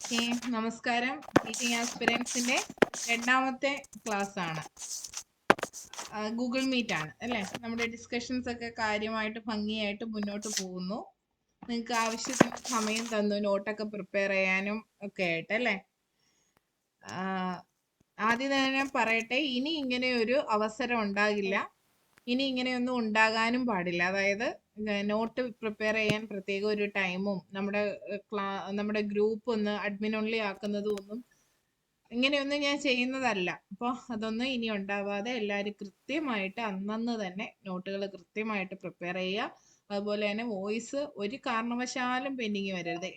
Okay, നമസ്കാരം. Teaching ആസ്പിരൻസിന്റെ രണ്ടാമത്തെ class ആണ്. ഗൂഗിൾ മീറ്റ് ആണ് അല്ലേ? നമ്മുടെ ഡിസ്കഷൻസ് ഒക്കെ കാര്യമായിട്ട് ഭംഗിയായിട്ട് മുന്നോട്ട് പോകുന്നു. നിങ്ങൾക്ക് ആവശ്യത്തിന് സമയം തന്നു നോട്ടൊക്കെ പ്രിപ്പയർ ചെയ്യാനും ഒക്കെ ആയിട്ട് അല്ലേ? ആദ്യം തന്നെ പറയട്ടെ, ഇനി ഇങ്ങനെ ഒരു അവസരം ഉണ്ടാകില്ല. ഇനി ഇങ്ങനെയൊന്നും ഉണ്ടാകാനും പാടില്ല. അതായത് നോട്ട് പ്രിപ്പയർ ചെയ്യാൻ പ്രത്യേക ഒരു ടൈമും നമ്മുടെ ഗ്രൂപ്പ് ഒന്ന് അഡ്മിൻ ഓൺലി ആക്കുന്നതും ഒന്നും ഇങ്ങനെയൊന്നും ഞാൻ ചെയ്യുന്നതല്ല. അപ്പോൾ അതൊന്നും ഇനി ഉണ്ടാവാതെ എല്ലാവരും കൃത്യമായിട്ട് അന്നന്ന് തന്നെ നോട്ടുകൾ കൃത്യമായിട്ട് പ്രിപ്പയർ ചെയ്യുക. അതുപോലെ തന്നെ വോയിസ് ഒരു കാരണവശാലും പെൻഡിങ് വരരുത്.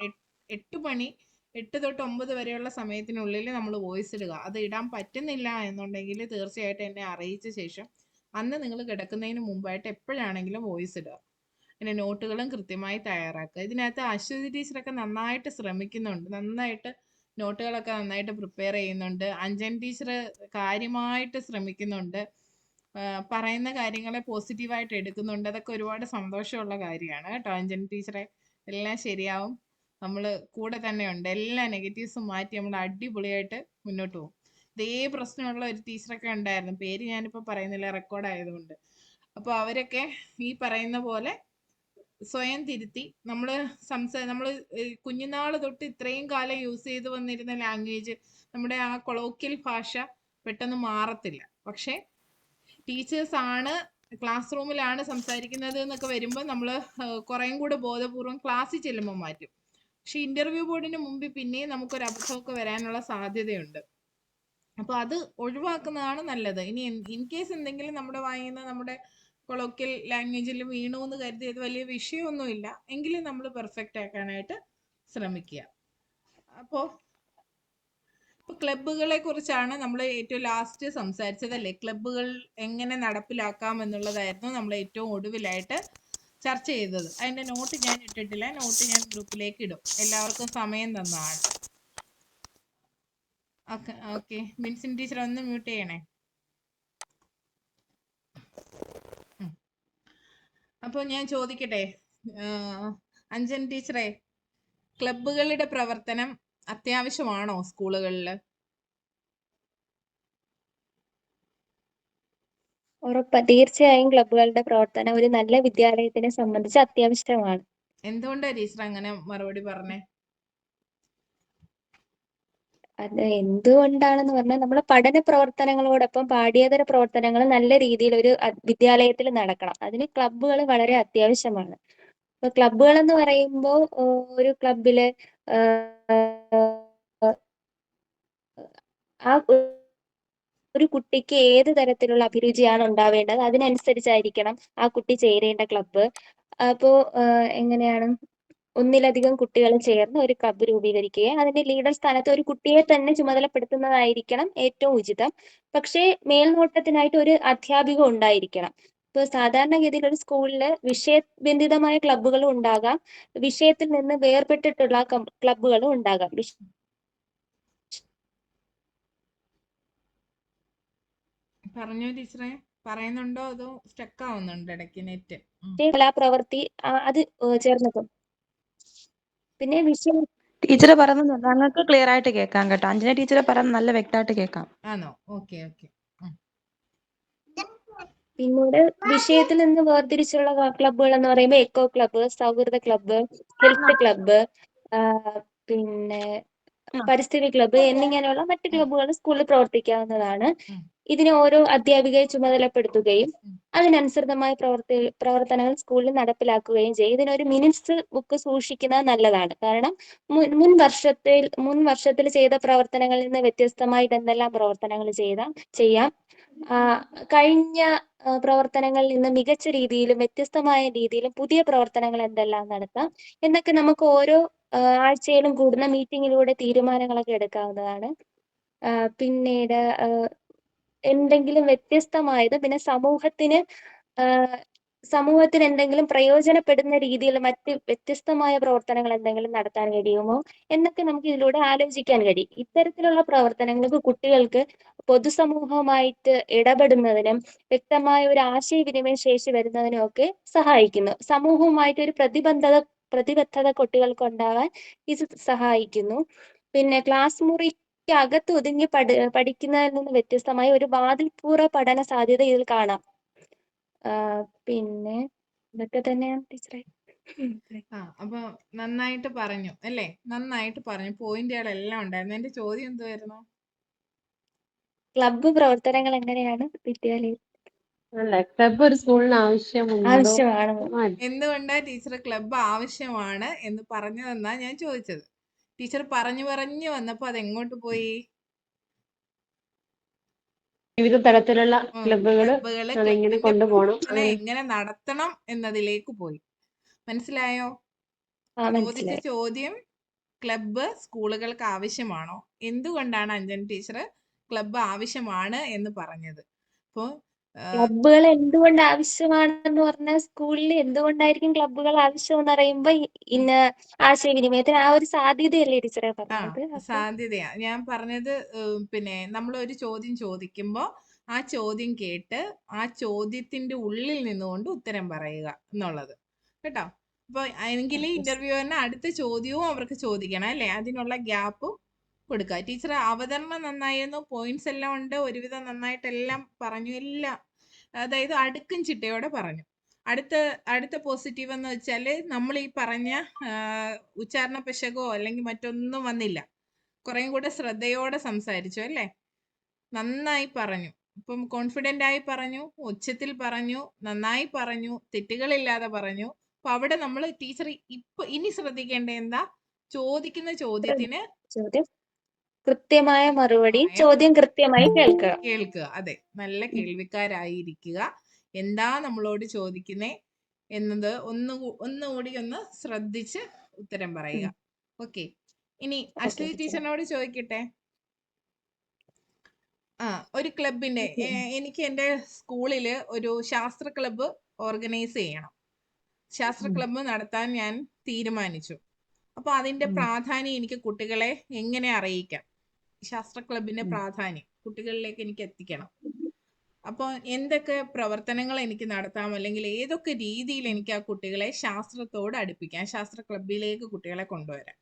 8 തൊട്ട് 9 വരെയുള്ള സമയത്തിനുള്ളിൽ നമ്മൾ വോയിസ് ഇടുക. അത് ഇടാൻ പറ്റുന്നില്ല എന്നുണ്ടെങ്കിൽ തീർച്ചയായിട്ടും എന്നെ അറിയിച്ച ശേഷം അന്ന് നിങ്ങൾ കിടക്കുന്നതിന് മുമ്പായിട്ട് എപ്പോഴാണെങ്കിലും വോയിസ് ഇടുക. പിന്നെ നോട്ടുകളും കൃത്യമായി തയ്യാറാക്കുക. ഇതിനകത്ത് അശ്വതി ടീച്ചറൊക്കെ നന്നായിട്ട് ശ്രമിക്കുന്നുണ്ട്. നന്നായിട്ട് നോട്ടുകളൊക്കെ നന്നായിട്ട് പ്രിപ്പയർ ചെയ്യുന്നുണ്ട്. അഞ്ജൻ ടീച്ചർ കാര്യമായിട്ട് ശ്രമിക്കുന്നുണ്ട്. പറയുന്ന കാര്യങ്ങളെ പോസിറ്റീവായിട്ട് എടുക്കുന്നുണ്ട്. അതൊക്കെ ഒരുപാട് സന്തോഷമുള്ള കാര്യമാണ് കേട്ടോ അഞ്ജൻ ടീച്ചറെ. എല്ലാം ശരിയാവും. നമ്മൾ കൂടെ തന്നെ ഉണ്ട്. എല്ലാ നെഗറ്റീവ്സും മാറ്റി നമ്മൾ അടിപൊളിയായിട്ട് മുന്നോട്ട് പോകും. ഇതേ പ്രശ്നമുള്ള ഒരു ടീച്ചറൊക്കെ ഉണ്ടായിരുന്നു. പേര് ഞാനിപ്പോൾ പറയുന്നില്ല, റെക്കോർഡ് ആയതുകൊണ്ട്. അപ്പോൾ അവരൊക്കെ ഈ പറയുന്ന പോലെ സ്വയം തിരുത്തി നമ്മൾ കുഞ്ഞുനാൾ തൊട്ട് ഇത്രയും കാലം യൂസ് ചെയ്ത് വന്നിരുന്ന ലാംഗ്വേജ്, നമ്മുടെ ആ കൊളോക്കിയൽ ഭാഷ പെട്ടെന്ന് മാറത്തില്ല. പക്ഷെ ടീച്ചേഴ്സ് ആണ്, ക്ലാസ് റൂമിലാണ് സംസാരിക്കുന്നത് എന്നൊക്കെ വരുമ്പോൾ നമ്മൾ കുറേയും കൂടെ ബോധപൂർവം ക്ലാസ്സിൽ ചെല്ലുമ്പോൾ മാറ്റും. പക്ഷെ ഇന്റർവ്യൂ ബോർഡിന് മുമ്പിൽ പിന്നെയും നമുക്കൊരു അബദ്ധമൊക്കെ വരാനുള്ള സാധ്യതയുണ്ട്. അപ്പോൾ അത് ഒഴിവാക്കുന്നതാണ് നല്ലത്. ഇനി ഇൻ കേസ് എന്തെങ്കിലും നമ്മുടെ വായിന്ന് നമ്മുടെ കൊളോക്കിയൽ ലാംഗ്വേജിൽ വീണു എന്ന് കരുതി അത് വലിയ വിഷയമൊന്നുമില്ല. എങ്കിലും നമ്മൾ പെർഫെക്റ്റ് ആക്കാനായിട്ട് ശ്രമിക്കുക. അപ്പോൾ ക്ലബ്ബുകളെ കുറിച്ചാണ് നമ്മൾ ഏറ്റവും ലാസ്റ്റ് സംസാരിച്ചതല്ലേ? ക്ലബ്ബുകൾ എങ്ങനെ നടപ്പിലാക്കാം എന്നുള്ളതായിരുന്നു നമ്മൾ ഏറ്റവും ഒടുവിലായിട്ട് ചർച്ച ചെയ്തത്. അതിന്റെ നോട്ട് ഞാൻ ഇട്ടിട്ടില്ല. നോട്ട് ഞാൻ ഗ്രൂപ്പിലേക്ക് ഇടും. എല്ലാവർക്കും സമയം തന്നതാണ്. ഓക്കെ, മിൻസിൻ ടീച്ചർ ഒന്ന് മ്യൂട്ട് ചെയ്യണേ. അപ്പോൾ ഞാൻ ചോദിക്കട്ടെ, അഞ്ജൻ ടീച്ചറെ, ക്ലബ്ബുകളുടെ പ്രവർത്തനം അത്യാവശ്യമാണോ സ്കൂളുകളിൽ? തീർച്ചയായും ക്ലബ്ബുകളുടെ പ്രവർത്തനം ഒരു നല്ല വിദ്യാലയത്തിനെ സംബന്ധിച്ച് അത്യാവശ്യമാണ്. എന്തുകൊണ്ടാണ് ടീച്ചർ അങ്ങനെ മറുപടി പറഞ്ഞേ? അത് എന്തുകൊണ്ടാണെന്ന് പറഞ്ഞാൽ നമ്മുടെ പഠന പ്രവർത്തനങ്ങളോടൊപ്പം പാഠ്യേതര പ്രവർത്തനങ്ങൾ നല്ല രീതിയിൽ ഒരു വിദ്യാലയത്തിൽ നടക്കണം. അതിന് ക്ലബ്ബുകൾ വളരെ അത്യാവശ്യമാണ്. ഇപ്പൊ ക്ലബ്ബുകൾ എന്ന് പറയുമ്പോൾ ഒരു ക്ലബില് ആ ഒരു കുട്ടിക്ക് ഏത് തരത്തിലുള്ള അഭിരുചിയാണ് ഉണ്ടാവേണ്ടത്, അതിനനുസരിച്ചായിരിക്കണം ആ കുട്ടി ചേരേണ്ട ക്ലബ്ബ്. അപ്പോ എങ്ങനെയാണ് ഒന്നിലധികം കുട്ടികൾ ചേർന്ന് ഒരു ക്ലബ്ബ് രൂപീകരിക്കുകയും അതിന്റെ ലീഡർ സ്ഥാനത്ത് ഒരു കുട്ടിയെ തന്നെ ചുമതലപ്പെടുത്തുന്നതായിരിക്കണം ഏറ്റവും ഉചിതം. പക്ഷേ മേൽനോട്ടത്തിനായിട്ട് ഒരു അധ്യാപിക ഉണ്ടായിരിക്കണം. ഇപ്പൊ സാധാരണഗതിയിൽ ഒരു സ്കൂളില് വിഷയബന്ധിതമായ ക്ലബ്ബുകളും ഉണ്ടാകാം, വിഷയത്തിൽ നിന്ന് വേർപെട്ടിട്ടുള്ള ക്ലബ്ബുകളും ഉണ്ടാകാം. പറഞ്ഞോ ടീച്ചറെ, പറയുന്നുണ്ടോ അതോ സ്റ്റക്ക് ആവുന്നുണ്ട് ഇടയ്ക്ക് നെറ്റ്? കലാപ്രവൃത്തി അത് ചേർന്നിട്ടും പിന്നെ വിഷയം ടീച്ചർ പറയുന്നത് ഞങ്ങൾക്ക് ക്ലിയർ ആയിട്ട് കേൾക്കാം കേട്ടോ. അഞ്ജന ടീച്ചർ പറയുന്നത് നല്ല വ്യക്തമായിട്ട് കേൾക്കാം. ആണോ? Okay okay. പിന്നീട് വിഷയത്തിൽ നിന്ന് വേർതിരിച്ചുള്ള ക്ലബ്ബുകൾ എന്ന് പറയുമ്പോൾ എക്കോ ക്ലബ്ബ്, സൗഹൃദ ക്ലബ്ബ്, ഹെൽത്ത് ക്ലബ്ബ്, പിന്നെ പരിസ്ഥിതി ക്ലബ്ബ് എന്നിങ്ങനെയുള്ള മറ്റ് ക്ലബ്ബുകൾ സ്കൂളിൽ പ്രവർത്തിക്കാവുന്നതാണ്. ഇതിന് ഓരോ അധ്യാപികയെ ചുമതലപ്പെടുത്തുകയും അതിനനുസൃതമായ പ്രവർത്തനങ്ങൾ സ്കൂളിൽ നടപ്പിലാക്കുകയും ചെയ്യും. ഇതിനൊരു മിനിറ്റ്സ് ബുക്ക് സൂക്ഷിക്കുന്നത് നല്ലതാണ്. കാരണം മുൻ വർഷത്തിൽ ചെയ്ത പ്രവർത്തനങ്ങളിൽ നിന്ന് വ്യത്യസ്തമായിട്ട് എന്തെല്ലാം പ്രവർത്തനങ്ങൾ ചെയ്യാം, കഴിഞ്ഞ പ്രവർത്തനങ്ങളിൽ നിന്ന് മികച്ച രീതിയിലും വ്യത്യസ്തമായ രീതിയിലും പുതിയ പ്രവർത്തനങ്ങൾ എന്തെല്ലാം നടത്താം എന്നൊക്കെ നമുക്ക് ഓരോ ആഴ്ചയിലും കൂടുന്ന മീറ്റിങ്ങിലൂടെ തീരുമാനങ്ങളൊക്കെ എടുക്കാവുന്നതാണ്. പിന്നീട് എന്തെങ്കിലും വ്യത്യസ്തമായത്, പിന്നെ സമൂഹത്തിന് എന്തെങ്കിലും പ്രയോജനപ്പെടുന്ന രീതിയിൽ മറ്റ് വ്യത്യസ്തമായ പ്രവർത്തനങ്ങൾ എന്തെങ്കിലും നടത്താൻ കഴിയുമോ എന്നൊക്കെ നമുക്ക് ഇതിലൂടെ ആലോചിക്കാൻ കഴിയും. ഇത്തരത്തിലുള്ള പ്രവർത്തനങ്ങൾക്ക് കുട്ടികൾക്ക് പൊതുസമൂഹവുമായിട്ട് ഇടപെടുന്നതിനും വ്യക്തമായ ഒരു ആശയവിനിമയ ശേഷി വരുന്നതിനും ഒക്കെ സഹായിക്കുന്നു. സമൂഹവുമായിട്ട് ഒരു പ്രതിബദ്ധത കുട്ടികൾക്ക് ഉണ്ടാകാൻ ഇത് സഹായിക്കുന്നു. പിന്നെ ക്ലാസ് മുറിക്ക് അകത്ത് ഒതുങ്ങി പഠിക്കുന്നതിൽ നിന്ന് വ്യത്യസ്തമായി ഒരു വാതിൽപ്പൂറ പഠന സാധ്യത ഇതിൽ കാണാം. പിന്നെ ഇതൊക്കെ തന്നെയാണ് ടീച്ചറെ. അപ്പൊ നന്നായിട്ട് പറഞ്ഞു അല്ലേ? നന്നായിട്ട് പറഞ്ഞു. പോയിന്റുകളെല്ലാം ഉണ്ടായിരുന്നു. എന്റെ ചോദ്യം എന്തുവായിരുന്നു? ക്ലബ്ബ് പ്രവർത്തനങ്ങൾ എങ്ങനെയാണ് വിദ്യാലയം അല്ല, ക്ലബ് ഒരു സ്കൂളിന് ആവശ്യമുണ്ടോ? ആവശ്യമാണ്? എന്തുകൊണ്ടാ ടീച്ചർ ക്ലബ്ബ് ആവശ്യമാണ് എന്ന് പറഞ്ഞതെന്നാ ഞാൻ ചോദിച്ചത്. ടീച്ചർ പറഞ്ഞു വന്നപ്പോ അതെങ്ങോട്ട് പോയി? വിവിധ തരത്തിലുള്ള ക്ലബ്ബുകള് ക്ലബ്ബുകള് അതെങ്ങനെ ക്ലബിന്റെ കൊണ്ടുപോകണം, പ്രവർത്തനം എങ്ങനെ നടത്തണം എന്നതിലേക്ക് പോയി. മനസ്സിലായോ? ചോദിച്ച മനസ്സിലായി. ചോദ്യം ക്ലബ്ബ് സ്കൂളുകൾക്ക് ആവശ്യമാണോ? എന്തുകൊണ്ടാണ് അഞ്ജന ടീച്ചർ ക്ലബ്ബ് ആവശ്യമാണ് എന്ന് പറഞ്ഞത്? അപ്പോ ക്ലബ്ബുകൾ എന്തുകൊണ്ട് ആവശ്യമാണെന്ന് പറഞ്ഞാൽ സ്കൂളിൽ എന്തുകൊണ്ടായിരിക്കും ക്ലബ്ബുകൾ ആവശ്യമെന്ന് പറയുമ്പോ ഇന്ന ആശയവിനിമയത്തിന് ആ ഒരു സാധ്യതയല്ലേ ടീച്ചറെ പറഞ്ഞത്? സാധ്യതയാ ഞാൻ പറഞ്ഞത്. പിന്നെ നമ്മൾ ഒരു ചോദ്യം ചോദിക്കുമ്പോ ആ ചോദ്യം കേട്ട് ആ ചോദ്യത്തിന്റെ ഉള്ളിൽ നിന്നുകൊണ്ട് ഉത്തരം പറയുക എന്നുള്ളത് കേട്ടോ. അപ്പൊ എങ്കിൽ ഇന്റർവ്യൂവിന് അടുത്ത ചോദ്യവും അവർക്ക് ചോദിക്കണം അല്ലെ? അതിനുള്ള ഗ്യാപ്പും കൊടുക്കുക. ടീച്ചർ അവതരണം നന്നായിരുന്നു. പോയിന്റ്സ് എല്ലാം ഉണ്ട്. ഒരുവിധം നന്നായിട്ടെല്ലാം പറഞ്ഞു. എല്ലാം അതായത് അടുക്കും ചിട്ടയോടെ പറഞ്ഞു. അടുത്ത പോസിറ്റീവ് എന്ന് വെച്ചാല് നമ്മൾ ഈ പറഞ്ഞ ഉച്ചാരണ പിശകോ അല്ലെങ്കിൽ മറ്റൊന്നും വന്നില്ല. കുറേം കൂടെ ശ്രദ്ധയോടെ സംസാരിച്ചു അല്ലേ? നന്നായി പറഞ്ഞു. ഇപ്പം കോൺഫിഡന്റ് ആയി പറഞ്ഞു, ഉച്ചത്തിൽ പറഞ്ഞു, നന്നായി പറഞ്ഞു, തെറ്റുകളില്ലാതെ പറഞ്ഞു. അപ്പൊ അവിടെ നമ്മൾ ടീച്ചർ ഇനി ശ്രദ്ധിക്കേണ്ട എന്താ? ചോദിക്കുന്ന ചോദ്യത്തിന് കൃത്യമായ മറുപടി, ചോദ്യം കൃത്യമായി കേൾക്കുക. അതെ, നല്ല കേൾവിക്കാരായിരിക്കുക. എന്താ നമ്മളോട് ചോദിക്കുന്നേ എന്നത് ഒന്നുകൂടി ഒന്ന് ശ്രദ്ധിച്ച് ഉത്തരം പറയുക. ഓക്കെ. ഇനി അശ്വതി ടീച്ചറിനോട് ചോദിക്കട്ടെ. ഒരു ക്ലബിന്റെ എനിക്ക് എന്റെ സ്കൂളില് ഒരു ശാസ്ത്ര ക്ലബ്ബ് ഓർഗനൈസ് ചെയ്യണം. ശാസ്ത്ര ക്ലബ്ബ് നടത്താൻ ഞാൻ തീരുമാനിച്ചു. അപ്പൊ അതിന്റെ പ്രാധാന്യം എനിക്ക് കുട്ടികളെ എങ്ങനെ അറിയിക്കാം? ശാസ്ത്ര ക്ലബിന്റെ പ്രാധാന്യം കുട്ടികളിലേക്ക് എനിക്ക് എത്തിക്കണം. അപ്പൊ എന്തൊക്കെ പ്രവർത്തനങ്ങൾ എനിക്ക് നടത്താം, അല്ലെങ്കിൽ ഏതൊക്കെ രീതിയിൽ എനിക്ക് ആ കുട്ടികളെ ശാസ്ത്രത്തോട് അടുപ്പിക്കാം, ശാസ്ത്ര ക്ലബിലേക്ക് കുട്ടികളെ കൊണ്ടുവരാം?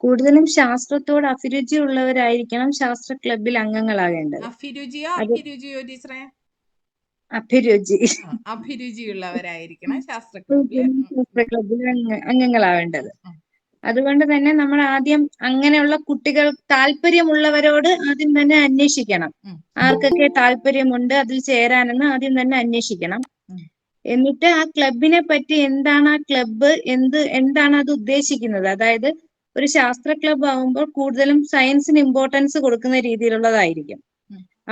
കൂടുതലും ശാസ്ത്രത്തോട് അഭിരുചി ഉള്ളവരായിരിക്കണം ശാസ്ത്ര ക്ലബിൽ അംഗങ്ങളാകേണ്ടത്. അഭിരുചിയോ ടീച്ചറെ? അഭിരുചിയുള്ളവരായിരിക്കണം ശാസ്ത്ര ക്ലബിൽ അംഗങ്ങളാവേണ്ടത്. അതുകൊണ്ട് തന്നെ നമ്മൾ ആദ്യം അങ്ങനെയുള്ള കുട്ടികൾ താല്പര്യമുള്ളവരോട് ആദ്യം തന്നെ അന്വേഷിക്കണം. ആർക്കൊക്കെ താല്പര്യമുണ്ട് അതിൽ ചേരാനെന്ന് ആദ്യം തന്നെ അന്വേഷിക്കണം. എന്നിട്ട് ആ ക്ലബിനെ പറ്റി എന്താണ് ആ ക്ലബ്ബ് എന്താണ് അത് ഉദ്ദേശിക്കുന്നത്. അതായത് ഒരു ശാസ്ത്ര ക്ലബ്ബ് ആവുമ്പോൾ കൂടുതലും സയൻസിന് ഇമ്പോർട്ടൻസ് കൊടുക്കുന്ന രീതിയിലുള്ളതായിരിക്കും.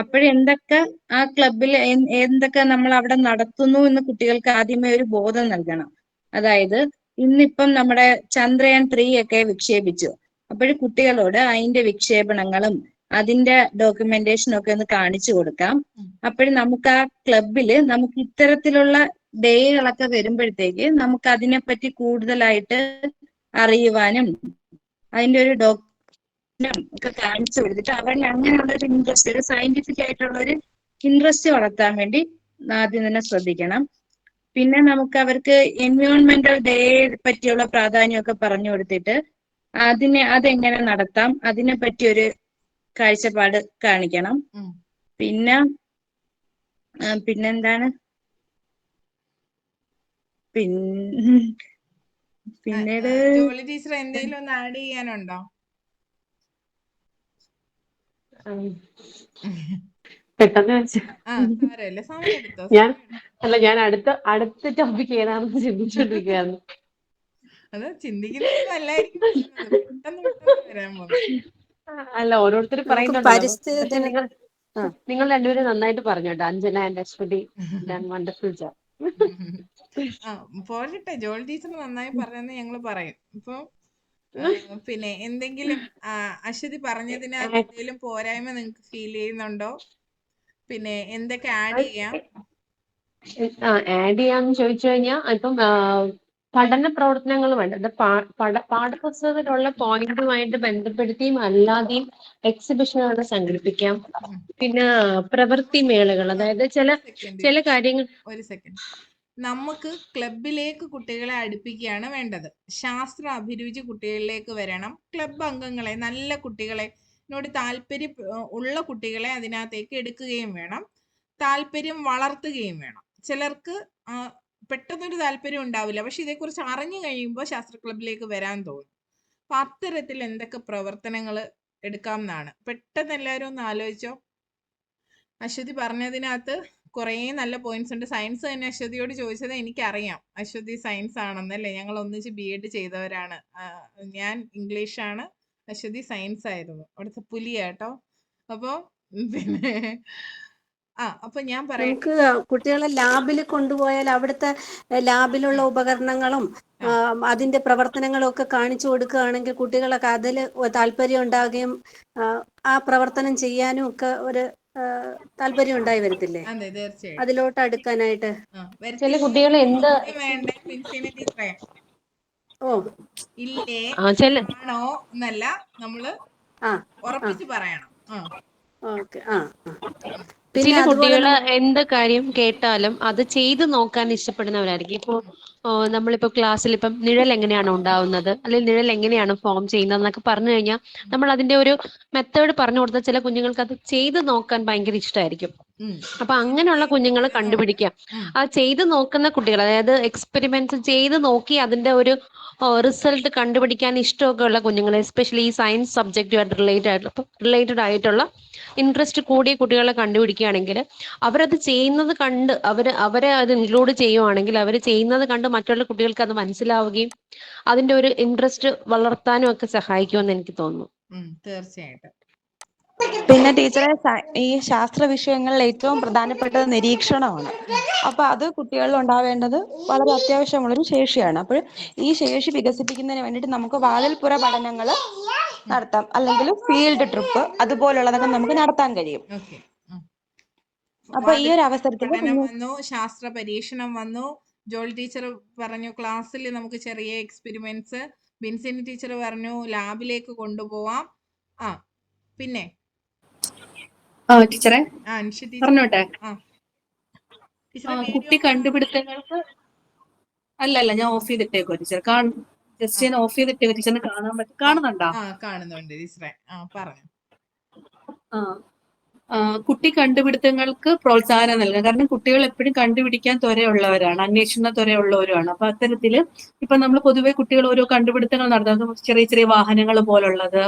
അപ്പോഴെന്തൊക്കെ ആ ക്ലബിൽ എന്തൊക്കെ നമ്മൾ അവിടെ നടത്തുന്നു എന്ന് കുട്ടികൾക്ക് ആദ്യമേ ഒരു ബോധം നൽകണം. അതായത് ഇന്നിപ്പം നമ്മുടെ ചന്ദ്രയാൻ 3 ഒക്കെ വിക്ഷേപിച്ചു. അപ്പോഴും കുട്ടികളോട് അതിന്റെ വിക്ഷേപണങ്ങളും അതിന്റെ ഡോക്യുമെന്റേഷനും ഒക്കെ ഒന്ന് കാണിച്ചു കൊടുക്കാം. അപ്പോഴും നമുക്ക് ആ ക്ലബില് നമുക്ക് ഇത്തരത്തിലുള്ള ഡേകളൊക്കെ വരുമ്പോഴത്തേക്ക് നമുക്ക് അതിനെപ്പറ്റി കൂടുതലായിട്ട് അറിയുവാനും അതിന്റെ ഒരു ഒക്കെ കാണിച്ചു കൊടുത്തിട്ട് അവരിൽ അങ്ങനെയുള്ള ഒരു ഇൻട്രസ്റ്റ്, ഒരു സയന്റിഫിക് ആയിട്ടുള്ള ഒരു ഇൻട്രസ്റ്റ് വളർത്താൻ വേണ്ടി ആദ്യം തന്നെ ശ്രദ്ധിക്കണം. പിന്നെ നമുക്ക് അവർക്ക് എൻവയോൺമെന്റൽ ഡേ പറ്റിയുള്ള പ്രാധാന്യമൊക്കെ പറഞ്ഞു കൊടുത്തിട്ട് അതെങ്ങനെ നടത്താം അതിനെ പറ്റി ഒരു കാഴ്ചപ്പാട് കാണിക്കണം. പിന്നെന്താണ് പിന്നീട് ജോളി ടീച്ചർ എന്തെങ്കിലും ഒന്ന് ആഡ് ചെയ്യാനുണ്ടോ? പെട്ടെന്ന് ഞാൻ അടുത്ത ടോപ്പിക് ഏതാണെന്ന് ചിന്തിച്ചോണ്ടിരിക്കുകയായിരുന്നു. അത് ചിന്തിക്കുന്നതൊന്നും അല്ലായിരിക്കും പെട്ടെന്ന് വരാൻ പോകുന്നത്. അല്ല, ഓരോരുത്തർ പറയുന്നുണ്ടല്ലോ. പക്ഷെ നിങ്ങൾ രണ്ടുപേരും നന്നായിട്ട് പറഞ്ഞു കേട്ടോ. Anjana and Aswathy, wonderful job. പോരട്ടെ, ജോളി ടീച്ചർ നന്നായി പറഞ്ഞെന്ന് ഞങ്ങൾ പറയും. ഇപ്പൊ പിന്നെ എന്തെങ്കിലും അശ്വതി പറഞ്ഞതിന് എന്തെങ്കിലും പോരായ്മ നിങ്ങൾക്ക് ഫീൽ ചെയ്യുന്നുണ്ടോ? പിന്നെ എന്തൊക്കെ ആഡ് ചെയ്യാം? ആഡ് ചെയ്യാന്ന് ചോദിച്ചു കഴിഞ്ഞാൽ ഇപ്പം പഠന പ്രവർത്തനങ്ങൾ വേണ്ട പാഠപുസ്തകത്തിലുള്ള പോയിന്റുമായിട്ട് ബന്ധപ്പെടുത്തിയും അല്ലാതെയും എക്സിബിഷനുകൾ സംഘടിപ്പിക്കാം. പിന്നെ പ്രവൃത്തി മേളകൾ, അതായത് ചില കാര്യങ്ങൾ. ഒരു സെക്കൻഡ്. നമുക്ക് ക്ലബിലേക്ക് കുട്ടികളെ അടുപ്പിക്കുകയാണ് വേണ്ടത്. ശാസ്ത്ര അഭിരുചി കുട്ടികളിലേക്ക് വരണം. ക്ലബ് അംഗങ്ങളെ, നല്ല കുട്ടികളെ, ഇതിനോട് താല്പര്യം ഉള്ള കുട്ടികളെ അതിനകത്തേക്ക് എടുക്കുകയും വേണം. താല്പര്യം വളർത്തുകയും വേണം. ചിലർക്ക് പെട്ടെന്നൊരു താല്പര്യം ഉണ്ടാവില്ല, പക്ഷെ ഇതേക്കുറിച്ച് അറിഞ്ഞു കഴിയുമ്പോൾ ശാസ്ത്ര ക്ലബിലേക്ക് വരാൻ തോന്നും. അപ്പൊ അത്തരത്തിൽ എന്തൊക്കെ പ്രവർത്തനങ്ങൾ എടുക്കാം എന്നാണ്. പെട്ടെന്ന് എല്ലാവരും ഒന്ന് ആലോചിച്ചോ. അശ്വതി പറഞ്ഞതിനകത്ത് കുറേ നല്ല പോയിന്റ്സ് ഉണ്ട്. സയൻസ് തന്നെ അശ്വതിയോട് ചോദിച്ചത് എനിക്കറിയാം. അശ്വതി സയൻസ് ആണെന്നല്ലേ, ഞങ്ങൾ ഒന്നിച്ച് BEd ചെയ്തവരാണ്. ഞാൻ ഇംഗ്ലീഷാണ്, അശ്വതി സയൻസ് ആയിരുന്നു. അവിടുത്തെ പുലിയാട്ടോ. അപ്പൊ പിന്നെ അപ്പൊ ഞാൻ പറയാം, നമുക്ക് കുട്ടികളെ ലാബിൽ കൊണ്ടുപോയാൽ അവിടുത്തെ ലാബിലുള്ള ഉപകരണങ്ങളും അതിന്റെ പ്രവർത്തനങ്ങളും ഒക്കെ കാണിച്ചു കൊടുക്കുകയാണെങ്കിൽ കുട്ടികളൊക്കെ അതിൽ താല്പര്യം ഉണ്ടാകുകയും ആ പ്രവർത്തനം ചെയ്യാനും ഒക്കെ ഒരു താല്പര്യം ഉണ്ടായി വരത്തില്ലേ? അതെ തീർച്ചയായിട്ടും അതിലോട്ട് അടുക്കാനായിട്ട് ചില കുട്ടികൾ എന്ത് വേണ്ടേ ടീച്ചറെ ഓ ഇല്ലേ ചില ആണോ എന്നല്ല, നമ്മള് ഉറപ്പിച്ച് പറയണം. ഓക്കെ. പിന്നെ ചില അതുപോലെ കുട്ടികൾ എന്ത് കാര്യം കേട്ടാലും അത് ചെയ്ത് നോക്കാൻ ഇഷ്ടപ്പെടുന്നവരായിരിക്കും. ഇപ്പോൾ നമ്മളിപ്പോൾ ക്ലാസ്സിൽ ഇപ്പം നിഴൽ എങ്ങനെയാണ് ഉണ്ടാവുന്നത്, അല്ലെങ്കിൽ നിഴൽ എങ്ങനെയാണ് ഫോം ചെയ്യുന്നത് എന്നൊക്കെ പറഞ്ഞു കഴിഞ്ഞാൽ നമ്മൾ അതിന്റെ ഒരു മെത്തേഡ് പറഞ്ഞു കൊടുത്താൽ ചില കുഞ്ഞുങ്ങൾക്ക് അത് ചെയ്ത് നോക്കാൻ ഭയങ്കര ഇഷ്ടമായിരിക്കും. അപ്പൊ അങ്ങനെയുള്ള കുഞ്ഞുങ്ങൾ കണ്ടുപിടിക്കാം. ആ ചെയ്ത് നോക്കുന്ന കുട്ടികൾ, അതായത് എക്സ്പെരിമെന്റ്സ് ചെയ്ത് നോക്കി അതിന്റെ ഒരു റിസൾട്ട് കണ്ടുപിടിക്കാൻ ഇഷ്ടമൊക്കെ ഉള്ള കുഞ്ഞുങ്ങൾ, എസ്പെഷ്യലി ഈ സയൻസ് സബ്ജക്റ്റുമായിട്ട് റിലേറ്റഡ് ആയിട്ടുള്ള ഇൻട്രസ്റ്റ് കൂടിയ കുട്ടികളെ കണ്ടുപിടിക്കുകയാണെങ്കിൽ അവരത് ചെയ്യുന്നത് കണ്ട് അവരെ അത് ഇൻക്ലൂഡ് ചെയ്യുവാണെങ്കിൽ അവർ ചെയ്യുന്നത് കണ്ട് മറ്റുള്ള കുട്ടികൾക്ക് അത് മനസ്സിലാവുകയും അതിന്റെ ഒരു ഇൻട്രസ്റ്റ് വളർത്താനും ഒക്കെ സഹായിക്കുമെന്ന് എനിക്ക് തോന്നുന്നു. തീർച്ചയായിട്ടും. പിന്നെ ടീച്ചറെ, ഈ ശാസ്ത്ര വിഷയങ്ങളിൽ ഏറ്റവും പ്രധാനപ്പെട്ടത് നിരീക്ഷണമാണ്. അപ്പൊ അത് കുട്ടികളിൽ ഉണ്ടാവേണ്ടത് വളരെ അത്യാവശ്യമുള്ളൊരു ശേഷിയാണ്. അപ്പോൾ ഈ ശേഷി വികസിപ്പിക്കുന്നതിന് വേണ്ടിയിട്ട് നമുക്ക് വാതിൽപ്പുറ പഠനങ്ങൾ നടത്താം, അല്ലെങ്കിൽ ഫീൽഡ് ട്രിപ്പ് അതുപോലുള്ളതൊക്കെ നമുക്ക് നടത്താൻ കഴിയും. അപ്പൊ ഈ ഒരു അവസരത്തിൽ വന്നു, ശാസ്ത്ര പരീക്ഷണം വന്നു, ജോൾ ടീച്ചർ പറഞ്ഞു ക്ലാസ്സിൽ നമുക്ക് ചെറിയ എക്സ്പെരിമെന്റ്സ്, ബിൻസിനി ടീച്ചർ പറഞ്ഞു ലാബിലേക്ക് കൊണ്ടുപോവാം. പിന്നെ ടീച്ചറെ പറഞ്ഞോട്ടെ. കുട്ടി കണ്ടുപിടുത്തങ്ങൾക്ക് അല്ലല്ല, ഞാൻ ഓഫ് ചെയ്തിട്ടേക്കോ ടീച്ചർ. ജസ്റ്റ് ഞാൻ ഓഫ് ചെയ്തിട്ടേക്കോ ടീച്ചറിന് കാണാൻ പറ്റും. കാണുന്നുണ്ടോ? കാണുന്നുണ്ട് ടീച്ചറെ, പറഞ്ഞു. കുട്ടി കണ്ടുപിടുത്തങ്ങൾക്ക് പ്രോത്സാഹനം നൽകുക. കാരണം കുട്ടികൾ എപ്പോഴും കണ്ടുപിടിക്കാൻ ത്വരയുള്ളവരാണ്, അന്വേഷണ ത്വരയുള്ളവരുമാണ്. അപ്പൊ അത്തരത്തില് ഇപ്പൊ നമ്മൾ പൊതുവെ കുട്ടികൾ ഓരോ കണ്ടുപിടുത്തങ്ങൾ നടത്തുന്നത്, ചെറിയ ചെറിയ വാഹനങ്ങൾ പോലുള്ളത്,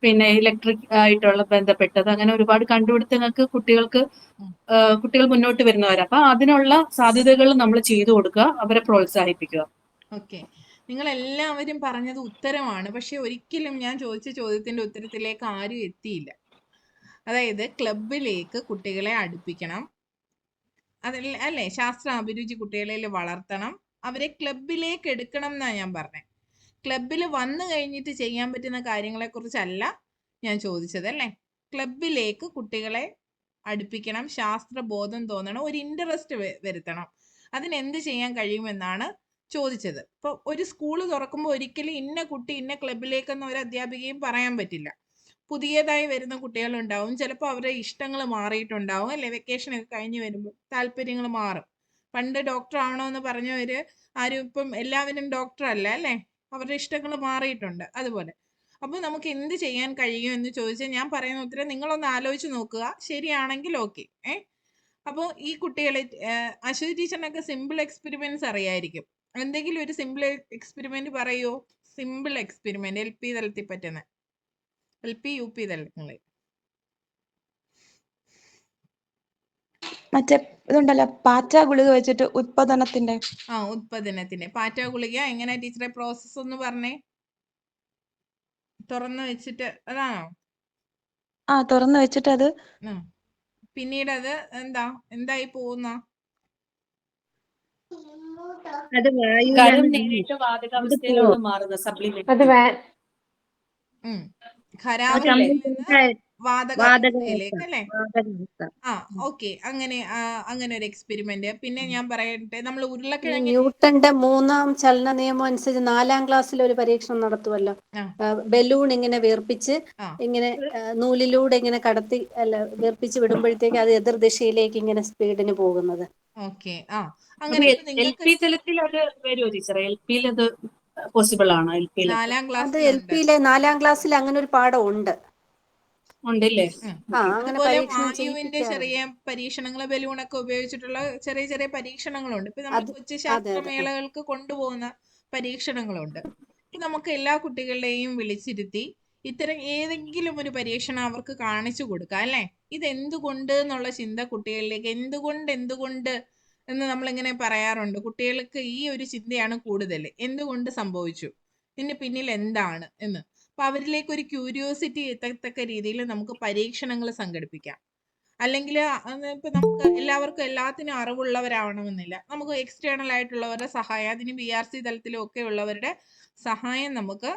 പിന്നെ ഇലക്ട്രിക് ആയിട്ടുള്ള ബന്ധപ്പെട്ടത്, അങ്ങനെ ഒരുപാട് കണ്ടുപിടുത്തങ്ങൾക്ക് കുട്ടികൾ മുന്നോട്ട് വരുന്നവരാണ്. അപ്പൊ അതിനുള്ള സാധ്യതകൾ നമ്മൾ ചെയ്തു കൊടുക്കുക, അവരെ പ്രോത്സാഹിപ്പിക്കുക. ഓക്കെ, നിങ്ങൾ എല്ലാവരും പറഞ്ഞത് ഉത്തരമാണ്. പക്ഷെ ഒരിക്കലും ഞാൻ ചോദിച്ച ചോദ്യത്തിന്റെ ഉത്തരത്തിലേക്ക് ആരും എത്തിയില്ല. അതായത് ക്ലബിലേക്ക് കുട്ടികളെ അടുപ്പിക്കണം, അല്ലേ? ശാസ്ത്ര അഭിരുചി കുട്ടികളിൽ വളർത്തണം, അവരെ ക്ലബിലേക്ക് എടുക്കണം എന്നാ ഞാൻ പറഞ്ഞത്. ക്ലബിൽ വന്നു കഴിഞ്ഞിട്ട് ചെയ്യാൻ പറ്റുന്ന കാര്യങ്ങളെ കുറിച്ചല്ല ഞാൻ ചോദിച്ചത്, അല്ലേ? ക്ലബിലേക്ക് കുട്ടികളെ അടുപ്പിക്കണം, ശാസ്ത്രബോധം തോന്നണം, ഒരു ഇൻട്രസ്റ്റ് വരുത്തണം. അതിനെന്ത് ചെയ്യാൻ കഴിയുമെന്നാണ് ചോദിച്ചത്. ഇപ്പൊ ഒരു സ്കൂള് തുറക്കുമ്പോൾ ഒരിക്കലും ഇന്ന കുട്ടി ഇന്ന ക്ലബിലേക്കെന്ന് ഒരു അധ്യാപികയും പറയാൻ പറ്റില്ല. പുതിയതായി വരുന്ന കുട്ടികളുണ്ടാവും, ചിലപ്പോൾ അവരുടെ ഇഷ്ടങ്ങൾ മാറിയിട്ടുണ്ടാവും, അല്ലെ? വെക്കേഷൻ ഒക്കെ കഴിഞ്ഞ് വരുമ്പോൾ താല്പര്യങ്ങൾ മാറും. പണ്ട് ഡോക്ടർ ആണോ എന്ന് പറഞ്ഞവര് ആരും ഇപ്പം എല്ലാവരും ഡോക്ടർ അല്ല, അല്ലേ? അവരുടെ ഇഷ്ടങ്ങൾ മാറിയിട്ടുണ്ട്. അതുപോലെ അപ്പൊ നമുക്ക് എന്ത് ചെയ്യാൻ കഴിയും എന്ന് ചോദിച്ചാൽ ഞാൻ പറയുന്ന ഉത്തരം നിങ്ങളൊന്ന് ആലോചിച്ച് നോക്കുക. ശരിയാണെങ്കിൽ ഓക്കെ. അപ്പോൾ ഈ കുട്ടികളെ, അശ്വതി ടീച്ചറിനൊക്കെ സിമ്പിൾ എക്സ്പെരിമെന്റ്സ് അറിയായിരിക്കും. എന്തെങ്കിലും ഒരു സിമ്പിൾ എക്സ്പെരിമെന്റ് പറയോ? സിമ്പിൾ എക്സ്പെരിമെന്റ് LP തലത്തിൽ പറ്റുന്ന, LP UP തലങ്ങളിൽ. മറ്റേ ഇതുണ്ടല്ലോ, പാറ്റ ഗുളിക വെച്ചിട്ട് ഉത്പാദനത്തിന്റെ പാറ്റ ഗുളിക എങ്ങനെ ടീച്ചറെ പ്രോസസ് ഒന്ന് പറഞ്ഞേ? തുറന്നു വെച്ചിട്ട് അതാണോ? തുറന്നു വെച്ചിട്ട് അത് പിന്നീട് അത് എന്തായി പോകുന്ന? അത് ഖരം നേരിട്ട് വാതകാവസ്ഥയിലോട്ട് മാറുന്ന സപ്ലിമെന്റ്. വാതകാവസ്ഥയിലേക്ക് അല്ലേ? വാതകാവസ്ഥ. ആ ഓക്കെ. അങ്ങനെ ഒരു എക്സ്പെരിമെന്റ്. പിന്നെ ഞാൻ പറയട്ടെ, നമ്മൾ ഈ ഉരുളക്കിഴങ്ങ് ന്യൂട്ടന്റെ 3-ാം ചലന നിയമം അനുസരിച്ച് 4-ാം ക്ലാസ്സിൽ ഒരു പരീക്ഷണം നടത്തുമല്ലോ. ബലൂൺ ഇങ്ങനെ വീർപ്പിച്ച് ഇങ്ങനെ നൂലിലൂടെ ഇങ്ങനെ കടത്തി വീർപ്പിച്ച് വിടുമ്പോഴത്തേക്ക് അത് എതിർദിശയിലേക്ക് ഇങ്ങനെ സ്പീഡിന് പോകുന്നത്. ഓക്കെ. അപ്പൊ അങ്ങനെ ഇപ്പൊ എൽ നിങ്ങൾക്ക് പി തലത്തിൽ അത് വരുമോ ടീച്ചറെ? എൽ പിയിൽ അത് പോസിബിൾ ആണോ? എൽ പിയിലൊക്കെ 4-ാം അത് ക്ലാസ്സിലുണ്ട്. LP-യിലെ 4-ാം ക്ലാസ്സിൽ അങ്ങനെ ഒരു പാഠം ഉണ്ട്. ഉണ്ടല്ലേ? അങ്ങനെ അതുപോലെ പരീക്ഷണം വായുവിന്റെ ചെറിയ ചെയ്യിപ്പിക്കാറുണ്ട്. പരീക്ഷണങ്ങൾ, ബലൂണൊക്കെ ഉപയോഗിച്ചിട്ടുള്ള ചെറിയ ചെറിയ പരീക്ഷണങ്ങളുണ്ട്. ഇപ്പൊ നമ്മൾ അത് കൊച്ചു അതെ അതെ. ശാസ്ത്രമേളകൾക്ക് കൊണ്ടുപോകുന്ന പരീക്ഷണങ്ങളുണ്ട്. ഇപ്പൊ നമുക്ക് എല്ലാ കുട്ടികളെയും വിളിച്ചിരുത്തി ഇത്തരം ഏതെങ്കിലും ഒരു പരീക്ഷണം അവർക്ക് കാണിച്ചു കൊടുക്കാം അല്ലെ? ഇതെന്തുകൊണ്ട് എന്നുള്ള ചിന്ത കുട്ടികളിലേക്ക് എന്തുകൊണ്ട് എന്ന് നമ്മളിങ്ങനെ പറയാറുണ്ട്. കുട്ടികൾക്ക് ഈ ഒരു ചിന്തയാണ് കൂടുതൽ. എന്തുകൊണ്ട് സംഭവിച്ചു, ഇതിന് പിന്നിൽ എന്താണ് എന്ന്. അപ്പൊ അവരിലേക്ക് ഒരു ക്യൂരിയോസിറ്റി എത്തത്തക്ക രീതിയിൽ നമുക്ക് പരീക്ഷണങ്ങൾ സംഘടിപ്പിക്കാം. അല്ലെങ്കിൽ ഇപ്പൊ നമുക്ക് എല്ലാവർക്കും എല്ലാത്തിനും അറിവുള്ളവരാവണമെന്നില്ല. നമുക്ക് എക്സ്റ്റേണൽ ആയിട്ടുള്ളവരുടെ സഹായം, അതിന് BRC തലത്തിലും ഒക്കെ ഉള്ളവരുടെ സഹായം നമുക്ക്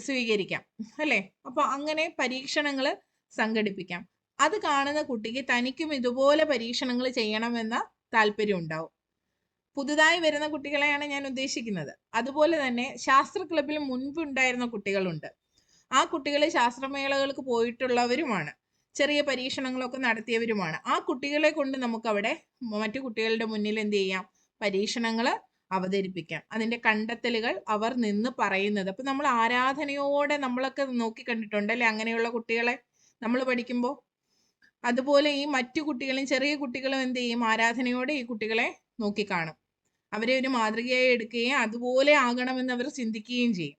സ്വീകരിക്കാം അല്ലേ? അപ്പൊ അങ്ങനെ പരീക്ഷണങ്ങൾ സംഘടിപ്പിക്കാം. അത് കാണുന്ന കുട്ടിക്ക് തനിക്കും ഇതുപോലെ പരീക്ഷണങ്ങൾ ചെയ്യണമെന്ന താല്പര്യം ഉണ്ടാവും. പുതുതായി വരുന്ന കുട്ടികളെയാണ് ഞാൻ ഉദ്ദേശിക്കുന്നത്. അതുപോലെ തന്നെ ശാസ്ത്ര ക്ലബിൽ മുൻപ് ഉണ്ടായിരുന്ന കുട്ടികളുണ്ട്. ആ കുട്ടികൾ ശാസ്ത്രമേളകൾക്ക് പോയിട്ടുള്ളവരുമാണ്, ചെറിയ പരീക്ഷണങ്ങളൊക്കെ നടത്തിയവരുമാണ്. ആ കുട്ടികളെ കൊണ്ട് നമുക്ക് അവിടെ മറ്റു കുട്ടികളുടെ മുന്നിൽ എന്ത് ചെയ്യാം? പരീക്ഷണങ്ങൾ അവതരിപ്പിക്കാം. അതിന്റെ കണ്ടെത്തലുകൾ അവർ നിന്ന് പറയുന്നത്. അപ്പൊ നമ്മൾ ആരാധനയോടെ നമ്മളൊക്കെ നോക്കി കണ്ടിട്ടുണ്ടല്ലേ അങ്ങനെയുള്ള കുട്ടികളെ നമ്മൾ പഠിക്കുമ്പോൾ. അതുപോലെ ഈ മറ്റു കുട്ടികളും ചെറിയ കുട്ടികളും എന്ത് ചെയ്യും? ആരാധനയോടെ ഈ കുട്ടികളെ നോക്കിക്കാണും. അവരെ ഒരു മാതൃകയായി എടുക്കുകയും അതുപോലെ ആകണമെന്ന് അവർ ചിന്തിക്കുകയും ചെയ്യും.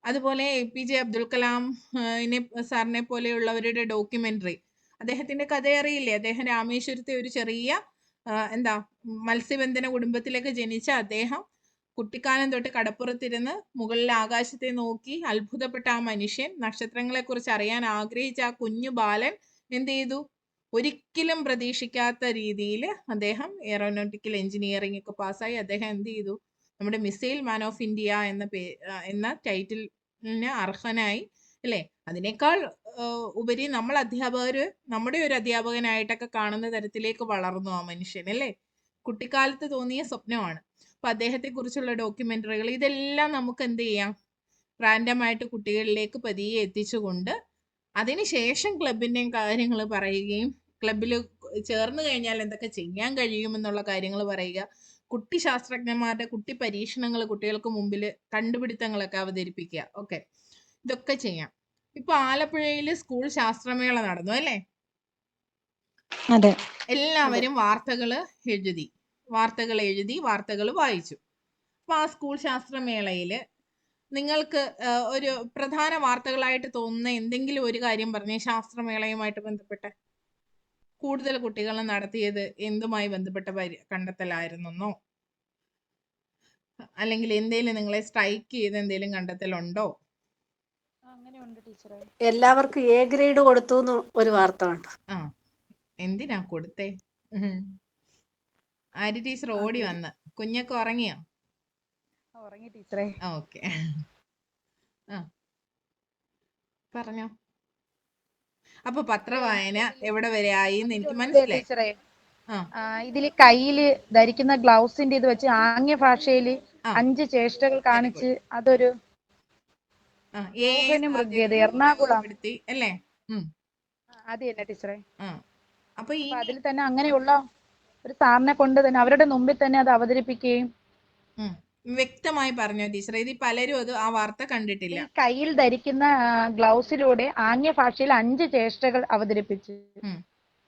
അതുപോലെ APJ അബ്ദുൽ കലാം സാറിനെ പോലെയുള്ളവരുടെ ഡോക്യുമെന്ററി, അദ്ദേഹത്തിന്റെ കഥ അറിയില്ലേ? അദ്ദേഹം രാമേശ്വരത്തെ ഒരു ചെറിയ മത്സ്യബന്ധന കുടുംബത്തിലേക്ക് ജനിച്ച അദ്ദേഹം കുട്ടിക്കാലം തൊട്ട് കടപ്പുറത്തിരുന്ന് മുകളിൽ ആകാശത്തെ നോക്കി അത്ഭുതപ്പെട്ട ആ മനുഷ്യൻ, നക്ഷത്രങ്ങളെ കുറിച്ച് അറിയാൻ ആഗ്രഹിച്ച ആ കുഞ്ഞു ബാലൻ എന്ത് ചെയ്തു? ഒരിക്കലും പ്രതീക്ഷിക്കാത്ത രീതിയിൽ അദ്ദേഹം എയറോനോട്ടിക്കൽ എഞ്ചിനീയറിംഗ് ഒക്കെ പാസ്സായി. അദ്ദേഹം എന്ത് ചെയ്തു? നമ്മുടെ മിസൈൽ മാൻ ഓഫ് ഇന്ത്യ എന്ന ടൈറ്റിലിന് അർഹനായി അല്ലേ? അതിനേക്കാൾ ഉപരി നമ്മൾ അധ്യാപകര് നമ്മുടെ ഒരു അധ്യാപകനായിട്ടൊക്കെ കാണുന്ന തരത്തിലേക്ക് വളർന്നു ആ മനുഷ്യൻ അല്ലേ? കുട്ടിക്കാലത്ത് തോന്നിയ സ്വപ്നമാണ്. അപ്പൊ അദ്ദേഹത്തെ കുറിച്ചുള്ള ഡോക്യുമെന്ററികൾ, ഇതെല്ലാം നമുക്ക് എന്ത് ചെയ്യാം? റാൻഡമായിട്ട് കുട്ടികളിലേക്ക് പതിയെ എത്തിച്ചുകൊണ്ട് അതിനുശേഷം ക്ലബിന്റെയും കാര്യങ്ങൾ പറയുകയും ക്ലബിൽ ചേർന്ന് കഴിഞ്ഞാൽ എന്തൊക്കെ ചെയ്യാൻ കഴിയുമെന്നുള്ള കാര്യങ്ങൾ പറയുക. കുട്ടി ശാസ്ത്രജ്ഞന്മാരുടെ കുട്ടി പരീക്ഷണങ്ങൾ കുട്ടികൾക്ക് മുമ്പിൽ, കണ്ടുപിടുത്തങ്ങളൊക്കെ അവതരിപ്പിക്കുക. ഓക്കെ, ഇതൊക്കെ ചെയ്യാം. ഇപ്പൊ ആലപ്പുഴയിൽ സ്കൂൾ ശാസ്ത്രമേള നടന്നു അല്ലേ? അതെ. എല്ലാവരും വാർത്തകൾ എഴുതി, വാർത്തകൾ വായിച്ചു. അപ്പൊ ആ സ്കൂൾ ശാസ്ത്രമേളയില് നിങ്ങൾക്ക് ഒരു പ്രധാന വാർത്തകളായിട്ട് തോന്നുന്ന എന്തെങ്കിലും ഒരു കാര്യം പറഞ്ഞേ. ശാസ്ത്രമേളയുമായിട്ട് ബന്ധപ്പെട്ട് കൂടുതൽ കുട്ടികൾ നടത്തിയത് എന്തുമായി ബന്ധപ്പെട്ട കണ്ടെത്തലായിരുന്നോ? അല്ലെങ്കിൽ എന്തെങ്കിലും നിങ്ങളെ സ്ട്രൈക്ക് ചെയ്ത് എന്തെങ്കിലും കണ്ടെത്തലുണ്ടോ? എല്ലാവർക്കും A ഗ്രേഡ് കൊടുത്തു എന്ന് ഒരു വാർത്ത ഉണ്ട്. എന്തിനാ കൊടുത്തേ? ആര്യ ടീച്ചർ ഓടി വന്ന്. കുഞ്ഞൊക്കെ ഉറങ്ങിയോ? ഉറങ്ങി ടീച്ചറെ. ഓക്കെ, പറഞ്ഞോ. അപ്പൊ പത്രവായന എവിടെ വരെ ആയി എന്ന് എനിക്ക് മനസ്സിലായി. ടീച്ചറെ, ഇതില് കയ്യില് ധരിക്കുന്ന ഗ്ലൗസിന്റെ ഇത് വെച്ച് ആംഗ്യ ഭാഷയില് 5 ചേഷ്ടകൾ കാണിച്ച് അതൊരു മൃഗീയത എറണാകുളം അല്ലേ? അത് തന്നെ ടീച്ചറെ. അപ്പൊ അതിൽ തന്നെ അങ്ങനെയുള്ള ഒരു സാറിനെ കൊണ്ട് തന്നെ അവരുടെ മുമ്പിൽ തന്നെ അത് അവതരിപ്പിക്കുകയും. വ്യക്തമായി പറഞ്ഞോ ടീച്ചർ? ഇത് പലരും ആ വാർത്ത കണ്ടിട്ടില്ല. കയ്യിൽ ധരിക്കുന്ന ഗ്ലൗസിലൂടെ ആംഗ്യ ഭാഷയിൽ 5 ചേഷ്ടകൾ അവതരിപ്പിച്ചു.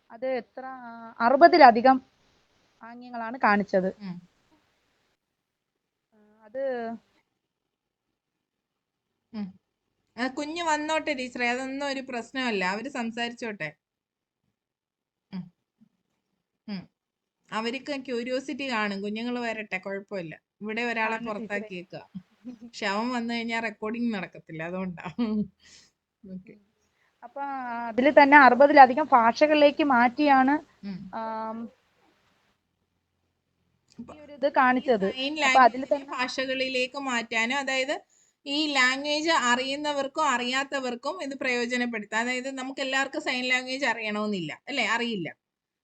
അത് എത്ര 60-ലധികം ആംഗ്യങ്ങളാണ് കാണിച്ചത്. അത് കുഞ്ഞ് വന്നോട്ടെ ടീച്ചറെ, അതൊന്നും ഒരു പ്രശ്നമല്ല. അവര് സംസാരിച്ചോട്ടെ. അവർക്ക് ക്യൂരിയോസിറ്റി കാണും. കുഞ്ഞുങ്ങൾ വരട്ടെ, കുഴപ്പമില്ല. ഇവിടെ ഒരാളെ പുറത്താക്കിയേക്കുക. പക്ഷെ അവൻ വന്നു കഴിഞ്ഞാൽ റെക്കോർഡിങ് നടക്കത്തില്ല, അതുകൊണ്ടാ. അപ്പൊ അതിൽ തന്നെ 60-ലധികം ഭാഷകളിലേക്ക് മാറ്റിയാണ് ഇത് കാണിച്ചത്. ഭാഷകളിലേക്ക് മാറ്റാനും, അതായത് ഈ ലാംഗ്വേജ് അറിയുന്നവർക്കും അറിയാത്തവർക്കും ഇത് പ്രയോജനപ്പെടുത്താം. അതായത് നമുക്ക് എല്ലാവർക്കും സൈൻ ലാംഗ്വേജ് അറിയണമെന്നില്ല, അല്ലെ? അറിയില്ല.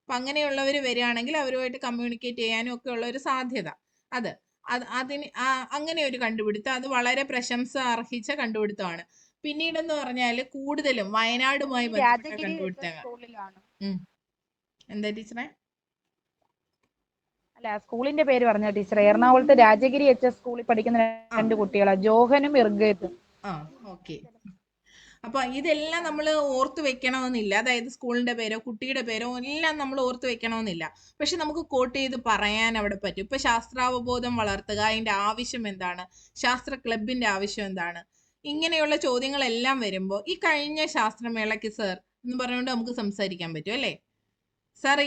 അപ്പൊ അങ്ങനെയുള്ളവർ വരികയാണെങ്കിൽ അവരുമായിട്ട് കമ്മ്യൂണിക്കേറ്റ് ചെയ്യാനും ഒക്കെ ഉള്ള ഒരു സാധ്യത അത് അതിന് അങ്ങനെ ഒരു കണ്ടുപിടുത്തം അത് വളരെ പ്രശംസ അർഹിച്ച കണ്ടുപിടുത്തമാണ്. പിന്നീടെന്ന് പറഞ്ഞാൽ കൂടുതലും വയനാടുമായി ബന്ധപ്പെട്ട രാജഗിരി കണ്ടുപിടുത്തങ്ങൾ. സ്കൂളിലാണ്. എന്താ ടീച്ചറെ? അല്ല, സ്കൂളിന്റെ പേര് പറഞ്ഞ ടീച്ചറെ. എറണാകുളത്ത് രാജഗിരി HS സ്കൂളിൽ പഠിക്കുന്ന 2 കുട്ടികളാ, ജോഹനും ഇർഗേത്തും. ഓക്കെ. അപ്പൊ ഇതെല്ലാം നമ്മൾ ഓർത്ത് വെക്കണമെന്നില്ല. അതായത് സ്കൂളിന്റെ പേരോ കുട്ടിയുടെ പേരോ എല്ലാം നമ്മൾ ഓർത്ത് വെക്കണമെന്നില്ല. പക്ഷെ നമുക്ക് കോട്ട് ചെയ്ത് പറയാൻ അവിടെ പറ്റും. ഇപ്പൊ ശാസ്ത്രാവബോധം വളർത്തുക, അതിന്റെ ആവശ്യം എന്താണ്, ശാസ്ത്ര ക്ലബിന്റെ ആവശ്യം എന്താണ്, ഇങ്ങനെയുള്ള ചോദ്യങ്ങളെല്ലാം വരുമ്പോൾ ഈ കഴിഞ്ഞ ശാസ്ത്രമേളയ്ക്ക് സർ എന്ന് പറഞ്ഞുകൊണ്ട് നമുക്ക് സംസാരിക്കാൻ പറ്റും, അല്ലേ? സാർ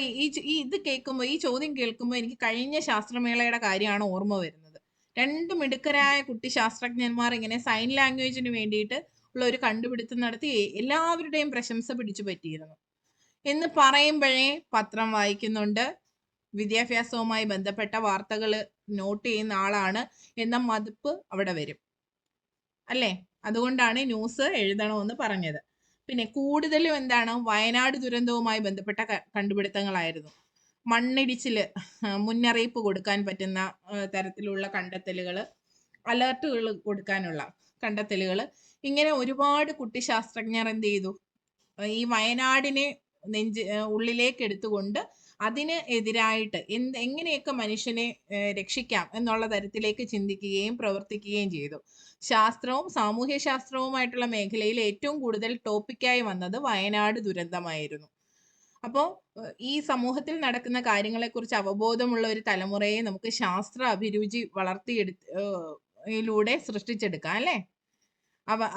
ഇത് കേൾക്കുമ്പോൾ, ഈ ചോദ്യം കേൾക്കുമ്പോൾ എനിക്ക് കഴിഞ്ഞ ശാസ്ത്രമേളയുടെ കാര്യമാണ് ഓർമ്മ വരുന്നത്. 2 മിടുക്കരായ കുട്ടി ശാസ്ത്രജ്ഞന്മാർ ഇങ്ങനെ സൈൻ ലാംഗ്വേജിന് വേണ്ടിയിട്ട് ഉള്ള ഒരു കണ്ടുപിടുത്തം നടത്തി എല്ലാവരുടെയും പ്രശംസ പിടിച്ചു പറ്റിയിരുന്നു. എന്ന് പറയുമ്പോഴേ പത്രം വായിക്കുന്നുണ്ട്, വിദ്യാഭ്യാസവുമായി ബന്ധപ്പെട്ട വാർത്തകൾ നോട്ട് ചെയ്യുന്ന ആളാണ് എന്ന മതിപ്പ് അവിടെ വരും, അല്ലേ? അതുകൊണ്ടാണ് ന്യൂസ് എഴുതണമെന്ന് പറഞ്ഞത്. പിന്നെ കൂടുതലും എന്താണ്, വയനാട് ദുരന്തവുമായി ബന്ധപ്പെട്ട കണ്ടുപിടുത്തങ്ങളായിരുന്നു. മണ്ണിടിച്ചില് മുന്നറിയിപ്പ് കൊടുക്കാൻ പറ്റുന്ന തരത്തിലുള്ള കണ്ടെത്തലുകൾ, അലേർട്ടുകൾ കൊടുക്കാനുള്ള കണ്ടെത്തലുകൾ, ഇങ്ങനെ ഒരുപാട് കുട്ടി ശാസ്ത്രജ്ഞർ എന്ത് ചെയ്തു, ഈ വയനാടിനെ ഉള്ളിലേക്ക് എടുത്തുകൊണ്ട് അതിന് എതിരായിട്ട് എങ്ങനെയൊക്കെ മനുഷ്യനെ രക്ഷിക്കാം എന്നുള്ള തരത്തിലേക്ക് ചിന്തിക്കുകയും പ്രവർത്തിക്കുകയും ചെയ്തു. ശാസ്ത്രവും സാമൂഹ്യ ശാസ്ത്രവുമായിട്ടുള്ള മേഖലയിൽ ഏറ്റവും കൂടുതൽ ടോപ്പിക്കായി വന്നത് വയനാട് ദുരന്തമായിരുന്നു. അപ്പോൾ ഈ സമൂഹത്തിൽ നടക്കുന്ന കാര്യങ്ങളെക്കുറിച്ച് അവബോധമുള്ള ഒരു തലമുറയെ നമുക്ക് ശാസ്ത്ര അഭിരുചി വളർത്തിയെടുത്തിലൂടെ സൃഷ്ടിച്ചെടുക്കാം, അല്ലേ?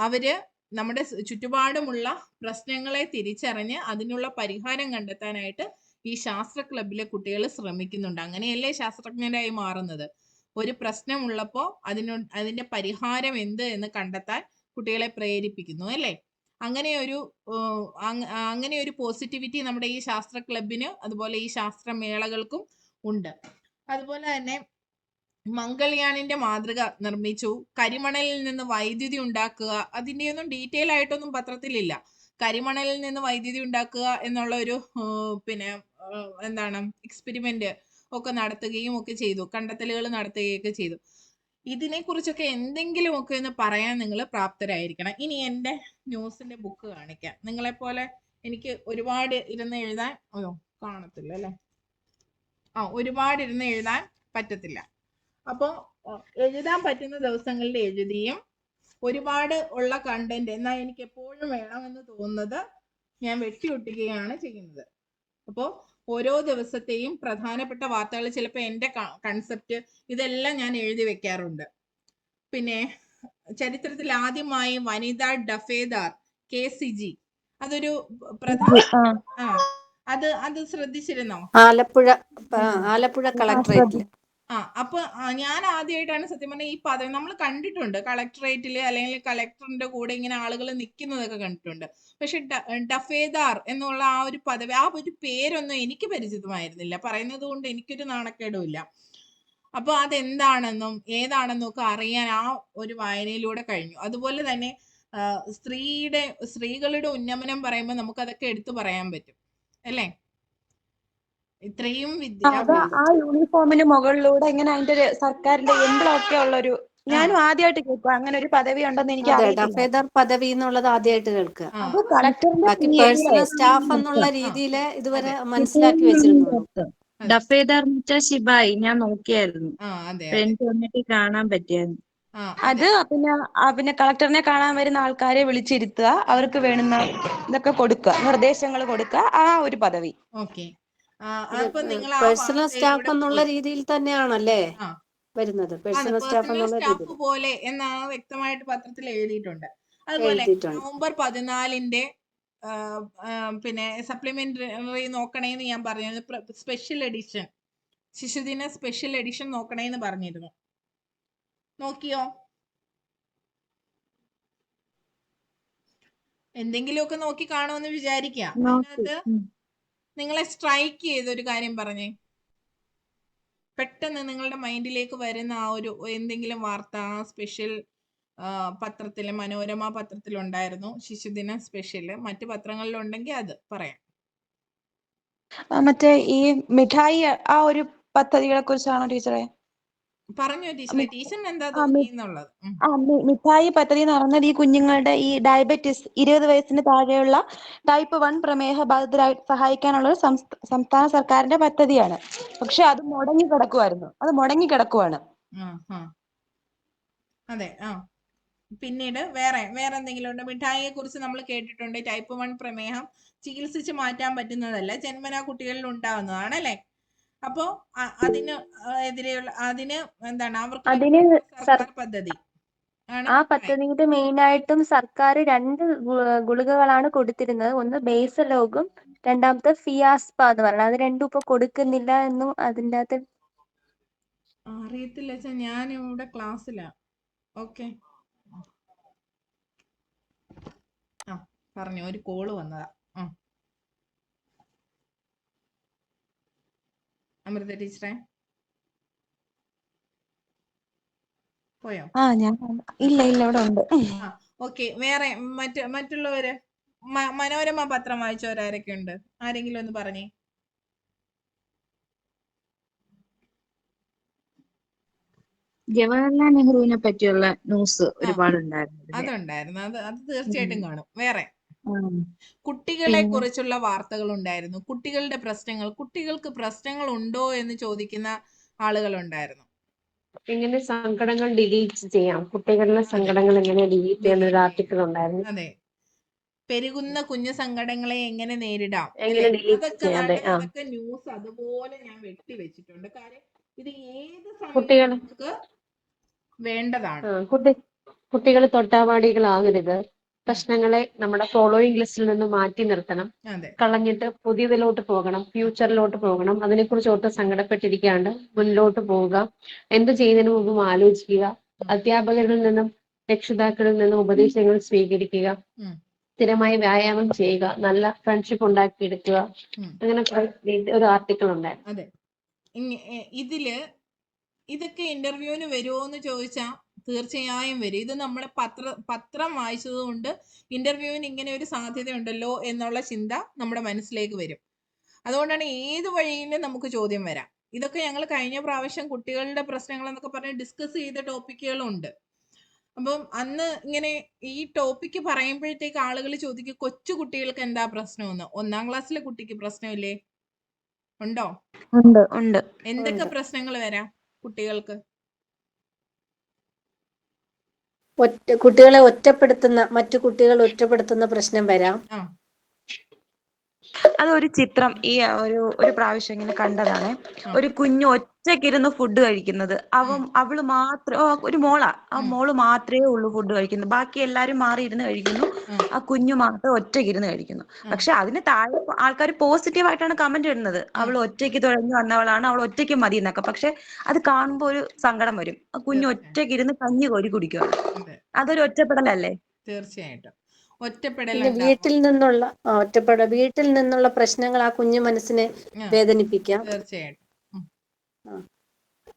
അവര് നമ്മുടെ ചുറ്റുപാടുമുള്ള പ്രശ്നങ്ങളെ തിരിച്ചറിഞ്ഞ് അതിനുള്ള പരിഹാരം കണ്ടെത്താനായിട്ട് ഈ ശാസ്ത്ര ക്ലബിലെ കുട്ടികൾ ശ്രമിക്കുന്നുണ്ട്. അങ്ങനെയല്ലേ ശാസ്ത്രജ്ഞരായി മാറുന്നത്. ഒരു പ്രശ്നമുള്ളപ്പോൾ അതിന്റെ പരിഹാരം എന്ത് എന്ന് കണ്ടെത്താൻ കുട്ടികളെ പ്രേരിപ്പിക്കുന്നു, അല്ലേ? അങ്ങനെ ഒരു പോസിറ്റിവിറ്റി നമ്മുടെ ഈ ശാസ്ത്ര ക്ലബിന്, അതുപോലെ ഈ ശാസ്ത്രമേളകൾക്കും ഉണ്ട്. അതുപോലെ തന്നെ മംഗൾയാണിന്റെ മാതൃക നിർമ്മിച്ചു. കരിമണലിൽ നിന്ന് വൈദ്യുതി ഉണ്ടാക്കുക, അതിന്റെ ഒന്നും ഡീറ്റെയിൽ ആയിട്ടൊന്നും പത്രത്തിലില്ല. കരിമണലിൽ നിന്ന് വൈദ്യുതി ഉണ്ടാക്കുക എന്നുള്ള ഒരു എന്താണ് എക്സ്പെരിമെന്റ് ഒക്കെ നടത്തുകയും ഒക്കെ ചെയ്തു, കണ്ടെത്തലുകൾ നടത്തുകയൊക്കെ ചെയ്തു. ഇതിനെ കുറിച്ചൊക്കെ എന്തെങ്കിലുമൊക്കെ ഒന്ന് പറയാൻ നിങ്ങൾ പ്രാപ്തരായിരിക്കണം. ഇനി എൻ്റെ ന്യൂസിന്റെ ബുക്ക് കാണിക്കാം. നിങ്ങളെപ്പോലെ എനിക്ക് ഒരുപാട് ഇരുന്ന് എഴുതാൻ കാണത്തില്ല, അല്ലെ? ഒരുപാട് ഇരുന്ന് എഴുതാൻ പറ്റത്തില്ല. അപ്പോൾ എഴുതാൻ പറ്റുന്ന ദിവസങ്ങളിൽ എഴുതിയും ഒരുപാട് ഉള്ള കണ്ടന്റ് എന്നാൽ എനിക്ക് എപ്പോഴും വേണമെന്ന് തോന്നുന്നത് ഞാൻ വെട്ടിയൊട്ടിക്കുകയാണ് ചെയ്യുന്നത്. അപ്പോൾ ഓരോ ദിവസത്തെയും പ്രധാനപ്പെട്ട വാർത്തകൾ, ചിലപ്പോൾ എൻ്റെ കൺസെപ്റ്റ് ഇതെല്ലാം ഞാൻ എഴുതി വെക്കാറുണ്ട്. പിന്നെ ചരിത്രത്തിൽ ആദ്യമായി വനിതാ ഡഫേദാർ KCG, അതൊരു പ്രധാന അത് ശ്രദ്ധിച്ചിരുന്നോ? ആലപ്പുഴ കളക്ടറേറ്റിൽ. അപ്പൊ ഞാൻ ആദ്യമായിട്ടാണ് സത്യം പറഞ്ഞാൽ ഈ പദവി നമ്മൾ കണ്ടിട്ടുണ്ട്. കളക്ടറേറ്റില് അല്ലെങ്കിൽ കളക്ടറിന്റെ കൂടെ ഇങ്ങനെ ആളുകൾ നിൽക്കുന്നതൊക്കെ കണ്ടിട്ടുണ്ട്. പക്ഷെ ഡഫേദാർ എന്നുള്ള ആ ഒരു പദവി, ആ ഒരു പേരൊന്നും എനിക്ക് പരിചിതമായിരുന്നില്ല. പറയുന്നത് കൊണ്ട് എനിക്കൊരു നാണക്കേടുമില്ല. അപ്പൊ അതെന്താണെന്നും ഏതാണെന്നും ഒക്കെ അറിയാൻ ആ ഒരു വായനയിലൂടെ കഴിഞ്ഞു. അതുപോലെ തന്നെ സ്ത്രീകളുടെ ഉന്നമനം പറയുമ്പോൾ നമുക്ക് അതൊക്കെ എടുത്തു പറയാൻ പറ്റും, അല്ലേ? ഇത്രയും ആ യൂണിഫോമിന് മുകളിലൂടെ ഇങ്ങനെ അതിന്റെ ഒരു സർക്കാരിന്റെ എംബ്ലം ഒക്കെ ഉള്ളൊരു, ഞാനും ആദ്യമായിട്ട് കേൾക്കുക അങ്ങനെ ഒരു പദവി ഉണ്ടെന്ന് എനിക്ക് അറിയില്ല. ഡഫേദാർ പദവി എന്നുള്ളത് ആദ്യമായിട്ട് കേൾക്കുക. അത് കളക്ടറിന്റെ ബാക്കി പേഴ്സണൽ സ്റ്റാഫ് എന്നുള്ള രീതിയിൽ ഇതുവരെ മനസ്സിലാക്കി വെച്ചിരുന്നു. ഡഫേദാർ എന്ന് വെച്ചാൽ ശിപായി. ഞാൻ നോക്കിയായിരുന്നു, എനിക്ക് വന്നിട്ട് കാണാൻ പറ്റിയായിരുന്നു. അത് പിന്നെ കളക്ടറിനെ കാണാൻ വരുന്ന ആൾക്കാരെ വിളിച്ചിരുത്തുക, അവർക്ക് വേണ്ടുന്ന ഇതൊക്കെ കൊടുക്കുക, നിർദ്ദേശങ്ങൾ കൊടുക്കുക, ആ ഒരു പദവി. പേഴ്സണൽ സ്റ്റാഫ് എന്നുള്ള രീതിയിൽ തന്നെയാണല്ലേ വരുന്നത്? പേഴ്സണൽ സ്റ്റാഫ് എന്നുള്ള സ്റ്റാഫ് പോലെ എന്നാ വ്യക്തമായിട്ട് പത്രത്തിൽ എഴുതിയിട്ടുണ്ട്. അതുപോലെ നവംബർ 14 പിന്നെ സപ്ലിമെന്ററി നോക്കണേന്ന് ഞാൻ പറഞ്ഞിരുന്നു. സ്പെഷ്യൽ എഡിഷൻ, ശിശുദിന സ്പെഷ്യൽ എഡിഷൻ നോക്കണേന്ന് പറഞ്ഞിരുന്നു. നോക്കിയോ? എന്തെങ്കിലുമൊക്കെ നോക്കി കാണുമെന്ന് വിചാരിക്കാം. അതിനകത്ത് നിങ്ങളെ സ്ട്രൈക്ക് ചെയ്തൊരു കാര്യം പറഞ്ഞേ, പെട്ടെന്ന് നിങ്ങളുടെ മൈൻഡിലേക്ക് വരുന്ന ആ ഒരു എന്തെങ്കിലും വാർത്ത, സ്പെഷ്യൽ പത്രത്തില് മനോരമ പത്രത്തിലുണ്ടായിരുന്നു ശിശുദിന സ്പെഷ്യല്. മറ്റു പത്രങ്ങളിലുണ്ടെങ്കിൽ അത് പറയാം. മറ്റേ ഈ മിഠായി ആ ഒരു പദ്ധതികളെ കുറിച്ചാണോ ടീച്ചറെ? പറഞ്ഞോ ടീച്ചറെ, മി- ടീച്ചറിന് എന്താ ആ മി- തോന്നിയെന്നുള്ളത്. മിഠായി പദ്ധതി എന്ന് പറയുന്നത് ഈ കുഞ്ഞുങ്ങളുടെ ഈ ഡയബറ്റിസ് 20 വയസ്സിന് താഴെയുള്ള ടൈപ്പ് 1 പ്രമേഹ ബാധിതരായി സഹായിക്കാനുള്ള ഒരു സംസ്ഥാന സർക്കാരിന്റെ പദ്ധതിയാണ്. പക്ഷെ അത് മുടങ്ങിക്കിടക്കുവാണ്. അതെ. പിന്നീട് വേറെ എന്തെങ്കിലും ഉണ്ടോ? മിഠായിയെ കുറിച്ച് നമ്മൾ കേട്ടിട്ടുണ്ട്. ടൈപ്പ് 1 പ്രമേഹം ചികിത്സിച്ച് മാറ്റാൻ പറ്റുന്നതല്ല, ജന്മനാ കുട്ടികളിൽ ഉണ്ടാവുന്നതാണല്ലേ. അപ്പോ അതിന് എതിരെയുള്ള എന്താണ് അവർക്ക് അതിന് വേണ്ടിയിട്ടുള്ള സർ സർക്കാർ പദ്ധതി ആണ് ആ മിഠായി. പദ്ധതിയിൽ മെയിനായിട്ടും സർക്കാർ 2 ഗുളികകളാണ് കൊടുത്തിരുന്നത്. ഒന്ന് ബേസലോഗും രണ്ടാമത്തെ ഫിയാസ്പ എന്ന് പറയുന്നത്. അത് രണ്ടും ഇപ്പൊ കൊടുക്കുന്നില്ല എന്നും അതിൻ്റെ അകത്ത് അറിയത്തില്ല അച്ഛാ, ഞാൻ ഇവിടെ ക്ലാസ്സിലാ. ഓക്കെ, പറഞ്ഞു, ഒരു കോള് വന്നതാ. അമൃത ടീച്ചറെ പോയോ? ഞാൻ ഇല്ല ഇവിടെ ഉണ്ട്. ഓക്കെ, വേറെ മറ്റുള്ളവര് മനോരമ പത്രം വായിച്ചവരാരൊക്കെ ഉണ്ട്? ആരെങ്കിലും ഒന്ന് പറഞ്ഞേ. ജവഹർലാൽ നെഹ്റുവിനെ പറ്റിയുള്ള ന്യൂസ് ഒരുപാടുണ്ടായിരുന്നു. അതുണ്ടായിരുന്നു, അത് തീർച്ചയായിട്ടും കാണും. വേറെ ഉം. കുട്ടികളെ കുറിച്ചുള്ള വാർത്തകൾ ഉണ്ടായിരുന്നു. കുട്ടികളുടെ പ്രശ്നങ്ങൾ, കുട്ടികൾക്ക് പ്രശ്നങ്ങൾ ഉണ്ടോ എന്ന് ചോദിക്കുന്ന ആളുകൾ ഉണ്ടായിരുന്നു. എങ്ങനെ സങ്കടങ്ങൾ ഡിലീറ്റ് ചെയ്യാം, കുട്ടികളുടെ സങ്കടങ്ങൾ എങ്ങനെ ഡിലീറ്റ് ചെയ്യുന്ന ഒരു ആർട്ടിക്കിൾ ഉണ്ടായിരുന്നു. അതെ, പെരുകുന്ന കുഞ്ഞു സങ്കടങ്ങളെ എങ്ങനെ നേരിടാം, എങ്ങനെ ഡിലീറ്റ് അതൊക്കെ ചെയ്യാം. അതെ. അതൊക്കെ ന്യൂസ് അതുപോലെ ഞാൻ വെട്ടി വെച്ചിട്ടുണ്ട്. കാര്യം ഇത് ഏത് കുട്ടികൾ സമയത്തും നമുക്ക് വേണ്ടതാണ്. കുട്ടികൾ തൊട്ടാവാടികളാകരുത്. പ്രശ്നങ്ങളെ നമ്മുടെ ഫോളോയിങ് ലിസ്റ്റിൽ നിന്ന് മാറ്റി നിർത്തണം. കളഞ്ഞിട്ട് പുതിയതിലോട്ട് പോകണം, ഫ്യൂച്ചറിലോട്ട് പോകണം. അതിനെക്കുറിച്ച് ഒട്ടും സങ്കടപ്പെട്ടിരിക്കാണ്ട് മുന്നിലോട്ട് പോവുക. എന്ത് ചെയ്യുന്നതിന് മുമ്പും ആലോചിക്കുക. അധ്യാപകരിൽ നിന്നും രക്ഷിതാക്കളിൽ നിന്നും ഉപദേശങ്ങൾ സ്വീകരിക്കുക. സ്ഥിരമായി വ്യായാമം ചെയ്യുക. നല്ല ഫ്രണ്ട്ഷിപ്പ് ഉണ്ടാക്കിയെടുക്കുക. അങ്ങനെ ഒരു ആർട്ടിക്കിൾ ഉണ്ടായിരുന്നു. അതെ, ഇതൊക്കെ ഇന്റർവ്യൂവിന് വരുമോ എന്ന് ചോദിച്ചാൽ തീർച്ചയായും വരും. ഇത് നമ്മുടെ പത്രം വായിച്ചത് കൊണ്ട് ഇന്റർവ്യൂവിന് ഇങ്ങനെ ഒരു സാധ്യത ഉണ്ടല്ലോ എന്നുള്ള ചിന്ത നമ്മുടെ മനസ്സിലേക്ക് വരും. അതുകൊണ്ടാണ് ഏത് വഴിയിലും നമുക്ക് ചോദ്യം വരാം. ഇതൊക്കെ ഞങ്ങൾ കഴിഞ്ഞ പ്രാവശ്യം കുട്ടികളുടെ പ്രശ്നങ്ങൾ എന്നൊക്കെ പറഞ്ഞ് ഡിസ്കസ് ചെയ്ത ടോപ്പിക്കുകളുണ്ട്. അപ്പം അന്ന് ഇങ്ങനെ ഈ ടോപ്പിക്ക് പറയുമ്പോഴത്തേക്ക് ആളുകൾ ചോദിക്കും, കൊച്ചു കുട്ടികൾക്ക് എന്താ പ്രശ്നമെന്ന്. 1ാം ക്ലാസ്സിലെ കുട്ടിക്ക് പ്രശ്നമില്ലേ? ഉണ്ടോ? ഉണ്ട്. എന്തൊക്കെ പ്രശ്നങ്ങൾ വരാം കുട്ടികൾക്ക്? കുട്ടികളെ മറ്റു കുട്ടികൾ ഒറ്റപ്പെടുത്തുന്ന പ്രശ്നം വരാം. അതൊരു ചിത്രം ഈ ഒരു പ്രാവശ്യം ഇങ്ങനെ കണ്ടതാണ്. ഒരു കുഞ്ഞു ഒറ്റയ്ക്കിരുന്ന് ഫുഡ് കഴിക്കുന്നത്. അവള് മാത്രം, ഒരു മോളാ, ആ മോള് മാത്രമേ ഉള്ളൂ ഫുഡ് കഴിക്കുന്നത്. ബാക്കി എല്ലാരും മാറി ഇരുന്ന് കഴിക്കുന്നു. ആ കുഞ്ഞു മാത്രം ഒറ്റയ്ക്കിരുന്ന് കഴിക്കുന്നു. പക്ഷെ അതിന് താഴെ ആൾക്കാർ പോസിറ്റീവായിട്ടാണ് കമന്റ് ഇടുന്നത്. അവൾ ഒറ്റയ്ക്ക് തുഴഞ്ഞു വന്നവളാണ്, അവൾ ഒറ്റയ്ക്ക് മതി എന്നൊക്കെ. പക്ഷെ അത് കാണുമ്പോൾ ഒരു സങ്കടം വരും. ആ കുഞ്ഞു ഒറ്റയ്ക്കിരുന്ന് കഞ്ഞി കോരി കുടിക്കുക. അതൊരു ഒറ്റപ്പെടലല്ലേ? തീർച്ചയായിട്ടും പിന്നെ വീട്ടിൽ നിന്നുള്ള പ്രശ്നങ്ങൾ ആ കുഞ്ഞു മനസ്സിനെ വേദനിപ്പിക്കാം. തീർച്ചയായിട്ടും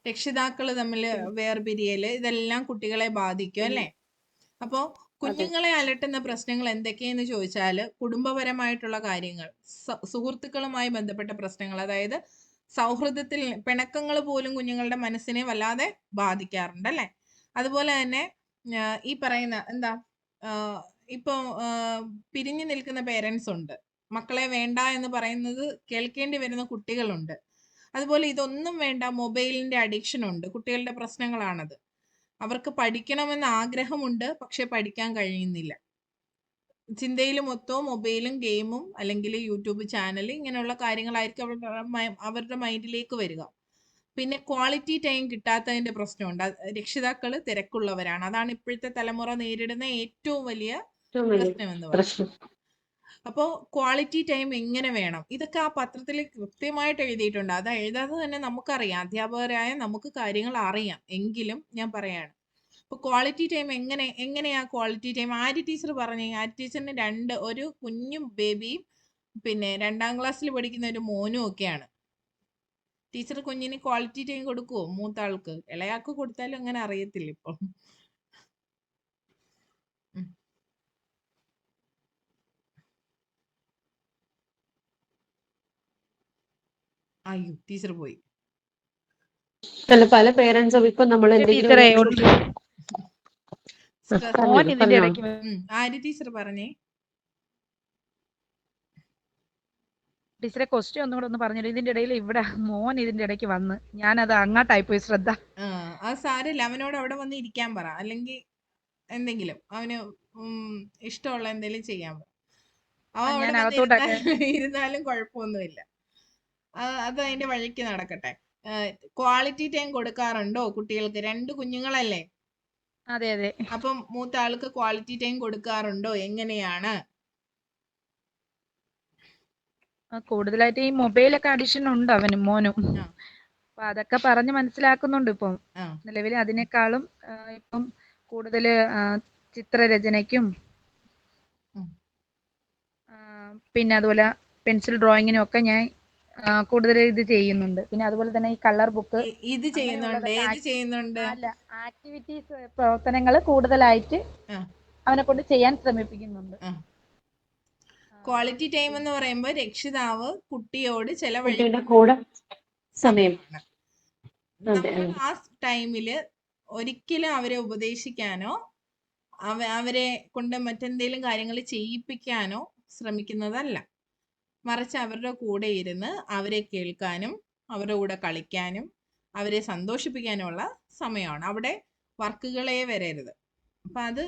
രക്ഷിതാക്കള് തമ്മില് വേർപിരിയല്, ഇതെല്ലാം കുട്ടികളെ ബാധിക്കും അല്ലേ? അപ്പോ കുഞ്ഞുങ്ങളെ അലട്ടുന്ന പ്രശ്നങ്ങൾ എന്തൊക്കെയെന്ന് ചോദിച്ചാല് കുടുംബപരമായിട്ടുള്ള കാര്യങ്ങൾ, സുഹൃത്തുക്കളുമായി ബന്ധപ്പെട്ട പ്രശ്നങ്ങൾ, അതായത് സൗഹൃദത്തിൽ പിണക്കങ്ങൾ പോലും കുഞ്ഞുങ്ങളുടെ മനസ്സിനെ വല്ലാതെ ബാധിക്കാറുണ്ട് അല്ലെ. അതുപോലെ തന്നെ ഈ പറയുന്ന ഇപ്പൊ പിരിഞ്ഞു നിൽക്കുന്ന പേരൻസ് ഉണ്ട്, മക്കളെ വേണ്ട എന്ന് പറയുന്നത് കേൾക്കേണ്ടി വരുന്ന കുട്ടികളുണ്ട്. അതുപോലെ ഇതൊന്നും വേണ്ട, മൊബൈലിന്റെ അഡിക്ഷൻ ഉണ്ട്, കുട്ടികളുടെ പ്രശ്നങ്ങളാണത്. അവർക്ക് പഠിക്കണമെന്ന് ആഗ്രഹമുണ്ട്, പക്ഷെ പഠിക്കാൻ കഴിയുന്നില്ല. ചിന്തയിൽ മൊത്തവും മൊബൈലും ഗെയിമും അല്ലെങ്കിൽ യൂട്യൂബ് ചാനൽ ഇങ്ങനെയുള്ള കാര്യങ്ങളായിരിക്കും അവരുടെ മൈൻഡിലേക്ക് വരിക. പിന്നെ ക്വാളിറ്റി ടൈം കിട്ടാത്തതിന്റെ പ്രശ്നമുണ്ട്. രക്ഷിതാക്കള് തിരക്കുള്ളവരാണ്. അതാണ് ഇപ്പോഴത്തെ തലമുറ നേരിടുന്ന ഏറ്റവും വലിയ പ്രശ്നം എന്ന് പറയുന്നത്. അപ്പോ ക്വാളിറ്റി ടൈം എങ്ങനെ വേണം, ഇതൊക്കെ ആ പത്രത്തിൽ കൃത്യമായിട്ട് എഴുതിയിട്ടുണ്ട്. അത് എഴുതാതെ തന്നെ നമുക്കറിയാം, അധ്യാപകരായ നമുക്ക് കാര്യങ്ങൾ അറിയാം. എങ്കിലും ഞാൻ പറയാണ്, ഇപ്പൊ ക്വാളിറ്റി ടൈം എങ്ങനെയാ ക്വാളിറ്റി ടൈം? ആര്യ ടീച്ചർ പറഞ്ഞു. ആര്യ ടീച്ചറിന് ഒരു കുഞ്ഞും ബേബിയും പിന്നെ 2ാം ക്ലാസ്സിൽ പഠിക്കുന്ന ഒരു മോനും ഒക്കെയാണ്. ടീച്ചർ കുഞ്ഞിന് ക്വാളിറ്റി ടൈം കൊടുക്കുവോ? മൂത്ത ആൾക്ക്. ഇളയാൾക്ക് കൊടുത്താലും അങ്ങനെ അറിയത്തില്ല ഇപ്പൊ. ഉം. അയ്യോ ടീച്ചർ പോയി. അല്ല, പല പേരൻസും ഇപ്പൊ നമ്മൾ എന്തെങ്കിലും ഒരു ടീച്ചറെ സ്ട്രെസ് മോൻ ഇതിന്റെ പറഞ്ഞോളൂ. ഇടയ്ക്ക് ആര്യ ടീച്ചർ പറഞ്ഞേ. ടീച്ചറെ ക്വസ്റ്റ്യൻ ഒന്നും കൂടെ ഒന്ന് പറഞ്ഞില്ല. ഇതിന്റെ ഇടയിൽ ഇവിടെ മോൻ ഇതിന്റെ ഇടയ്ക്ക് വന്ന് ഞാനത് അങ്ങോട്ടായി പോയി ശ്രദ്ധ. അത് സാരമില്ല, അവനോട് അവിടെ വന്ന് ഇരിക്കാൻ പറ, അല്ലെങ്കിൽ എന്തെങ്കിലും അവന് ഇഷ്ടമുള്ള എന്തെങ്കിലും ചെയ്യാൻ പറ. അവൻ അവിടെ ഞാൻ വന്ന് അകത്തോട്ടൊക്കെ ഇരുന്നാലും കുഴപ്പമൊന്നുമില്ല. അത് അതിന്റെ വഴിക്ക് നടക്കട്ടെ. ക്വാളിറ്റി ടൈം കൊടുക്കാറുണ്ടോ കുട്ടികൾക്ക്? 2 കുഞ്ഞുങ്ങളല്ലേ? അതെ അതെ അപ്പം മൂത്ത ആൾക്ക് ക്വാളിറ്റി ടൈം കൊടുക്കാറുണ്ടോ? എങ്ങനെയാണ്? കൂടുതലായിട്ട് ഈ മൊബൈലൊക്കെ അഡിഷൻ ഉണ്ട് അവനും മോനും. ആ, അപ്പൊ അതൊക്കെ പറഞ്ഞ് മനസ്സിലാക്കുന്നുണ്ട് ഇപ്പം. ആ, നിലവിൽ അതിനേക്കാളും ഇപ്പം കൂടുതൽ ചിത്രരചനയ്ക്കും ഉം. പിന്നെ അതുപോലെ പെൻസിൽ ഡ്രോയിങ്ങിനും ഒക്കെ ഞാൻ കൂടുതൽ ഇത് ചെയ്യുന്നുണ്ട്. പിന്നെ അതുപോലെ തന്നെ ഈ കളർ ബുക്ക് ഇത് ചെയ്യുന്നുണ്ട്. ഏത് അങ്ങനെയുള്ളതൊക്കെ ചെയ്യുന്നുണ്ട്? അല്ല ആക്ടിവിറ്റീസ് പ്രവർത്തനങ്ങൾ കൂടുതലായിട്ട് ആ, അവനെ കൊണ്ട് ചെയ്യാൻ ശ്രമിപ്പിക്കുന്നുണ്ട്. ആ. ക്വാളിറ്റി ടൈം എന്ന് പറയുമ്പോൾ രക്ഷിതാവ് കുട്ടിയോട് കുട്ടിയുടെ ചെലവഴിക്കുന്ന കൂടെ സമയം. സമയമാണ്. അതെ, നമ്മൾ അതെ. ആ ടൈമില് ഒരിക്കലും അവരെ ഉപദേശിക്കാനോ അവരെ കൊണ്ട് മറ്റെന്തെങ്കിലും കാര്യങ്ങൾ ചെയ്യിപ്പിക്കാനോ ശ്രമിക്കുന്നതല്ല. മറിച്ച് അവരുടെ കൂടെ ഇരുന്ന് അവരെ കേൾക്കാനും അവരുടെ കൂടെ കളിക്കാനും അവരെ സന്തോഷിപ്പിക്കാനുമുള്ള സമയമാണ്. അവിടെ വർക്കുകളെ വരരുത്. അപ്പൊ അത്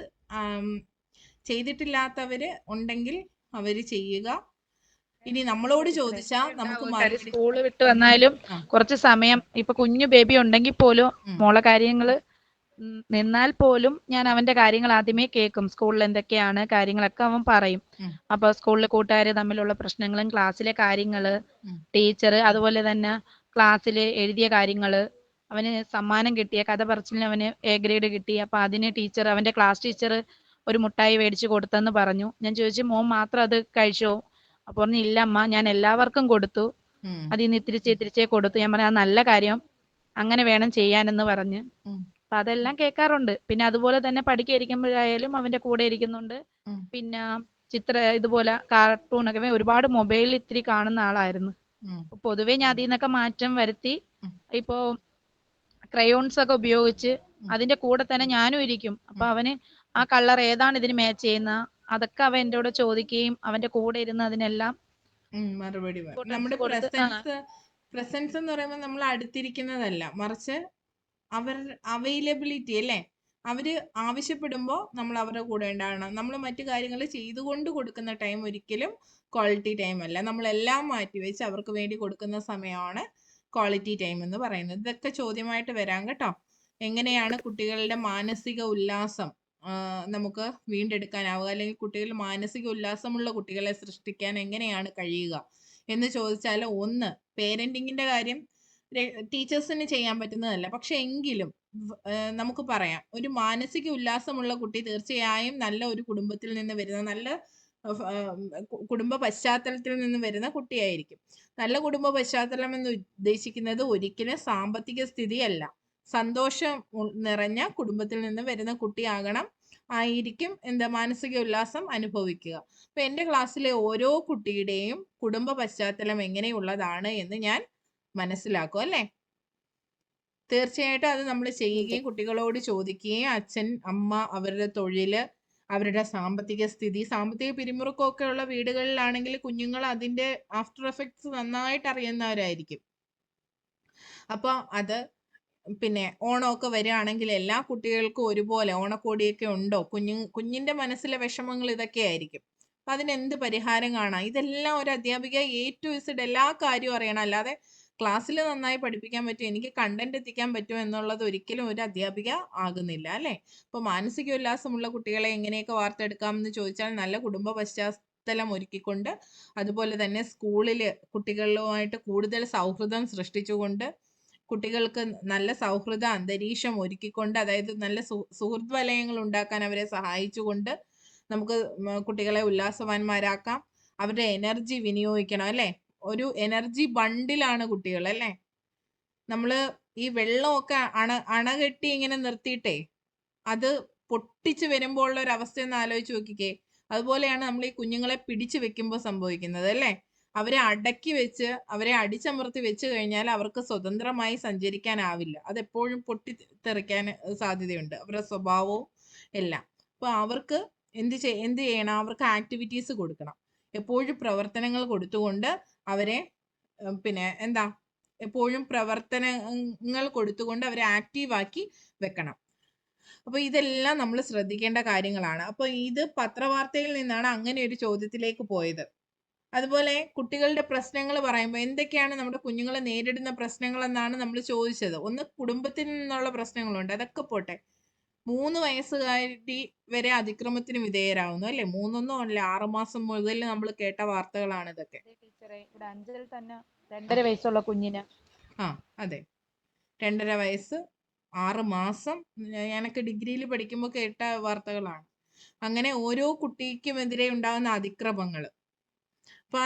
ചെയ്തിട്ടില്ലാത്തവര് ഉണ്ടെങ്കിൽ അവര് ചെയ്യുക. ഇനി നമ്മളോട് ചോദിച്ചാ നമുക്ക് മറുപടി. സ്കൂള് വിട്ട് വന്നാലും കുറച്ച് സമയം ഇപ്പൊ കുഞ്ഞു ബേബി ഉണ്ടെങ്കിൽ പോലും മോളെ കാര്യങ്ങള് നിന്നാൽ പോലും ഞാൻ അവന്റെ കാര്യങ്ങൾ ആദ്യമേ കേൾക്കും. സ്കൂളിൽ എന്തൊക്കെയാണ് കാര്യങ്ങളൊക്കെ അവൻ പറയും. അപ്പൊ സ്കൂളിലെ കൂട്ടുകാര് തമ്മിലുള്ള പ്രശ്നങ്ങളും ക്ലാസ്സിലെ കാര്യങ്ങള് ടീച്ചർ അതുപോലെ തന്നെ ക്ലാസ്സിൽ എഴുതിയ കാര്യങ്ങള് അവന് സമ്മാനം കിട്ടിയ കഥ പറച്ചിലിന് അവന് എ ഗ്രേഡ് കിട്ടി. അപ്പൊ അതിന് ടീച്ചർ അവന്റെ ക്ലാസ് ടീച്ചർ ഒരു മുട്ടായി മേടിച്ചു കൊടുത്തെന്ന് പറഞ്ഞു. ഞാൻ ചോദിച്ചു മോൻ മാത്രം അത് കഴിച്ചോ? അപ്പൊ പറഞ്ഞു ഇല്ല അമ്മ ഞാൻ എല്ലാവർക്കും കൊടുത്തു, അതിൽ നിന്ന് ഇത്തിരിച്ചേ കൊടുത്തു. ഞാൻ പറഞ്ഞു അത് നല്ല കാര്യം, അങ്ങനെ വേണം ചെയ്യാനെന്ന് പറഞ്ഞ്. അപ്പൊ അതെല്ലാം കേൾക്കാറുണ്ട്. പിന്നെ അതുപോലെ തന്നെ പഠിക്കാതിരിക്കുമ്പോഴായാലും അവന്റെ കൂടെ ഇരിക്കുന്നുണ്ട്. പിന്നെ ഇതുപോലെ കാർട്ടൂണൊക്കെ ഒരുപാട് മൊബൈലിൽ ഇത്തിരി കാണുന്ന ആളായിരുന്നു. പൊതുവെ ഞാൻ അതിൽ നിന്നൊക്കെ മാറ്റം വരുത്തി. ഇപ്പോ ക്രയോൺസ് ഒക്കെ ഉപയോഗിച്ച് അതിന്റെ കൂടെ തന്നെ ഞാനും ഇരിക്കും. അപ്പൊ അവന് ആ കളർ ഏതാണ് ഇതിന് മാച്ച് ചെയ്യുന്ന അതൊക്കെ അവൻ എന്നോട് ചോദിക്കുകയും അവന്റെ കൂടെ ഇരുന്ന് അതിനെല്ലാം മറുപടി നമ്മുടെ പ്രസൻസ് എന്ന് പറയുമ്പോൾ നമ്മൾ അടുത്തിരിക്കുന്നതല്ല, മറിച്ച് അവൈലബിലിറ്റി അല്ലേ? അവര് ആവശ്യപ്പെടുമ്പോൾ നമ്മൾ അവരുടെ കൂടെ ഉണ്ടാകണം. നമ്മൾ മറ്റു കാര്യങ്ങൾ ചെയ്തുകൊണ്ട് കൊടുക്കുന്ന ടൈം ഒരിക്കലും ക്വാളിറ്റി ടൈം അല്ല. നമ്മളെല്ലാം മാറ്റിവെച്ച് അവർക്ക് വേണ്ടി കൊടുക്കുന്ന സമയമാണ് ക്വാളിറ്റി ടൈം എന്ന് പറയുന്നത്. ഇതൊക്കെ ചോദ്യമായിട്ട് വരാം കേട്ടോ. എങ്ങനെയാണ് കുട്ടികളുടെ മാനസിക ഉല്ലാസം നമുക്ക് വീണ്ടെടുക്കാനാവുക, അല്ലെങ്കിൽ കുട്ടികൾ മാനസിക ഉല്ലാസമുള്ള കുട്ടികളെ സൃഷ്ടിക്കാൻ എങ്ങനെയാണ് കഴിയുക എന്ന് ചോദിച്ചാൽ, ഒന്ന് പേരന്റിങ്ങിന്റെ കാര്യം ടീച്ചേഴ്സിന് ചെയ്യാൻ പറ്റുന്നതല്ല. പക്ഷെ എങ്കിലും നമുക്ക് പറയാം, ഒരു മാനസിക ഉല്ലാസമുള്ള കുട്ടി തീർച്ചയായും നല്ല ഒരു കുടുംബത്തിൽ നിന്ന് വരുന്ന നല്ല കുടുംബ പശ്ചാത്തലത്തിൽ നിന്ന് വരുന്ന കുട്ടിയായിരിക്കും. നല്ല കുടുംബ പശ്ചാത്തലം എന്ന് ഉദ്ദേശിക്കുന്നത് ഒരിക്കലും സാമ്പത്തിക സ്ഥിതിയല്ല, സന്തോഷം നിറഞ്ഞ കുടുംബത്തിൽ നിന്ന് വരുന്ന ആയിരിക്കും മാനസിക ഉല്ലാസം അനുഭവിക്കുക. അപ്പൊ എൻ്റെ ക്ലാസ്സിലെ ഓരോ കുട്ടിയുടെയും കുടുംബ പശ്ചാത്തലം എങ്ങനെയുള്ളതാണ് എന്ന് ഞാൻ മനസ്സിലാക്കും അല്ലേ? തീർച്ചയായിട്ടും അത് നമ്മൾ ചെയ്യുകയും കുട്ടികളോട് ചോദിക്കുകയും അച്ഛൻ അമ്മ അവരുടെ തൊഴില് അവരുടെ സാമ്പത്തിക സ്ഥിതി, സാമ്പത്തിക പിരിമുറുക്കമൊക്കെ ഉള്ള വീടുകളിലാണെങ്കിൽ കുഞ്ഞുങ്ങൾ അതിന്റെ ആഫ്റ്റർ എഫക്ട്സ് നന്നായിട്ട് അറിയുന്നവരായിരിക്കും. അപ്പൊ അത് പിന്നെ ഓണമൊക്കെ വരികയാണെങ്കിൽ എല്ലാ കുട്ടികൾക്കും ഒരുപോലെ ഓണക്കോടിയൊക്കെ ഉണ്ടോ? കുഞ്ഞിന്റെ മനസ്സിലെ വിഷമങ്ങൾ ഇതൊക്കെ ആയിരിക്കും. അപ്പൊ അതിനെന്ത് പരിഹാരം കാണാം? ഇതെല്ലാം ഒരു അധ്യാപിക A to Z എല്ലാ കാര്യവും അറിയണം. അല്ലാതെ ക്ലാസ്സിൽ നന്നായി പഠിപ്പിക്കാൻ പറ്റും, എനിക്ക് കണ്ടന്റ് എത്തിക്കാൻ പറ്റും എന്നുള്ളത് ഒരിക്കലും ഒരു അധ്യാപിക ആകുന്നില്ല അല്ലെ? അപ്പൊ മാനസിക ഉല്ലാസമുള്ള കുട്ടികളെ എങ്ങനെയൊക്കെ വാർത്തെടുക്കാം എന്ന് ചോദിച്ചാൽ, നല്ല കുടുംബ പശ്ചാത്തലം ഒരുക്കിക്കൊണ്ട്, അതുപോലെ തന്നെ സ്കൂളില് കുട്ടികളുമായിട്ട് കൂടുതൽ സൗഹൃദം സൃഷ്ടിച്ചുകൊണ്ട്, കുട്ടികൾക്ക് നല്ല സൗഹൃദ അന്തരീക്ഷം ഒരുക്കിക്കൊണ്ട്, അതായത് നല്ല സുഹൃത്ത് വലയങ്ങൾ ഉണ്ടാക്കാൻ അവരെ സഹായിച്ചുകൊണ്ട് നമുക്ക് കുട്ടികളെ ഉല്ലാസവാന്മാരാക്കാം. അവരുടെ എനർജി വിനിയോഗിക്കണം അല്ലെ? ഒരു എനർജി ബണ്ടിലാണ് കുട്ടികൾ അല്ലെ? നമ്മള് ഈ വെള്ളമൊക്കെ അണകെട്ടി ഇങ്ങനെ നിർത്തിയിട്ടേ അത് പൊട്ടിച്ച് വരുമ്പോൾ ഉള്ള ഒരു അവസ്ഥ ഒന്ന് ആലോചിച്ച് നോക്കിക്കേ. അതുപോലെയാണ് നമ്മൾ ഈ കുഞ്ഞുങ്ങളെ പിടിച്ചു വെക്കുമ്പോൾ സംഭവിക്കുന്നത് അല്ലേ? അവരെ അടക്കി വെച്ച് അവരെ അടിച്ചമർത്തി വെച്ച് കഴിഞ്ഞാൽ അവർക്ക് സ്വതന്ത്രമായി സഞ്ചരിക്കാനാവില്ല. അതെപ്പോഴും പൊട്ടിത്തെറിക്കാൻ സാധ്യതയുണ്ട്, അവരുടെ സ്വഭാവവും എല്ലാം. അപ്പൊ അവർക്ക് എന്ത് ചെയ്യണം? അവർക്ക് ആക്ടിവിറ്റീസ് കൊടുക്കണം, എപ്പോഴും പ്രവർത്തനങ്ങൾ കൊടുത്തുകൊണ്ട് അവരെ പിന്നെ എന്താ എപ്പോഴും പ്രവർത്തനങ്ങൾ കൊടുത്തുകൊണ്ട് അവരെ ആക്റ്റീവാക്കി വെക്കണം. അപ്പൊ ഇതെല്ലാം നമ്മൾ ശ്രദ്ധിക്കേണ്ട കാര്യങ്ങളാണ്. അപ്പൊ ഇത് പത്രവാർത്തയിൽ നിന്നാണ് അങ്ങനെ ഒരു ചോദ്യത്തിലേക്ക് പോയത്. അതുപോലെ കുട്ടികളുടെ പ്രശ്നങ്ങൾ പറയുമ്പോൾ എന്തൊക്കെയാണ് നമ്മുടെ കുഞ്ഞുങ്ങൾ നേരിടുന്ന പ്രശ്നങ്ങൾ എന്നാണ് നമ്മൾ ചോദിച്ചത്. ഒന്ന് കുടുംബത്തിൽ നിന്നുള്ള പ്രശ്നങ്ങളുണ്ട്, അതൊക്കെ പോട്ടെ. 3 വയസ്സുകാരി വരെ അതിക്രമത്തിന് വിധേയരാകുന്നു അല്ലെ? 3 അല്ല, 6 മാസം മുതൽ നമ്മൾ കേട്ട വാർത്തകളാണ് ഇതൊക്കെ. ടീച്ചറെ ഇവിടെ 5-ൽ തന്നെ 2.5 വയസ്സുള്ള കുഞ്ഞിന് അതെ, 2.5 വയസ്സ് 6 മാസം ഞാനൊക്കെ ഡിഗ്രിയിൽ പഠിക്കുമ്പോൾ കേട്ട വാർത്തകളാണ്. അങ്ങനെ ഓരോ കുട്ടിക്കുമെതിരെ ഉണ്ടാകുന്ന അതിക്രമങ്ങൾ. അപ്പൊ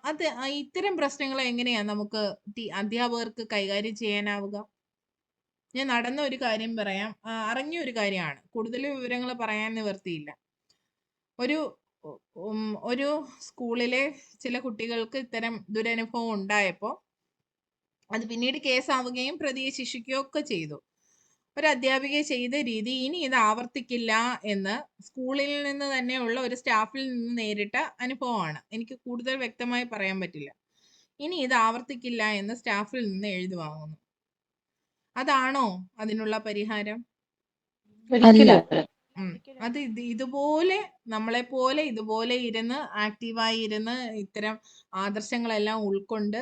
അത് ഇത്തരം പ്രശ്നങ്ങൾ എങ്ങനെയാ നമുക്ക് അധ്യാപകർക്ക് കൈകാര്യം ചെയ്യാനാവുക? ഞാൻ നടന്ന ഒരു കാര്യം പറയാം, അറിഞ്ഞ ഒരു കാര്യമാണ്, കൂടുതൽ വിവരങ്ങൾ പറയാൻ നിവർത്തിയില്ല. ഒരു സ്കൂളിലെ ചില കുട്ടികൾക്ക് ഇത്തരം ദുരനുഭവം ഉണ്ടായപ്പോൾ അത് പിന്നീട് കേസാവുകയും പ്രതിയെ ശിക്ഷിക്കുകയോ ഒക്കെ ചെയ്തു. ഒരു അധ്യാപിക ചെയ്ത രീതി ഇനി ഇത് ആവർത്തിക്കില്ല എന്ന് സ്കൂളിൽ നിന്ന് തന്നെയുള്ള ഒരു സ്റ്റാഫിൽ നിന്ന് നേരിട്ട അനുഭവമാണ്. എനിക്ക് കൂടുതൽ വ്യക്തമായി പറയാൻ പറ്റില്ല. ഇനി ഇത് ആവർത്തിക്കില്ല എന്ന് സ്റ്റാഫിൽ നിന്ന് എഴുതി വാങ്ങുന്നു. അതാണോ അതിനുള്ള പരിഹാരം? അത് ഇതുപോലെ നമ്മളെപ്പോലെ ഇതുപോലെ ഇരുന്ന് ആക്റ്റീവായി ഇരുന്ന് ഇത്തരം ആദർശങ്ങളെല്ലാം ഉൾക്കൊണ്ട്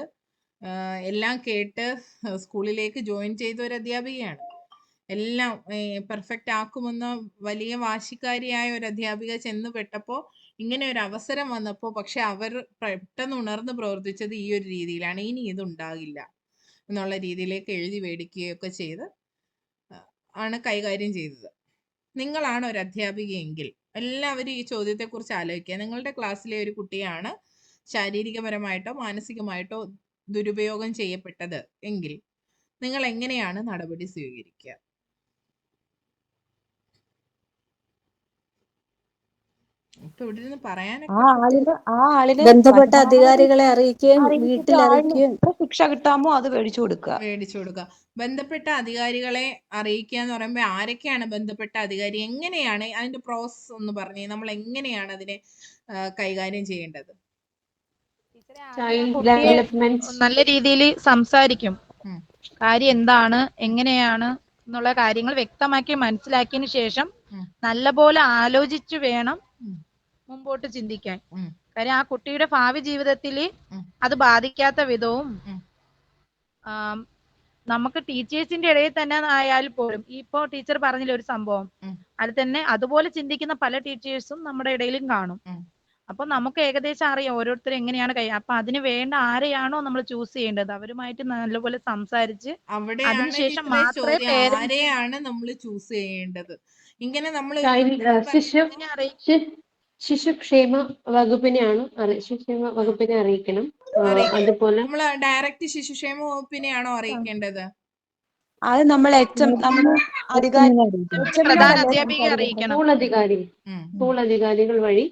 എല്ലാം കേട്ട് സ്കൂളിലേക്ക് ജോയിൻ ചെയ്ത ഒരു അധ്യാപികയാണ്. എല്ലാം പെർഫെക്റ്റ് ആക്കുമെന്ന വലിയ വാശിക്കാരിയായ ഒരു അധ്യാപിക ചെന്ന് പെട്ടപ്പോൾ ഇങ്ങനെ ഒരു അവസരം വന്നപ്പോൾ പക്ഷെ അവർ പെട്ടെന്ന് ഉണർന്ന് പ്രവർത്തിച്ചത് ഈ ഒരു രീതിയിലാണ്. ഇനി ഇത് ഉണ്ടാകില്ല എന്നുള്ള രീതിയിലേക്ക് എഴുതി മേടിക്കുകയൊക്കെ ചെയ്ത് ആണ് കൈകാര്യം ചെയ്തത്. നിങ്ങളാണ് ഒരു അധ്യാപികയെങ്കിൽ എല്ലാവരും ഈ ചോദ്യത്തെക്കുറിച്ച് ആലോചിക്കുക. നിങ്ങളുടെ ക്ലാസ്സിലെ ഒരു കുട്ടിയാണ് ശാരീരികപരമായിട്ടോ മാനസികമായിട്ടോ ദുരുപയോഗം ചെയ്യപ്പെട്ടത് എങ്കിൽ നിങ്ങൾ എങ്ങനെയാണ് നടപടി സ്വീകരിക്കുക? ഇപ്പൊ ഇവിടെ നിന്ന് പറയാനൊക്കെ ബന്ധപ്പെട്ട അധികാരികളെ അറിയിക്കുകയും വീട്ടിൽ അറിയിക്കുകയും ശിക്ഷ കിട്ടാമോ അത് മേടിച്ചു കൊടുക്കുക. ബന്ധപ്പെട്ട അധികാരികളെ അറിയിക്കുക എന്ന് പറയുമ്പോൾ ആരൊക്കെയാണ് ബന്ധപ്പെട്ട അധികാരി? എങ്ങനെയാണ് അതിന്റെ പ്രോസസ് ഒന്ന് പറഞ്ഞേ. നമ്മൾ എങ്ങനെയാണ് അതിനെ കൈകാര്യം ചെയ്യേണ്ടത്? നല്ല രീതിയിൽ സംസാരിക്കും, കാര്യം എന്താണ് എങ്ങനെയാണ് എന്നുള്ള കാര്യങ്ങൾ വ്യക്തമാക്കി മനസ്സിലാക്കിയതിന് ശേഷം നല്ലപോലെ ആലോചിച്ചു വേണം മുമ്പോട്ട് ചിന്തിക്കാൻ. കാര്യം ആ കുട്ടിയുടെ ഭാവി ജീവിതത്തിൽ അത് ബാധിക്കാത്ത വിധവും നമുക്ക് ടീച്ചേഴ്സിന്റെ ഇടയിൽ തന്നെ ആയാൽ പോലും ഇപ്പോ ടീച്ചർ പറഞ്ഞില്ല ഒരു സംഭവം, അത് തന്നെ അതുപോലെ ചിന്തിക്കുന്ന പല ടീച്ചേഴ്സും നമ്മുടെ ഇടയിലും കാണും. അപ്പൊ നമുക്ക് ഏകദേശം അറിയാം ഓരോരുത്തർ എങ്ങനെയാണ് അപ്പൊ അതിന് വേണ്ട ആരെയാണോ നമ്മൾ ചൂസ് ചെയ്യേണ്ടത് അവരുമായിട്ട് നല്ലപോലെ സംസാരിച്ച് അതിനുശേഷം മാത്രമേ ആരെയാണ് നമ്മൾ ചൂസ് ചെയ്യേണ്ടത്. ഇങ്ങനെ നമ്മൾ ശിശുക്ഷേമ വകുപ്പിനെ അറിയിക്കണം. അതുപോലെ നമ്മൾ ഡയറക്റ്റ് ശിശുക്ഷേമ വകുപ്പിനെയാണോ അറിയിക്കേണ്ടത്? അത് നമ്മൾ പ്രധാന അധ്യാപികയെ അറിയിക്കണം. സ്കൂൾ അധികാരികൾ വഴി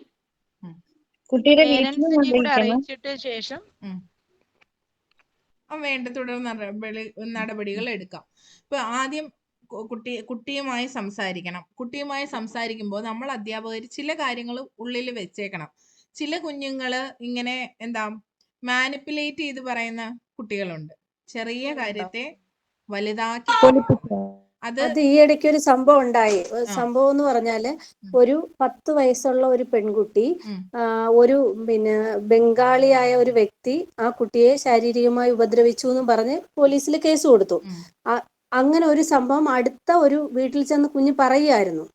കുട്ടിയുടെ അറിയിച്ചിട്ട് ശേഷം വേണ്ട തുടർ നടപടികൾ എടുക്കാം. ഇപ്പൊ ആദ്യം കുട്ടിയുമായി സംസാരിക്കണം. കുട്ടിയുമായി സംസാരിക്കുമ്പോൾ നമ്മൾ അധ്യാപകർ ചില കാര്യങ്ങൾ ഉള്ളിൽ വെച്ചേക്കണം. ചില കുഞ്ഞുങ്ങള് ഇങ്ങനെ മാനിപ്പുലേറ്റ് ചെയ്ത് പറയുന്ന കുട്ടികളുണ്ട്. ചെറിയ കാര്യത്തെ വലുതാക്കി അത് ഈ ഇടയ്ക്ക് ഒരു സംഭവം ഉണ്ടായി. സംഭവം എന്ന് പറഞ്ഞാല് ഒരു 10 വയസ്സുള്ള ഒരു പെൺകുട്ടി ഒരു ബംഗാളിയായ ഒരു വ്യക്തി ആ കുട്ടിയെ ശാരീരികമായി ഉപദ്രവിച്ചു എന്ന് പറഞ്ഞ് പോലീസിൽ കേസ് കൊടുത്തു. അങ്ങനെ ഒരു സംഭവം അടുത്ത ഒരു വീട്ടിൽ ചെന്ന് കുഞ്ഞ് പറയുമായിരുന്നു.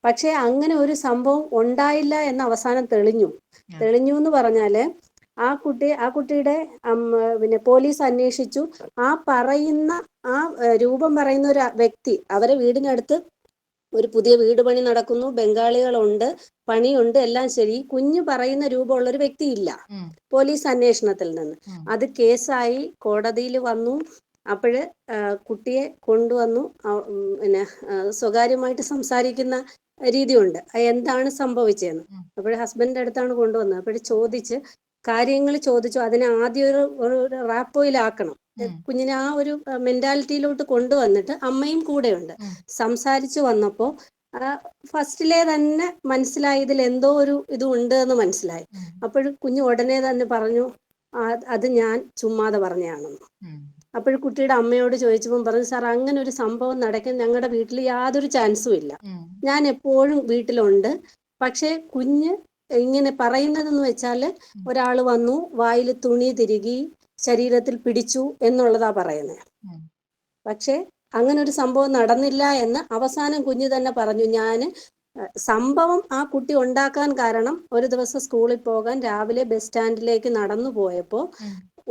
പക്ഷെ അങ്ങനെ ഒരു സംഭവം ഉണ്ടായില്ല എന്ന് അവസാനം തെളിഞ്ഞു എന്ന് പറഞ്ഞാല് ആ കുട്ടിയുടെ പോലീസ് അന്വേഷിച്ചു. ആ രൂപം പറയുന്ന ഒരു വ്യക്തി അവരെ വീടിനടുത്ത് ഒരു പുതിയ വീട് പണി നടക്കുന്നു, ബംഗാളികളുണ്ട്, പണിയുണ്ട്, എല്ലാം ശരി. കുഞ്ഞ് പറയുന്ന രൂപമുള്ള ഒരു വ്യക്തിയില്ല പോലീസ് അന്വേഷണത്തിൽ നിന്ന്. അത് കേസായി കോടതിയിൽ വന്നു. അപ്പോഴ് കുട്ടിയെ കൊണ്ടുവന്നു. സ്വകാര്യമായിട്ട് സംസാരിക്കുന്ന രീതിയുണ്ട്. എന്താണ് സംഭവിച്ചതെന്ന്. അപ്പോൾ ഹസ്ബൻഡിന്റെ അടുത്താണ് കൊണ്ടുവന്നത്. അപ്പോൾ ചോദിച്ച് കാര്യങ്ങൾ ചോദിച്ചു. അതിനെ ആദ്യം ഒരു റാപ്പോയിലാക്കണം. കുഞ്ഞിനെ ആ ഒരു മെന്റാലിറ്റിയിലോട്ട് കൊണ്ടുവന്നിട്ട് അമ്മയും കൂടെയുണ്ട്. സംസാരിച്ചു വന്നപ്പോൾ ഫസ്റ്റിലെ തന്നെ മനസ്സിലായി ഇതിൽ എന്തോ ഒരു ഇത് ഉണ്ട് എന്ന് മനസ്സിലായി. അപ്പോൾ കുഞ്ഞ് ഉടനെ തന്നെ പറഞ്ഞു അത് ഞാൻ ചുമ്മാതെ പറഞ്ഞതാണെന്ന്. അപ്പോൾ കുട്ടിയുടെ അമ്മയോട് ചോദിച്ചപ്പോൾ പറഞ്ഞു, സാർ അങ്ങനെ ഒരു സംഭവം നടക്കാൻ ഞങ്ങളുടെ വീട്ടിൽ യാതൊരു ചാൻസും ഇല്ല. ഞാൻ എപ്പോഴും വീട്ടിലുണ്ട്. പക്ഷെ കുഞ്ഞ് ഇങ്ങനെ പറയുന്നതെന്ന് വെച്ചാൽ ഒരാൾ വന്നു വായിൽ തുണി തിരുകി ശരീരത്തിൽ പിടിച്ചു എന്നുള്ളതാ പറയുന്നത്. പക്ഷെ അങ്ങനെ ഒരു സംഭവം നടന്നില്ല എന്ന് അവസാനം കുഞ്ഞ് തന്നെ പറഞ്ഞു. ഞാൻ സംഭവം ആ കുട്ടി ഉണ്ടാക്കാൻ കാരണം ഒരു ദിവസം സ്കൂളിൽ പോകാൻ രാവിലെ ബസ് സ്റ്റാൻഡിലേക്ക് നടന്നു പോയപ്പോൾ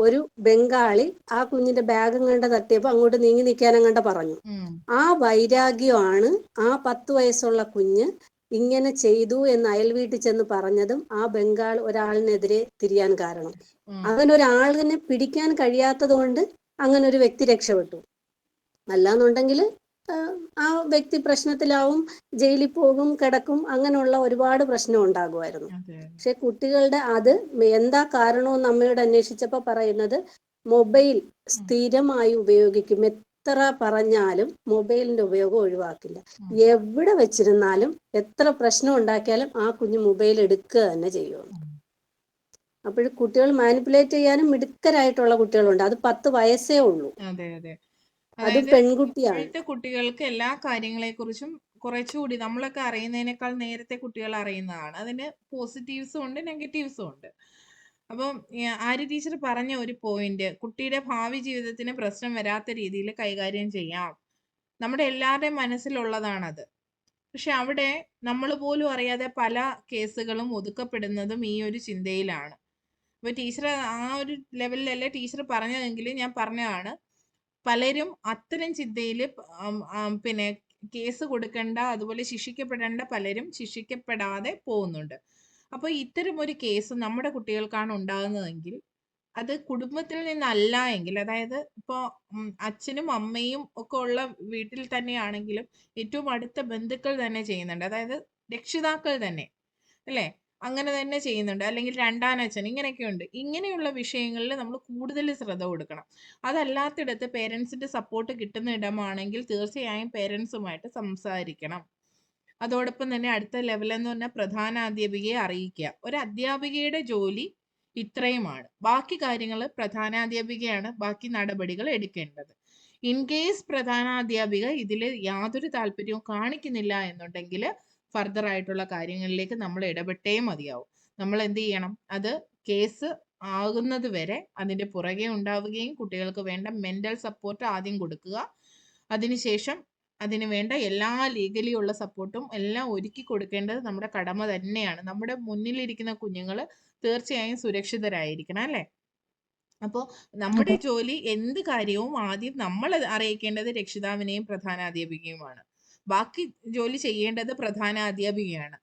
ഒരു ബംഗാളി ആ കുഞ്ഞിന്റെ ബാഗും കണ്ട തട്ടിയപ്പോൾ അങ്ങോട്ട് നീങ്ങി നിൽക്കാനും കണ്ട പറഞ്ഞു. ആ വൈരാഗ്യമാണ് ആ 10 വയസ്സുള്ള കുഞ്ഞ് ഇങ്ങനെ ചെയ്തു എന്ന് അയൽവീട്ടിൽ ചെന്ന് പറഞ്ഞതും ആ ബംഗാൾ ഒരാളിനെതിരെ തിരിയാൻ കാരണം. അങ്ങനെ ഒരാളിനെ പിടിക്കാൻ കഴിയാത്തത് കൊണ്ട് അങ്ങനെ ഒരു വ്യക്തി രക്ഷപ്പെട്ടു. അല്ലാന്നുണ്ടെങ്കിൽ ആ വ്യക്തി പ്രശ്നത്തിലാവും, ജയിലിൽ പോകും, കിടക്കും, അങ്ങനെയുള്ള ഒരുപാട് പ്രശ്നം ഉണ്ടാകുമായിരുന്നു. പക്ഷെ കുട്ടികളുടെ അത് എന്താ കാരണമെന്ന് അമ്മയോട് അന്വേഷിച്ചപ്പോൾ പറയുന്നത് മൊബൈൽ സ്ഥിരമായി ഉപയോഗിക്കും. എത്ര പറഞ്ഞാലും മൊബൈലിന്റെ ഉപയോഗം ഒഴിവാക്കില്ല. എവിടെ വെച്ചിരുന്നാലും എത്ര പ്രശ്നം ഉണ്ടാക്കിയാലും ആ കുഞ്ഞ് മൊബൈൽ എടുക്കുക തന്നെ ചെയ്യുള്ളൂ. അപ്പോൾ കുട്ടികൾ മാനിപ്പുലേറ്റ് ചെയ്യാനും മിടുക്കരായിട്ടുള്ള കുട്ടികളുണ്ട്. അത് 10 വയസ്സേ ഉള്ളൂ. അത് പെൺകുട്ടിയാണ്. ഇപ്പോഴത്തെ കുട്ടികൾക്ക് എല്ലാ കാര്യങ്ങളെ കുറിച്ചും കുറച്ചുകൂടി നമ്മളൊക്കെ അറിയുന്നതിനേക്കാൾ നേരത്തെ കുട്ടികൾ അറിയുന്നതാണ്. അതിന് പോസിറ്റീവ്സും ഉണ്ട്, നെഗറ്റീവ്സും ഉണ്ട്. അപ്പം ആര്യ ടീച്ചർ പറഞ്ഞ ഒരു പോയിന്റ്, കുട്ടിയുടെ ഭാവി ജീവിതത്തിന് പ്രശ്നം വരാത്ത രീതിയിൽ കൈകാര്യം ചെയ്യാം. നമ്മുടെ എല്ലാവരുടെയും മനസ്സിലുള്ളതാണത്. പക്ഷെ അവിടെ നമ്മൾ പോലും അറിയാതെ പല കേസുകളും ഒതുക്കപ്പെടുന്നതും ഈ ഒരു ചിന്തയിലാണ്. അപ്പൊ ടീച്ചർ ആ ഒരു ലെവലിലല്ലേ ടീച്ചർ പറഞ്ഞതെങ്കിൽ ഞാൻ പറഞ്ഞതാണ്, പലരും അത്തരം ചിന്തയിൽ പിന്നെ കേസ് കൊടുക്കേണ്ട, അതുപോലെ ശിക്ഷിക്കപ്പെടേണ്ട പലരും ശിക്ഷിക്കപ്പെടാതെ പോകുന്നുണ്ട്. അപ്പോൾ ഇത്തരം ഒരു കേസ് നമ്മുടെ കുട്ടികൾക്കാണ് ഉണ്ടാകുന്നതെങ്കിൽ അത് കുടുംബത്തിൽ നിന്നല്ല എങ്കിൽ, അതായത് ഇപ്പോൾ അച്ഛനും അമ്മയും ഒക്കെ ഉള്ള വീട്ടിൽ തന്നെയാണെങ്കിലും ഏറ്റവും അടുത്ത ബന്ധുക്കൾ തന്നെ ചെയ്യുന്നുണ്ട്, അതായത് രക്ഷിതാക്കൾ തന്നെ അല്ലേ, അങ്ങനെ തന്നെ ചെയ്യുന്നുണ്ട്, അല്ലെങ്കിൽ രണ്ടാനച്ഛൻ, ഇങ്ങനെയൊക്കെ ഉണ്ട്. ഇങ്ങനെയുള്ള വിഷയങ്ങളിൽ നമ്മൾ കൂടുതൽ ശ്രദ്ധ കൊടുക്കണം. അതല്ലാത്തിടത്ത് പേരൻസിന്റെ സപ്പോർട്ട് കിട്ടുന്ന ഇടമാണെങ്കിൽ തീർച്ചയായും പേരൻസുമായിട്ട് സംസാരിക്കണം. അതോടൊപ്പം തന്നെ അടുത്ത ലെവൽ എന്ന് പറഞ്ഞാൽ പ്രധാനാധ്യാപികയെ അറിയിക്കുക. ഒരു അധ്യാപികയുടെ ജോലി ഇത്രയുമാണ്. ബാക്കി കാര്യങ്ങൾ പ്രധാനാധ്യാപികയാണ് ബാക്കി നടപടികൾ എടുക്കേണ്ടത്. ഇൻ കേസ് പ്രധാനാധ്യാപിക ഇതിൽ യാതൊരു താല്പര്യവും കാണിക്കുന്നില്ല എന്നുണ്ടെങ്കിൽ ഫർദർ ആയിട്ടുള്ള കാര്യങ്ങളിലേക്ക് നമ്മൾ ഇടപെട്ടേ മതിയാവും. നമ്മൾ എന്ത് ചെയ്യണം, അത് കേസ് ആകുന്നത് വരെ അതിന്റെ പുറകെ ഉണ്ടാവുകയും കുട്ടികൾക്ക് വേണ്ട മെന്റൽ സപ്പോർട്ട് ആദ്യം കൊടുക്കുക. അതിനുശേഷം അതിന് വേണ്ട എല്ലാ ലീഗലി ഉള്ള സപ്പോർട്ടും എല്ലാം ഒരുക്കി കൊടുക്കേണ്ടത് നമ്മുടെ കടമ തന്നെയാണ്. നമ്മുടെ മുന്നിലിരിക്കുന്ന കുഞ്ഞുങ്ങൾ തീർച്ചയായും സുരക്ഷിതരായിരിക്കണം, അല്ലേ? അപ്പോൾ നമ്മുടെ ജോലി എന്ത് കാര്യവും ആദ്യം നമ്മൾ അറിയിക്കേണ്ടത് രക്ഷിതാവിനെയും പ്രധാനാധ്യാപികയുമാണ്. ബാക്കി ജോലി ചെയ്യേണ്ടത് പ്രധാനാധ്യാപികയാണ്.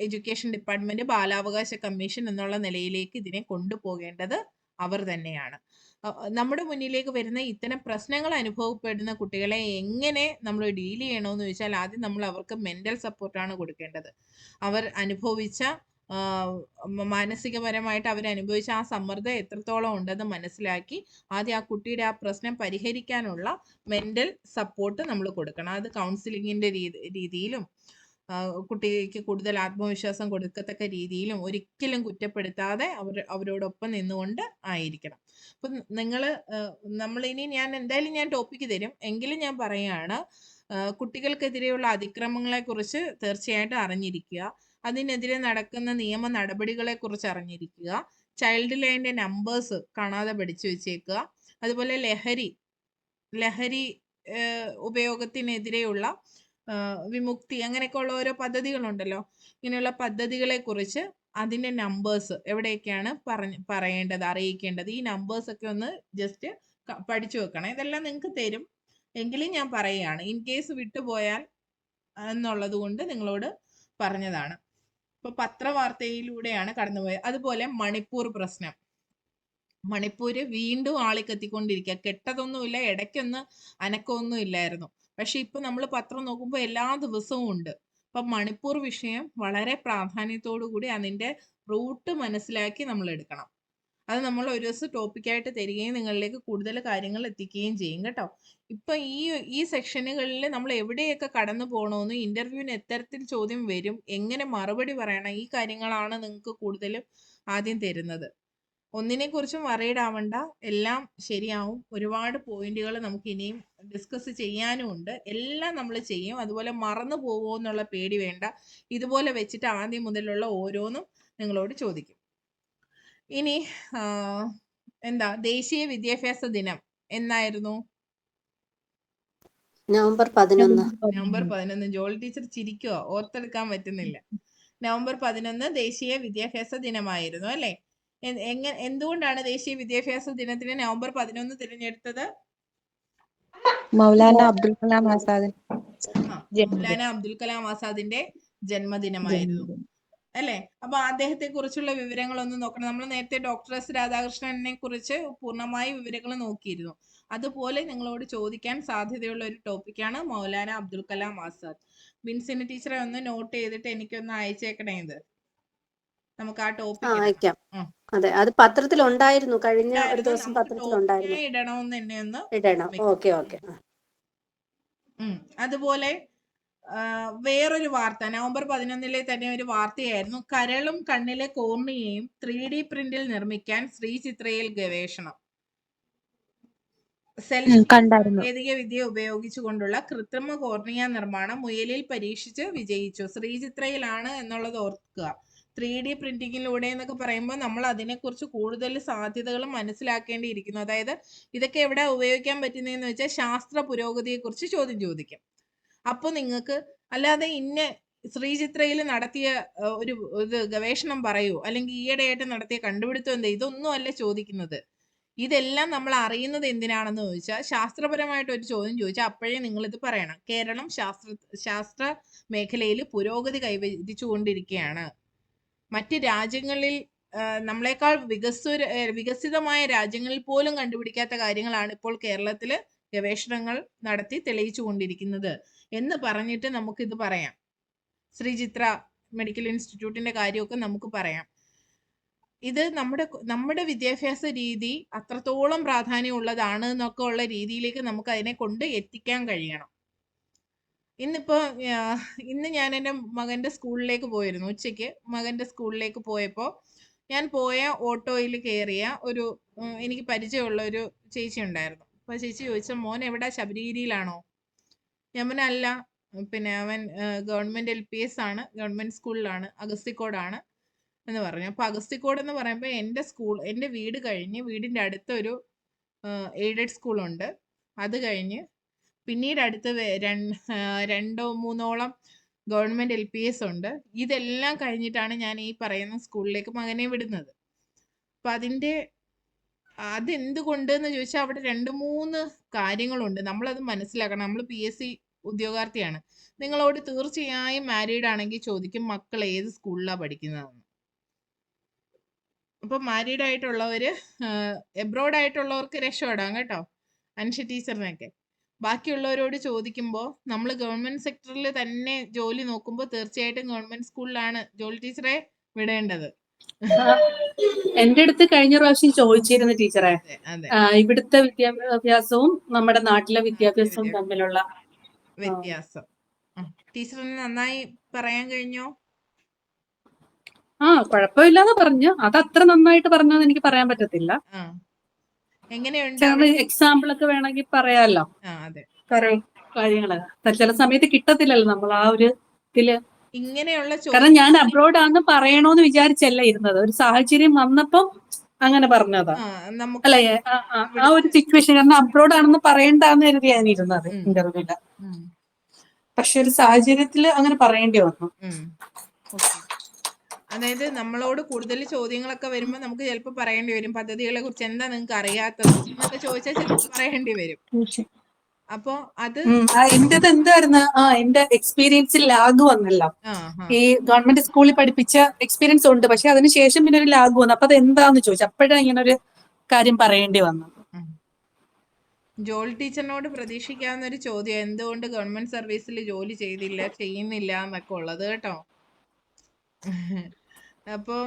എഡ്യൂക്കേഷൻ ഡിപ്പാർട്ട്മെന്റ്, ബാലാവകാശ കമ്മീഷൻ എന്നുള്ള നിലയിലേക്ക് ഇതിനെ കൊണ്ടുപോകേണ്ടത് അവർ തന്നെയാണ്. നമ്മുടെ മുന്നിലേക്ക് വരുന്ന ഇത്തരം പ്രശ്നങ്ങൾ അനുഭവപ്പെടുന്ന കുട്ടികളെ എങ്ങനെ നമ്മൾ ഡീൽ ചെയ്യണമെന്ന് ചോദിച്ചാൽ ആദ്യം നമ്മൾ അവർക്ക് മെന്റൽ സപ്പോർട്ടാണ് കൊടുക്കേണ്ടത്. അവർ അനുഭവിച്ച മാനസികപരമായിട്ട് അവരനുഭവിച്ച ആ സമ്മർദ്ദം എത്രത്തോളം ഉണ്ടെന്ന് മനസ്സിലാക്കി ആദ്യം ആ കുട്ടിയുടെ ആ പ്രശ്നം പരിഹരിക്കാനുള്ള മെന്റൽ സപ്പോർട്ട് നമ്മൾ കൊടുക്കണം. അത് കൗൺസിലിങ്ങിന്റെ രീതിയിലും കുട്ടിക്ക് കൂടുതൽ ആത്മവിശ്വാസം കൊടുക്കത്തക്ക രീതിയിലും ഒരിക്കലും കുറ്റപ്പെടുത്താതെ അവരോടൊപ്പം നിന്നുകൊണ്ട് ആയിരിക്കണം. അപ്പം നമ്മളിനി ഞാൻ എന്തായാലും ടോപ്പിക്ക് തരും, എങ്കിലും ഞാൻ പറയാണ്, കുട്ടികൾക്കെതിരെയുള്ള അതിക്രമങ്ങളെ കുറിച്ച് തീർച്ചയായിട്ടും അറിഞ്ഞിരിക്കുക. അതിനെതിരെ നടക്കുന്ന നിയമ നടപടികളെ കുറിച്ച് അറിഞ്ഞിരിക്കുക. ചൈൽഡ് ലൈനിന്റെ നമ്പേഴ്സ് കാണാതെ പഠിച്ചു വെച്ചേക്കുക. അതുപോലെ ലഹരി ഉപയോഗത്തിനെതിരെയുള്ള വിമുക്തി, അങ്ങനെയൊക്കെ ഉള്ള ഓരോ പദ്ധതികളുണ്ടല്ലോ. ഇങ്ങനെയുള്ള പദ്ധതികളെ കുറിച്ച് അതിന്റെ നമ്പേഴ്സ് എവിടെയൊക്കെയാണ് പറയേണ്ടത്, അറിയിക്കേണ്ടത്, ഈ നമ്പേഴ്സ് ഒക്കെ ഒന്ന് ജസ്റ്റ് പഠിച്ചു വെക്കണം. ഇതെല്ലാം നിങ്ങൾക്ക് തരും, എങ്കിലും ഞാൻ പറയുകയാണ്, ഇൻ കേസ് വിട്ടുപോയാൽ എന്നുള്ളത് കൊണ്ട് നിങ്ങളോട് പറഞ്ഞതാണ്. ഇപ്പൊ പത്രവാർത്തയിലൂടെയാണ് കടന്നുപോയത്. അതുപോലെ മണിപ്പൂർ പ്രശ്നം, മണിപ്പൂര് വീണ്ടും ആളിക്കത്തിക്കൊണ്ടിരിക്കുക. കെട്ടതൊന്നുമില്ല, ഇടയ്ക്കൊന്ന് അനക്കമൊന്നും ഇല്ലായിരുന്നു. പക്ഷെ ഇപ്പൊ നമ്മൾ പത്രം നോക്കുമ്പോൾ എല്ലാ ദിവസവും ഉണ്ട്. അപ്പം മണിപ്പൂർ വിഷയം വളരെ പ്രാധാന്യത്തോടു കൂടി അതിന്റെ റൂട്ട് മനസ്സിലാക്കി നമ്മൾ എടുക്കണം. അത് നമ്മൾ ഒരു ദിവസം ടോപ്പിക്കായിട്ട് തരികയും നിങ്ങളിലേക്ക് കൂടുതൽ കാര്യങ്ങൾ എത്തിക്കുകയും ചെയ്യും കേട്ടോ. ഇപ്പൊ ഈ സെക്ഷനുകളിൽ നമ്മൾ എവിടെയൊക്കെ കടന്നു പോകണമെന്ന്, ഇന്റർവ്യൂവിന് എത്തരത്തിൽ ചോദ്യം വരും, എങ്ങനെ മറുപടി പറയണം, ഈ കാര്യങ്ങളാണ് നിങ്ങൾക്ക് കൂടുതലും ആദ്യം തരുന്നത്. ഒന്നിനെ കുറിച്ചും വറീഡ് ആവണ്ട, എല്ലാം ശരിയാവും. ഒരുപാട് പോയിന്റുകൾ നമുക്ക് ഇനിയും ഡിസ്കസ് ചെയ്യാനും ഉണ്ട്. എല്ലാം നമ്മൾ ചെയ്യും. അതുപോലെ മറന്നു പോകുമോ എന്നുള്ള പേടി വേണ്ട. ഇതുപോലെ വെച്ചിട്ട് ആദ്യം മുതലുള്ള ഓരോന്നും നിങ്ങളോട് ചോദിക്കും. ഇനി എന്താ ദേശീയ വിദ്യാഭ്യാസ ദിനം എന്നായിരുന്നു? നവംബർ 11. നവംബർ 11. ജോളി ടീച്ചർ ചിരിക്കുക, ഓർത്തെടുക്കാൻ പറ്റുന്നില്ല. നവംബർ 11 ദേശീയ വിദ്യാഭ്യാസ ദിനമായിരുന്നു അല്ലെ? എന്തുകൊണ്ടാണ് ദേശീയ വിദ്യാഭ്യാസ ദിനത്തിന് നവംബർ 11 തിരഞ്ഞെടുത്തത്? മൗലാന അബ്ദുൽ കലാം ആസാദ് മൗലാന അബ്ദുൽ കലാം ആസാദിന്റെ ജന്മദിനമായിരുന്നു അല്ലെ? അപ്പൊ അദ്ദേഹത്തെ കുറിച്ചുള്ള വിവരങ്ങളൊന്നും നോക്കണം. നമ്മൾ നേരത്തെ ഡോക്ടർ എസ് രാധാകൃഷ്ണനെ കുറിച്ച് പൂർണ്ണമായ വിവരങ്ങൾ നോക്കിയിരുന്നു. അതുപോലെ നിങ്ങളോട് ചോദിക്കാൻ സാധ്യതയുള്ള ഒരു ടോപ്പിക്കാണ് മൗലാന അബ്ദുൽ കലാം ആസാദ്. ബിൻസിന് ടീച്ചറെ ഒന്ന് നോട്ട് ചെയ്തിട്ട് എനിക്കൊന്ന് അയച്ചേക്കണേ. ഇത് നമുക്ക് ആ ടോപ്പിക് അയക്കാം. അതെ, അത് പത്രത്തിൽ ഉണ്ടായിരുന്നു. കഴിഞ്ഞ ഒരു ദിവസം പത്രത്തിൽ ഉണ്ടായിരുന്നു. ഇടണമെന്ന് എന്നെ ഒന്ന് ഇടണം. Okay okay. അതുപോലെ വേറൊരു വാർത്ത നവംബർ 11 തന്നെ ഒരു വാർത്തയായിരുന്നു. കരളും കണ്ണിലെ കോർണിയയും 3D പ്രിന്റിൽ നിർമ്മിക്കാൻ ശ്രീചിത്രയിൽ ഗവേഷണം. സാങ്കേതിക വിദ്യ ഉപയോഗിച്ചുകൊണ്ടുള്ള കൃത്രിമ കോർണിയ നിർമ്മാണം മുയലിൽ പരീക്ഷിച്ച് വിജയിച്ചു. ശ്രീചിത്രയിലാണ് എന്നുള്ളത് ഓർക്കുക. 3D പ്രിന്റിങ്ങിലൂടെ എന്നൊക്കെ പറയുമ്പോൾ നമ്മൾ അതിനെക്കുറിച്ച് കൂടുതൽ സാധ്യതകൾ മനസ്സിലാക്കേണ്ടിയിരിക്കുന്നു. അതായത് ഇതൊക്കെ എവിടെ ഉപയോഗിക്കാൻ പറ്റുന്നതെന്ന് വെച്ചാൽ ശാസ്ത്ര പുരോഗതിയെ കുറിച്ച് ചോദ്യം ചോദിക്കും. അപ്പൊ നിങ്ങൾക്ക് അല്ലാതെ ഇന്ന ശ്രീചിത്രയിൽ നടത്തിയ ഒരു ഗവേഷണം പറയൂ, അല്ലെങ്കിൽ ഈയിടെയായിട്ട് നടത്തിയ കണ്ടുപിടുത്തം എന്താ, ഇതൊന്നും അല്ല ചോദിക്കുന്നത്. ഇതെല്ലാം നമ്മൾ അറിയുന്നത് എന്തിനാണെന്ന് ചോദിച്ചാൽ ശാസ്ത്രപരമായിട്ട് ഒരു ചോദ്യം ചോദിച്ചാൽ അപ്പോഴേ നിങ്ങൾ ഇത് പറയണം. കേരളം ശാസ്ത്ര മേഖലയിൽ പുരോഗതി കൈവരിച്ചുകൊണ്ടിരിക്കുകയാണ്. മറ്റ് രാജ്യങ്ങളിൽ നമ്മളെക്കാൾ വികസിതമായ രാജ്യങ്ങളിൽ പോലും കണ്ടുപിടിക്കാത്ത കാര്യങ്ങളാണ് ഇപ്പോൾ കേരളത്തില് ഗവേഷണങ്ങൾ നടത്തി തെളിയിച്ചു കൊണ്ടിരിക്കുന്നത് എന്ന് പറഞ്ഞിട്ട് നമുക്കിത് പറയാം. ശ്രീചിത്ര മെഡിക്കൽ ഇൻസ്റ്റിറ്റ്യൂട്ടിന്റെ കാര്യമൊക്കെ നമുക്ക് പറയാം. ഇത് നമ്മുടെ വിദ്യാഭ്യാസ രീതി അത്രത്തോളം പ്രാധാന്യമുള്ളതാണ് എന്നൊക്കെ ഉള്ള രീതിയിലേക്ക് നമുക്ക് അതിനെ കൊണ്ട് എത്തിക്കാൻ കഴിയണം. ഇന്ന് ഞാൻ എൻ്റെ മകന്റെ സ്കൂളിലേക്ക് പോയിരുന്നു. ഉച്ചയ്ക്ക് മകന്റെ സ്കൂളിലേക്ക് പോയപ്പോൾ ഞാൻ പോയ ഓട്ടോയിൽ കയറിയ ഒരു എനിക്ക് പരിചയമുള്ള ഒരു ചേച്ചി ഉണ്ടായിരുന്നു. അപ്പൊ ചേച്ചി ചോദിച്ച, മോൻ എവിടാ, ശബരിഗിരിയിലാണോ? ഞാൻ പറഞ്ഞ അല്ല, പിന്നെ അവൻ ഗവൺമെന്റ് LPS ആണ്, ഗവൺമെന്റ് സ്കൂളിലാണ്, അഗസ്തിക്കോടാണ് എന്ന് പറഞ്ഞു. അപ്പൊ അഗസ്തിക്കോട് എന്ന് പറയുമ്പോൾ എൻ്റെ വീട് കഴിഞ്ഞ് വീടിന്റെ അടുത്തൊരു എയ്ഡഡ് സ്കൂളുണ്ട്. അത് കഴിഞ്ഞ് പിന്നീട് അടുത്ത് 2-3 ഗവൺമെന്റ് LPS ഉണ്ട്. ഇതെല്ലാം കഴിഞ്ഞിട്ടാണ് ഞാൻ ഈ പറയുന്ന സ്കൂളിലേക്ക് മകനെ വിടുന്നത്. അപ്പൊ അതെന്തുകൊണ്ട് എന്ന് ചോദിച്ചാൽ അവിടെ 2-3 കാര്യങ്ങളുണ്ട്. നമ്മളത് മനസ്സിലാക്കണം. നമ്മൾ PSC ഉദ്യോഗാർത്ഥിയാണ്. നിങ്ങളോട് തീർച്ചയായും മാരീഡ് ആണെങ്കിൽ ചോദിക്കും, മക്കൾ ഏത് സ്കൂളിലാണ് പഠിക്കുന്നതെന്ന്. അപ്പൊ മാരീഡ് ആയിട്ടുള്ളവര് എബ്രോഡ് ആയിട്ടുള്ളവർക്ക് രക്ഷപ്പെടാം കേട്ടോ, അൻഷ ടീച്ചറിനൊക്കെ. ബാക്കിയുള്ളവരോട് ചോദിക്കുമ്പോൾ നമ്മൾ ഗവൺമെന്റ് സെക്ടറിൽ തന്നെ ജോലി നോക്കുമ്പോൾ തീർച്ചയായിട്ടും ഗവൺമെന്റ് സ്കൂളിലാണ് ജോലി ടീച്ചറെ വിടേണ്ടത്. എന്റെ അടുത്ത് കഴിഞ്ഞ പ്രാവശ്യം ചോദിച്ചിരുന്നു ടീച്ചറെ, ഇവിടുത്തെ വിദ്യാഭ്യാസവും നമ്മുടെ നാട്ടിലെ വിദ്യാഭ്യാസവും തമ്മിലുള്ള വ്യത്യാസം ടീച്ചറിന് നന്നായി പറയാൻ കഴിഞ്ഞോ? കുഴപ്പമില്ലാതെ പറഞ്ഞു. അത് അത്ര നന്നായിട്ട് പറഞ്ഞോന്ന് എനിക്ക് പറയാൻ പറ്റത്തില്ല. എങ്ങനെയുണ്ട്? എക്സാമ്പിൾ ഒക്കെ വേണമെങ്കിൽ പറയാലോ. കാര്യങ്ങള് ചില സമയത്ത് കിട്ടത്തില്ലല്ലോ നമ്മൾ ആ ഒരു ഇതില്. ഇങ്ങനെയുള്ള കാരണം ഞാൻ അബ്രോഡ് ആണെന്ന് പറയണോന്ന് വിചാരിച്ചല്ല ഇരുന്നത്, ഒരു സാഹചര്യം വന്നപ്പം അങ്ങനെ പറഞ്ഞതാ. അല്ലെ, ആ ഒരു സിറ്റുവേഷൻ, കാരണം അബ്രോഡ് ആണെന്ന് പറയണ്ടെന്ന് കരുതിയാണ് ഇരുന്നത് ഇന്റർവ്യൂല്. പക്ഷെ ഒരു സാഹചര്യത്തില് അങ്ങനെ പറയേണ്ടി വന്നു. അതായത് നമ്മളോട് കൂടുതൽ ചോദ്യങ്ങളൊക്കെ വരുമ്പോൾ നമുക്ക് ചിലപ്പോൾ പറയേണ്ടി വരും, പദ്ധതികളെ കുറിച്ച് എന്താ നിങ്ങൾക്ക് അറിയാത്തത് എന്നൊക്കെ ചോദിച്ചാൽ ചിലപ്പോൾ പറയേണ്ടി വരും. അപ്പൊ അത് എന്റേത് എന്തായിരുന്നു, എന്റെ എക്സ്പീരിയൻസിൽ ലാഗ് വന്നല്ലോ. ഈ ഗവൺമെന്റ് സ്കൂളിൽ പഠിപ്പിച്ച എക്സ്പീരിയൻസ് ഉണ്ട്, പക്ഷെ അതിനുശേഷം പിന്നെ ഒരു ലാഗ് വന്നു. അപ്പൊ അത് എന്താന്ന് ചോദിച്ചു, അപ്പോഴാണ് ഇങ്ങനെ ഒരു കാര്യം പറയേണ്ടി വന്നത്. ജോൾ ടീച്ചറിനോട് പ്രതീക്ഷിക്കാവുന്ന ഒരു ചോദ്യം, എന്തുകൊണ്ട് ഗവൺമെന്റ് സർവീസിൽ ജോലി ചെയ്യുന്നില്ല എന്നൊക്കെ ഉള്ളത് കേട്ടോ. അപ്പോ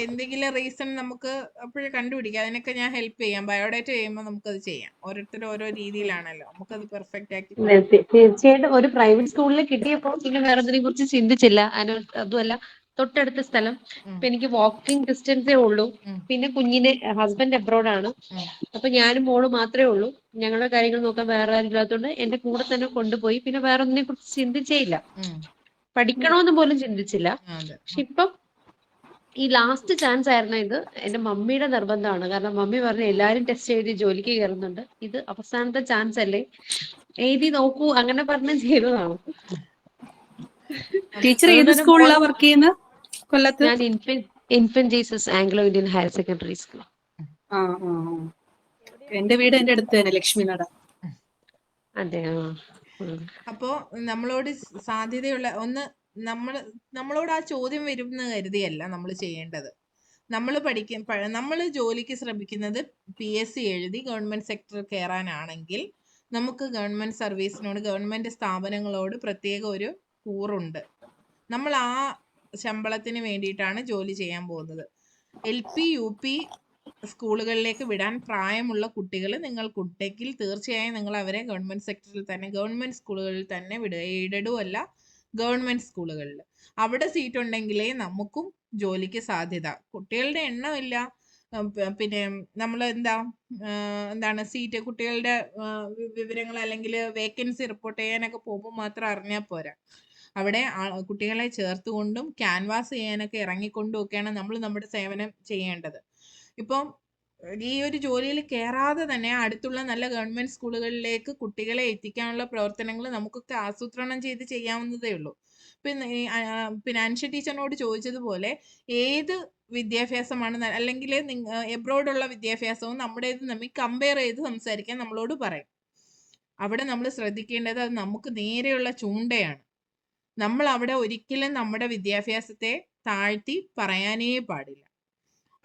എന്തെങ്കിലും റീസൺ നമുക്ക് അപ്പോഴേ കണ്ടുപിടിക്കാം. അതിനൊക്കെ ഞാൻ ഹെൽപ്പ് ചെയ്യാം. ബയോഡേറ്റ ചെയ്യുമ്പോൾ നമുക്കത് ചെയ്യാം. ഓരോരുത്തരും ഓരോ രീതിയിലാണല്ലോ, നമുക്കത് പെർഫെക്റ്റ് ആക്കി തരാം. തീർച്ചയായിട്ടും ഒരു പ്രൈവറ്റ് സ്കൂളിൽ കിട്ടിയപ്പോൾ പിന്നെ വേറെ ഒന്നിനെ കുറിച്ച് ചിന്തിച്ചില്ല. അതുമല്ല തൊട്ടടുത്ത സ്ഥലം, ഇപ്പൊ എനിക്ക് വാക്കിംഗ് ഡിസ്റ്റൻസേ ഉള്ളൂ. പിന്നെ കുഞ്ഞിനെ ഹസ്ബൻഡ് അബ്രോഡാണ്, അപ്പൊ ഞാനും മോള് മാത്രമേ ഉള്ളൂ. ഞങ്ങളുടെ കാര്യങ്ങൾ നോക്കാൻ വേറെ ആരും ഇല്ലാത്തതുകൊണ്ട് എന്റെ കൂടെ തന്നെ കൊണ്ടുപോയി. പിന്നെ വേറെ ഒന്നിനെ കുറിച്ച് ചിന്തിച്ചേ ഇല്ല, പഠിക്കണോന്ന് പോലും ചിന്തിച്ചില്ല. പക്ഷെ ഇപ്പം ഈ ലാസ്റ്റ് ചാൻസ് ആയിരുന്നു ഇത്. എന്റെ മമ്മിയുടെ നിർബന്ധമാണ്. കാരണം മമ്മി പറഞ്ഞു എല്ലാരും ടെസ്റ്റ് എഴുതി ജോലിക്ക് കയറുന്നുണ്ട്, ഇത് അവസാനത്തെ ചാൻസ് അല്ലേ, എഴുതി നോക്കൂ, അങ്ങനെ പറഞ്ഞ് ചെയ്തതാണ്. ടീച്ചർ ഏത് സ്കൂളിലാണ് വർക്ക് ചെയ്യുന്നത്? കൊല്ലത്ത്? ഞാൻ infant Jesus Anglo Indian higher secondary school. എന്റെ വീട് എന്റെ അടുത്ത് തന്നെ, ലക്ഷ്മി നട. അതെ. അപ്പോ നമ്മളോട് സാധ്യതയുള്ള ഒന്ന്, നമ്മളോട് ആ ചോദ്യം വരും എന്ന് കരുതിയല്ല നമ്മൾ ചെയ്യേണ്ടത്. നമ്മൾ ജോലിക്ക് ശ്രമിക്കുന്നത് PSC എഴുതി ഗവൺമെന്റ് സെക്ടറിൽ കയറാനാണെങ്കിൽ നമുക്ക് ഗവൺമെന്റ് സർവീസിനോട്, ഗവൺമെന്റ് സ്ഥാപനങ്ങളോട് പ്രത്യേക ഒരു കൂറുണ്ട്. നമ്മൾ ആ ശമ്പളത്തിന് വേണ്ടിയിട്ടാണ് ജോലി ചെയ്യാൻ പോകുന്നത്. LP UP സ്കൂളുകളിലേക്ക് വിടാൻ പ്രായമുള്ള കുട്ടികൾ നിങ്ങൾക്കുണ്ടെങ്കിൽ തീർച്ചയായും നിങ്ങൾ അവരെ ഗവൺമെന്റ് സെക്ടറിൽ തന്നെ, ഗവൺമെന്റ് സ്കൂളുകളിൽ തന്നെ വിടുക. എയ്ഡഡും അല്ല, ഗവൺമെന്റ് സ്കൂളുകളിൽ. അവിടെ സീറ്റ് ഉണ്ടെങ്കിലേ നമുക്കും ജോലിക്ക് സാധ്യത. കുട്ടികളുടെ എണ്ണമില്ല, പിന്നെ നമ്മൾ എന്താണ് സീറ്റ്, കുട്ടികളുടെ വിവരങ്ങൾ അല്ലെങ്കിൽ വേക്കൻസി റിപ്പോർട്ട് ചെയ്യാനൊക്കെ പോകുമ്പോൾ മാത്രം അറിഞ്ഞാൽ പോരാ. അവിടെ കുട്ടികളെ ചേർത്തുകൊണ്ടും ക്യാൻവാസ് ചെയ്യാനൊക്കെ ഇറങ്ങിക്കൊണ്ടും ഒക്കെയാണ് നമ്മൾ നമ്മുടെ സേവനം ചെയ്യേണ്ടത്. ഇപ്പം ഈ ഒരു ജോലിയിൽ കയറാതെ തന്നെ അടുത്തുള്ള നല്ല ഗവൺമെന്റ് സ്കൂളുകളിലേക്ക് കുട്ടികളെ എത്തിക്കാനുള്ള പ്രവർത്തനങ്ങൾ നമുക്കൊക്കെ ആസൂത്രണം ചെയ്ത് ചെയ്യാവുന്നതേ ഉള്ളൂ. പിന്നെ അൻഷ ടീച്ചറിനോട് ചോദിച്ചതുപോലെ ഏത് വിദ്യാഭ്യാസമാണ് അല്ലെങ്കിൽ എബ്രോഡുള്ള വിദ്യാഭ്യാസവും നമ്മുടേത് തമ്മിൽ കമ്പയർ ചെയ്ത് സംസാരിക്കാൻ നമ്മളോട് പറയും. അവിടെ നമ്മൾ ശ്രദ്ധിക്കേണ്ടത് അത് നമുക്ക് നേരെയുള്ള ചൂണ്ടയാണ്. നമ്മൾ അവിടെ ഒരിക്കലും നമ്മുടെ വിദ്യാഭ്യാസത്തെ താഴ്ത്തി പറയാനേ പാടില്ല.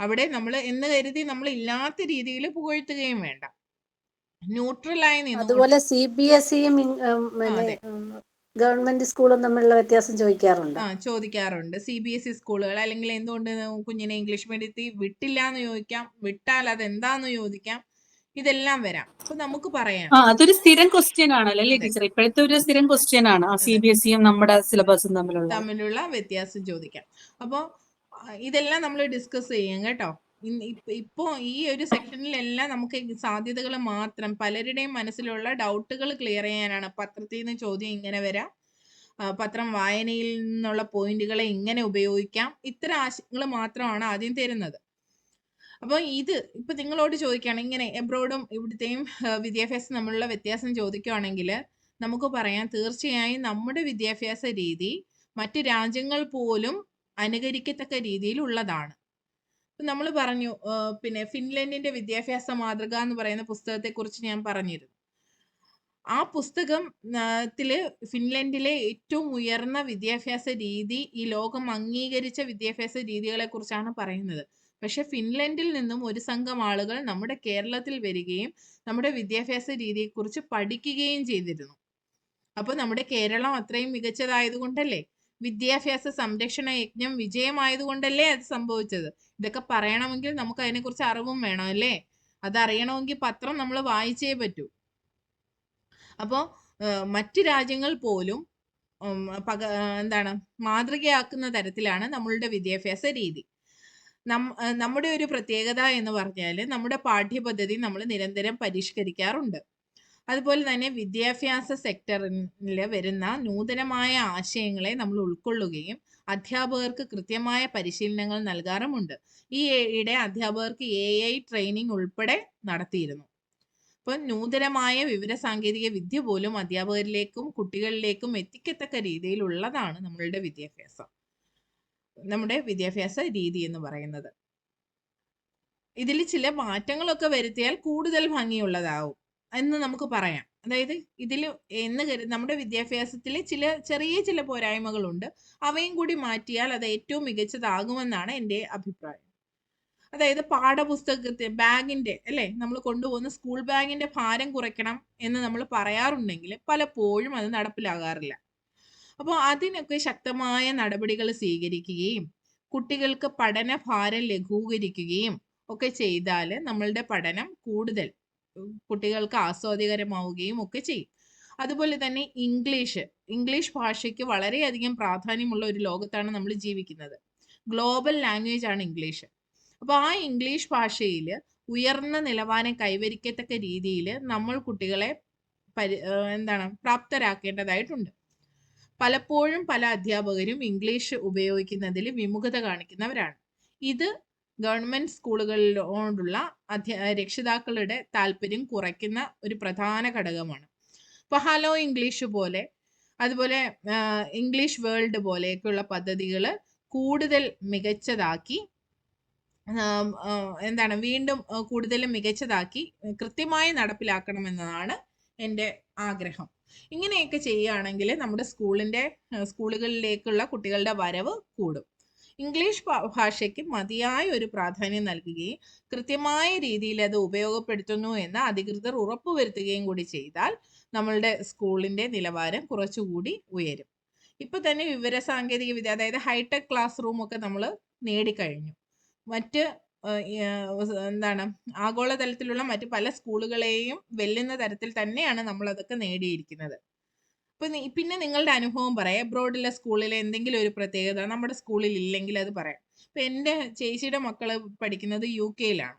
അവിടെ നമ്മൾ എന്ന് കരുതി നമ്മൾ ഇല്ലാത്ത രീതിയിൽ പുകഴ്ത്തുകയും വേണ്ട. ന്യൂട്രലായി നിന്ന്. അതുപോലെ CBSEയും ഗവൺമെന്റ് സ്കൂളും തമ്മിലുള്ള വ്യത്യാസം ചോദിക്കാറുണ്ട്. ചോദിക്കാറുണ്ട്. CBSE സ്കൂളുകൾ അല്ലെങ്കിൽ എന്തുകൊണ്ട് കുഞ്ഞിനെ ഇംഗ്ലീഷ് മീഡിയത്തിൽ വിട്ടില്ല എന്ന് ചോദിക്കാം, വിട്ടാൽ അതെന്താന്ന് ചോദിക്കാം, ഇതെല്ലാം വരാം. അപ്പൊ നമുക്ക് പറയാം. അതൊരു സ്ഥിരം ക്വസ്റ്റ്യൻ ആണല്ലോ അല്ലേ ടീച്ചർ? ഇപ്പോഴത്തെ ഒരു സ്ഥിരം ക്വസ്റ്റ്യൻ ആണ് CBSEയും നമ്മുടെ സിലബസും തമ്മിലുള്ള വ്യത്യാസം ചോദിക്കാം. അപ്പൊ ഇതെല്ലാം നമ്മൾ ഡിസ്കസ് ചെയ്യാം കേട്ടോ. ഇപ്പോ ഈ ഒരു സെക്ഷനിലെല്ലാം നമുക്ക് സാധ്യതകൾ മാത്രം, പലരുടെയും മനസ്സിലുള്ള ഡൗട്ടുകൾ ക്ലിയർ ചെയ്യാനാണ്. പത്രത്തിൽ നിന്ന് ചോദ്യം ഇങ്ങനെ വരാം, പത്രം വായനയിൽ നിന്നുള്ള പോയിന്റുകളെ ഇങ്ങനെ ഉപയോഗിക്കാം, ഇത്തരം ആശയങ്ങൾ മാത്രമാണ് ആദ്യം തരുന്നത്. അപ്പോൾ ഇപ്പൊ നിങ്ങളോട് ചോദിക്കുകയാണ് ഇങ്ങനെ എബ്രോഡും ഇവിടുത്തെയും വിദ്യാഭ്യാസം തമ്മിലുള്ള വ്യത്യാസം ചോദിക്കുകയാണെങ്കിൽ നമുക്ക് പറയാം, തീർച്ചയായും നമ്മുടെ വിദ്യാഭ്യാസ രീതി മറ്റു രാജ്യങ്ങൾ പോലും അനുകരിക്കത്തക്ക രീതിയിലുള്ളതാണ്. നമ്മൾ പറഞ്ഞു, പിന്നെ ഫിൻലൻഡിന്റെ വിദ്യാഭ്യാസ മാതൃക എന്ന് പറയുന്ന പുസ്തകത്തെ കുറിച്ച് ഞാൻ പറഞ്ഞിരുന്നു. ആ പുസ്തകത്തില് ഫിൻലൻഡിലെ ഏറ്റവും ഉയർന്ന വിദ്യാഭ്യാസ രീതി, ഈ ലോകം അംഗീകരിച്ച വിദ്യാഭ്യാസ രീതികളെ കുറിച്ചാണ് പറയുന്നത്. പക്ഷെ ഫിൻലൻഡിൽ നിന്നും ഒരു സംഘം ആളുകൾ നമ്മുടെ കേരളത്തിൽ വരികയും നമ്മുടെ വിദ്യാഭ്യാസ രീതിയെക്കുറിച്ച് പഠിക്കുകയും ചെയ്തിരുന്നു. അപ്പൊ നമ്മുടെ കേരളം അത്രയും മികച്ചതായതുകൊണ്ടല്ലേ, വിദ്യാഭ്യാസ സംരക്ഷണ യജ്ഞം വിജയമായതുകൊണ്ടല്ലേ അത് സംഭവിച്ചത്. ഇതൊക്കെ പറയണമെങ്കിൽ നമുക്ക് അതിനെക്കുറിച്ച് അറിവും വേണം അല്ലേ? അതറിയണമെങ്കിൽ പത്രം നമ്മൾ വായിച്ചേ പറ്റൂ. അപ്പോൾ മറ്റു രാജ്യങ്ങൾ പോലും മാതൃകയാക്കുന്ന തരത്തിലാണ് നമ്മളുടെ വിദ്യാഭ്യാസ രീതി. നമ്മുടെ ഒരു പ്രത്യേകത എന്ന് പറഞ്ഞാൽ നമ്മുടെ പാഠ്യപദ്ധതി നമ്മൾ നിരന്തരം പരിഷ്കരിക്കാറുണ്ട്. അതുപോലെ തന്നെ വിദ്യാഭ്യാസ സെക്ടറിൽ വരുന്ന നൂതനമായ ആശയങ്ങളെ നമ്മൾ ഉൾക്കൊള്ളുകയും അധ്യാപകർക്ക് കൃത്യമായ പരിശീലനങ്ങൾ നൽകാറുമുണ്ട്. ഈയിടെ അധ്യാപകർക്ക് AI ട്രെയിനിങ് ഉൾപ്പെടെ നടത്തിയിരുന്നു. അപ്പോൾ നൂതനമായ വിവരസാങ്കേതിക വിദ്യ പോലും അധ്യാപകരിലേക്കും കുട്ടികളിലേക്കും എത്തിക്കത്തക്ക രീതിയിലുള്ളതാണ് നമ്മുടെ വിദ്യാഭ്യാസ രീതി എന്ന് പറയുന്നത്. ഇതിൽ ചില മാറ്റങ്ങളൊക്കെ വരുത്തിയാൽ കൂടുതൽ ഭംഗിയുള്ളതാവും എന്ന് നമുക്ക് പറയാം. അതായത് നമ്മുടെ വിദ്യാഭ്യാസത്തിൽ ചെറിയ പോരായ്മകളുണ്ട്, അവയും കൂടി മാറ്റിയാൽ അത് ഏറ്റവും മികച്ചതാകുമെന്നാണ് എൻ്റെ അഭിപ്രായം. അതായത് പാഠപുസ്തകത്തെ ബാഗിന്റെ അല്ലെ, നമ്മൾ കൊണ്ടുപോകുന്ന സ്കൂൾ ബാഗിന്റെ ഭാരം കുറയ്ക്കണം എന്ന് നമ്മൾ പറയാറുണ്ടെങ്കിൽ പലപ്പോഴും അത് നടപ്പിലാകാറില്ല. അപ്പോൾ അതിനൊക്കെ ശക്തമായ നടപടികൾ സ്വീകരിക്കുകയും കുട്ടികൾക്ക് പഠനഭാരം ലഘൂകരിക്കുകയും ഒക്കെ ചെയ്താൽ നമ്മളുടെ പഠനം കൂടുതൽ കുട്ടികൾക്ക് ആസ്വാദികരമാവുകയും ഒക്കെ ചെയ്യും. അതുപോലെ തന്നെ ഇംഗ്ലീഷ് ഭാഷയ്ക്ക് വളരെയധികം പ്രാധാന്യമുള്ള ഒരു ലോകത്താണ് നമ്മൾ ജീവിക്കുന്നത്. ഗ്ലോബൽ ലാംഗ്വേജ് ആണ് ഇംഗ്ലീഷ്. അപ്പോൾ ആ ഇംഗ്ലീഷ് ഭാഷയിൽ ഉയർന്ന നിലവാരം കൈവരിക്കത്തക്ക രീതിയിൽ നമ്മൾ കുട്ടികളെ പ്രാപ്തരാക്കേണ്ടതായിട്ടുണ്ട്. പലപ്പോഴും പല അധ്യാപകരും ഇംഗ്ലീഷ് ഉപയോഗിക്കുന്നതിൽ വിമുഖത കാണിക്കുന്നവരാണ്. ഇത് ഗവൺമെന്റ് സ്കൂളുകളിലോടുള്ള രക്ഷിതാക്കളുടെ താല്പര്യം കുറയ്ക്കുന്ന ഒരു പ്രധാന ഘടകമാണ്. ഇപ്പൊ ഹലോ ഇംഗ്ലീഷ് പോലെ, അതുപോലെ ഇംഗ്ലീഷ് വേൾഡ് പോലെയൊക്കെയുള്ള പദ്ധതികൾ കൂടുതൽ മികച്ചതാക്കി വീണ്ടും കൂടുതൽ മികച്ചതാക്കി കൃത്യമായി നടപ്പിലാക്കണമെന്നതാണ് എൻ്റെ ആഗ്രഹം. ഇങ്ങനെയൊക്കെ ചെയ്യുകയാണെങ്കിൽ നമ്മുടെ സ്കൂളുകളിലേക്കുള്ള കുട്ടികളുടെ വരവ് കൂടും. ഇംഗ്ലീഷ് ഭാഷയ്ക്ക് മതിയായ ഒരു പ്രാധാന്യം നൽകുകയും കൃത്യമായ രീതിയിൽ അത് ഉപയോഗപ്പെടുത്തുന്നു എന്ന് അധികൃതർ ഉറപ്പുവരുത്തുകയും കൂടി ചെയ്താൽ നമ്മളുടെ സ്കൂളിന്റെ നിലവാരം കുറച്ചുകൂടി ഉയരും. ഇപ്പൊ തന്നെ വിവരസാങ്കേതിക വിദ്യ, അതായത് ഹൈടെക് ക്ലാസ് റൂം ഒക്കെ നമ്മൾ നേടിക്കഴിഞ്ഞു. മറ്റ് ആഗോളതലത്തിലുള്ള മറ്റ് പല സ്കൂളുകളെയും വെല്ലുന്ന തരത്തിൽ തന്നെയാണ് നമ്മൾ അതൊക്കെ നേടിയിരിക്കുന്നത്. പിന്നെ നിങ്ങളുടെ അനുഭവം പറയാം. എബ്രോഡിലെ സ്കൂളിലെ എന്തെങ്കിലും ഒരു പ്രത്യേകത നമ്മുടെ സ്കൂളിൽ ഇല്ലെങ്കിൽ അത് പറയാം. ഇപ്പൊ എൻ്റെ ചേച്ചിയുടെ മക്കള് പഠിക്കുന്നത് UK-യിലാണ്.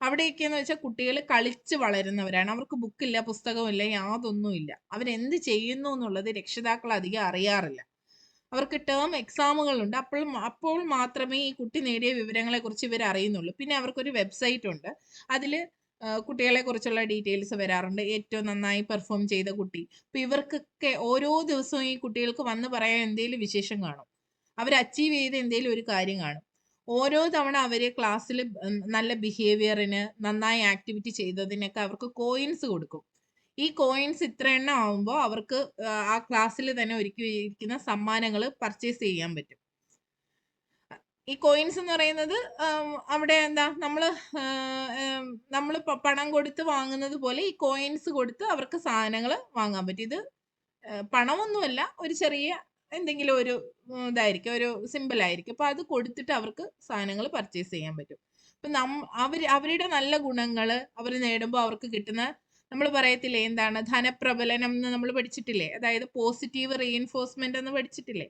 അവിടെയൊക്കെയെന്ന് വെച്ചാൽ കുട്ടികൾ കളിച്ച് വളരുന്നവരാണ്. അവർക്ക് ബുക്കില്ല, പുസ്തകമില്ല, യാതൊന്നുമില്ല. അവരെന്ത് ചെയ്യുന്നു എന്നുള്ളത് രക്ഷിതാക്കൾ അധികം അറിയാറില്ല. അവർക്ക് ടേം എക്സാമുകളുണ്ട്. അപ്പോൾ മാത്രമേ ഈ കുട്ടി നേടിയ വിവരങ്ങളെ കുറിച്ച് ഇവർ അറിയുന്നുള്ളൂ. പിന്നെ അവർക്കൊരു വെബ്സൈറ്റ് ഉണ്ട്. അതിൽ കുട്ടികളെ കുറിച്ചുള്ള ഡീറ്റെയിൽസ് വരാറുണ്ട്. ഏറ്റവും നന്നായി പെർഫോം ചെയ്ത കുട്ടി. അപ്പൊ ഇവർക്കൊക്കെ ഓരോ ദിവസവും ഈ കുട്ടികൾക്ക് വന്ന് പറയാൻ എന്തെങ്കിലും വിശേഷം കാണും. അവർ അച്ചീവ് ചെയ്ത എന്തെങ്കിലും ഒരു കാര്യം കാണും. ഓരോ തവണ അവര് ക്ലാസ്സിൽ നല്ല ബിഹേവിയറിന്, നന്നായി ആക്ടിവിറ്റി ചെയ്തതിനൊക്കെ അവർക്ക് കോയിൻസ് കൊടുക്കും. ഈ കോയിൻസ് ഇത്ര എണ്ണം ആവുമ്പോൾ അവർക്ക് ആ ക്ലാസ്സിൽ തന്നെ ഒരുക്കിയിരിക്കുന്ന സമ്മാനങ്ങൾ പർച്ചേസ് ചെയ്യാൻ പറ്റും. ഈ കോയിൻസ് എന്ന് പറയുന്നത് അവിടെ നമ്മൾ പണം കൊടുത്ത് വാങ്ങുന്നത് പോലെ ഈ കോയിൻസ് കൊടുത്ത് അവർക്ക് സാധനങ്ങൾ വാങ്ങാൻ പറ്റും. ഇത് പണമൊന്നുമല്ല, ഒരു ചെറിയ എന്തെങ്കിലും ഒരു ഇതായിരിക്കും, ഒരു സിമ്പിൾ ആയിരിക്കും. അപ്പൊ അത് കൊടുത്തിട്ട് അവർക്ക് സാധനങ്ങൾ പർച്ചേസ് ചെയ്യാൻ പറ്റും. അപ്പൊ അവരുടെ നല്ല ഗുണങ്ങൾ അവർ നേടുമ്പോൾ അവർക്ക് കിട്ടുന്ന, നമ്മൾ പറയത്തില്ലേ ധനപ്രബലനം എന്ന് നമ്മൾ പഠിച്ചിട്ടില്ലേ, അതായത് പോസിറ്റീവ് റീഇൻഫോഴ്സ്മെന്റ് എന്ന് പഠിച്ചിട്ടില്ലേ,